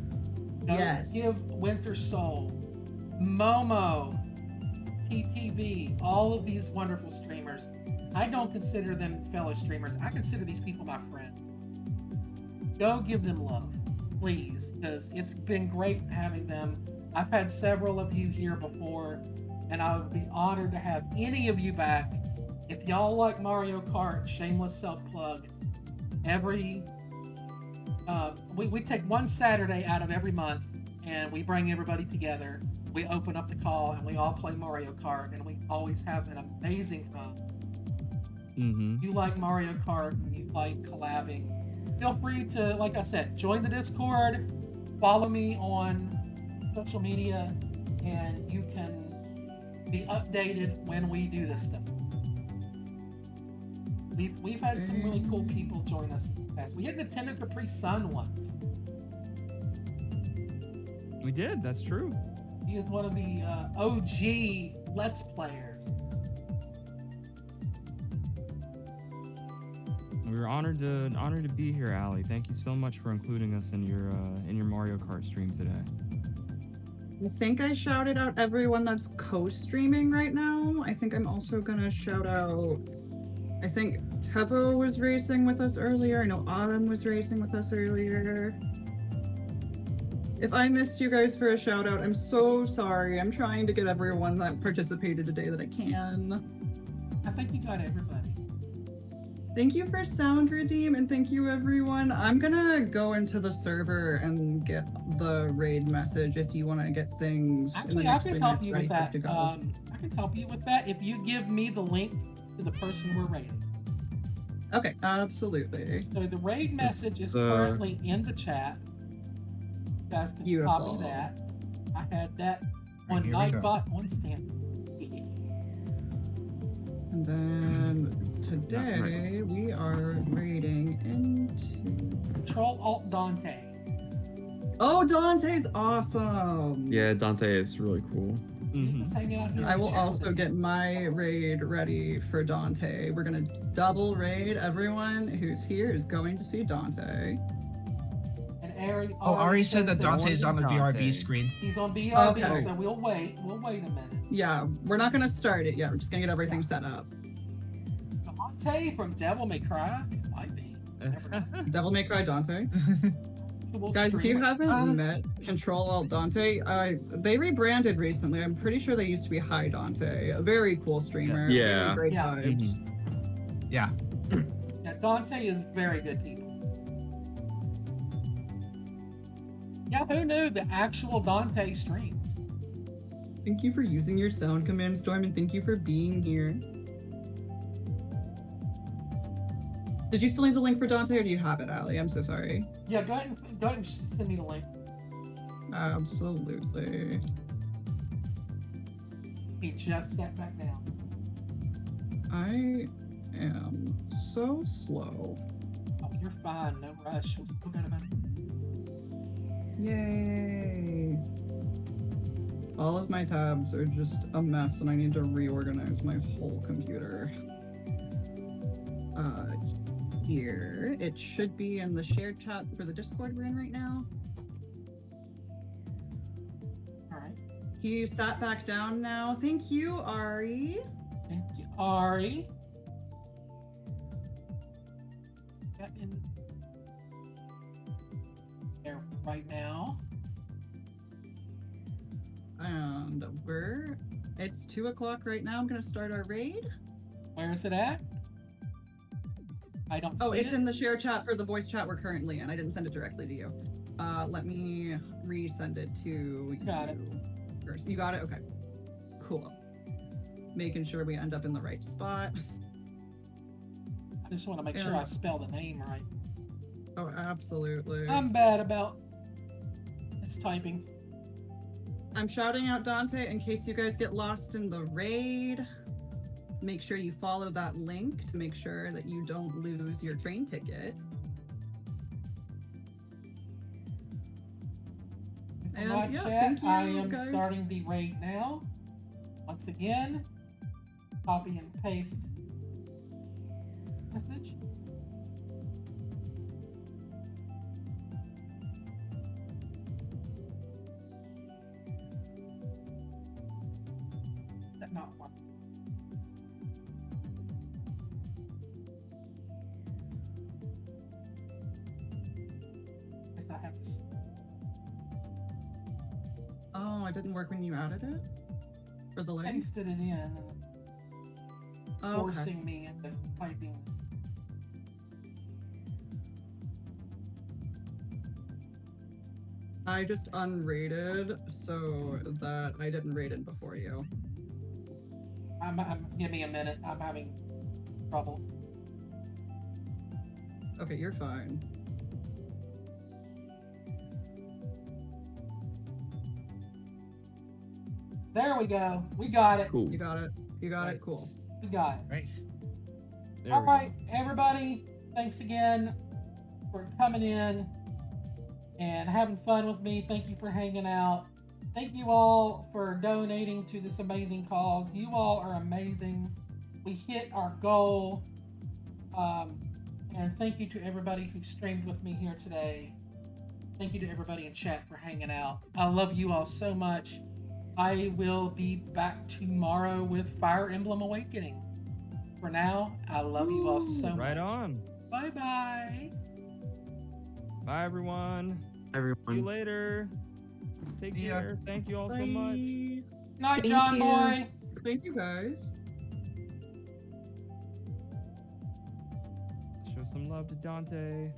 Go Yes. give Winter Soul, Momo, TTV, all of these wonderful streamers. I don't consider them fellow streamers. I consider these people my friend. Go give them love, please, because it's been great having them. I've had several of you here before, and I would be honored to have any of you back. If y'all like Mario Kart, shameless self-plug, we take one Saturday out of every month, and we bring everybody together. We open up the call, and we all play Mario Kart, and we always have an amazing time. Mm-hmm. you like Mario Kart and you like collabing, feel free to, like I said, join the Discord, follow me on social media, and you can be updated when we do this stuff. We've had some really cool people join us in the past. We had Nintendo Capri Sun once. We did. That's true. He is one of the OG Let's Players. We were honored to be here, Allie. Thank you so much for including us in your Mario Kart stream today. I think I shouted out everyone that's co-streaming right now. I think I'm also gonna shout out. I think Kevo was racing with us earlier. I know Autumn was racing with us earlier. If I missed you guys for a shout out, I'm so sorry. I'm trying to get everyone that participated today that I can. I think you got everybody. Thank you for Sound Redeem, and thank you everyone. I'm gonna go into the server and get the raid message if you want to get things in the Actually, I next can 3 help minutes you ready with for us that. to go. I can help you with that if you give me the link to the person we're raiding. Okay, absolutely. So the raid message is currently in the chat. You guys can Beautiful. copy that. I had that Right, on here we go. Nightbot on Stanford. And then today Nice. we are raiding into. Control Alt Dante. Oh, Dante's awesome! Yeah, Dante is really cool. Mm-hmm. Just hanging out here I in will chat with also us. get my raid ready for Dante. We're gonna double raid. Everyone who's here is going to see Dante. And Ari. Oh, Ari said that says Dante's on the Dante. BRB screen. He's on BRB, Okay. so we'll wait. We'll wait a minute. Yeah, we're not gonna start it yet. We're just gonna get everything set up. Dante from Devil May Cry. It might be. Never know. Devil May Cry Dante. So we'll Guys, if stream you it. haven't met Control Alt Dante, they rebranded recently. I'm pretty sure they used to be High Dante. A very cool streamer. Yeah. Very great Yeah. vibes. Yeah. Yeah, Dante is very good people. Yeah, who knew the actual Dante stream? Thank you for using your sound command, Storm, and thank you for being here. Did you still need the link for Dante, or do you have it, Allie? I'm so sorry. Yeah, go ahead and send me the link. Absolutely. He just sat back down. I am so slow. Oh, you're fine. No rush. We'll still got about Yay! All of my tabs are just a mess, and I need to reorganize my whole computer. Here. It should be in the shared chat for the Discord we're in right now. All right. He sat back down now. Thank you, Ari. Thank you, Ari. Got in there right now. And it's 2 o'clock right now. I'm gonna start our raid. Where is it at? I don't Oh, see it's it. in the share chat for the voice chat we're currently in. I didn't send it directly to you. Let me resend it to Got it. you first. You got it? Okay. Cool. Making sure we end up in the right spot. I just want to make sure I spell the name right. Oh, absolutely. I'm bad about this typing. I'm shouting out Dante in case you guys get lost in the raid. Make sure you follow that link to make sure that you don't lose your train ticket. And My yeah, chat, thank you, I am guys. starting the raid now. Once again, copy and paste message. That not work. Guess I have to. Oh, it didn't work when you added it? For the link? Pasted it in and Oh, okay. forcing me into typing. I just unrated so that I didn't rate it before you. Give me a minute. I'm having trouble. Okay, you're fine. There we go. We got it. Cool. You got it. You got it. Cool. Nice. We got it. Right. There All we right, go. everybody. Thanks again for coming in and having fun with me. Thank you for hanging out. Thank you all for donating to this amazing cause. You all are amazing. We hit our goal. And thank you to everybody who streamed with me here today. Thank you to everybody in chat for hanging out. I love you all so much. I will be back tomorrow with Fire Emblem Awakening. For now, I love you all so much. Right on. Bye-bye. Bye, everyone. See Everyone. you later. Take See ya. care. Thank you all so much. Bye. Night, Thank John you. Boy. Thank you guys. Show some love to Dante.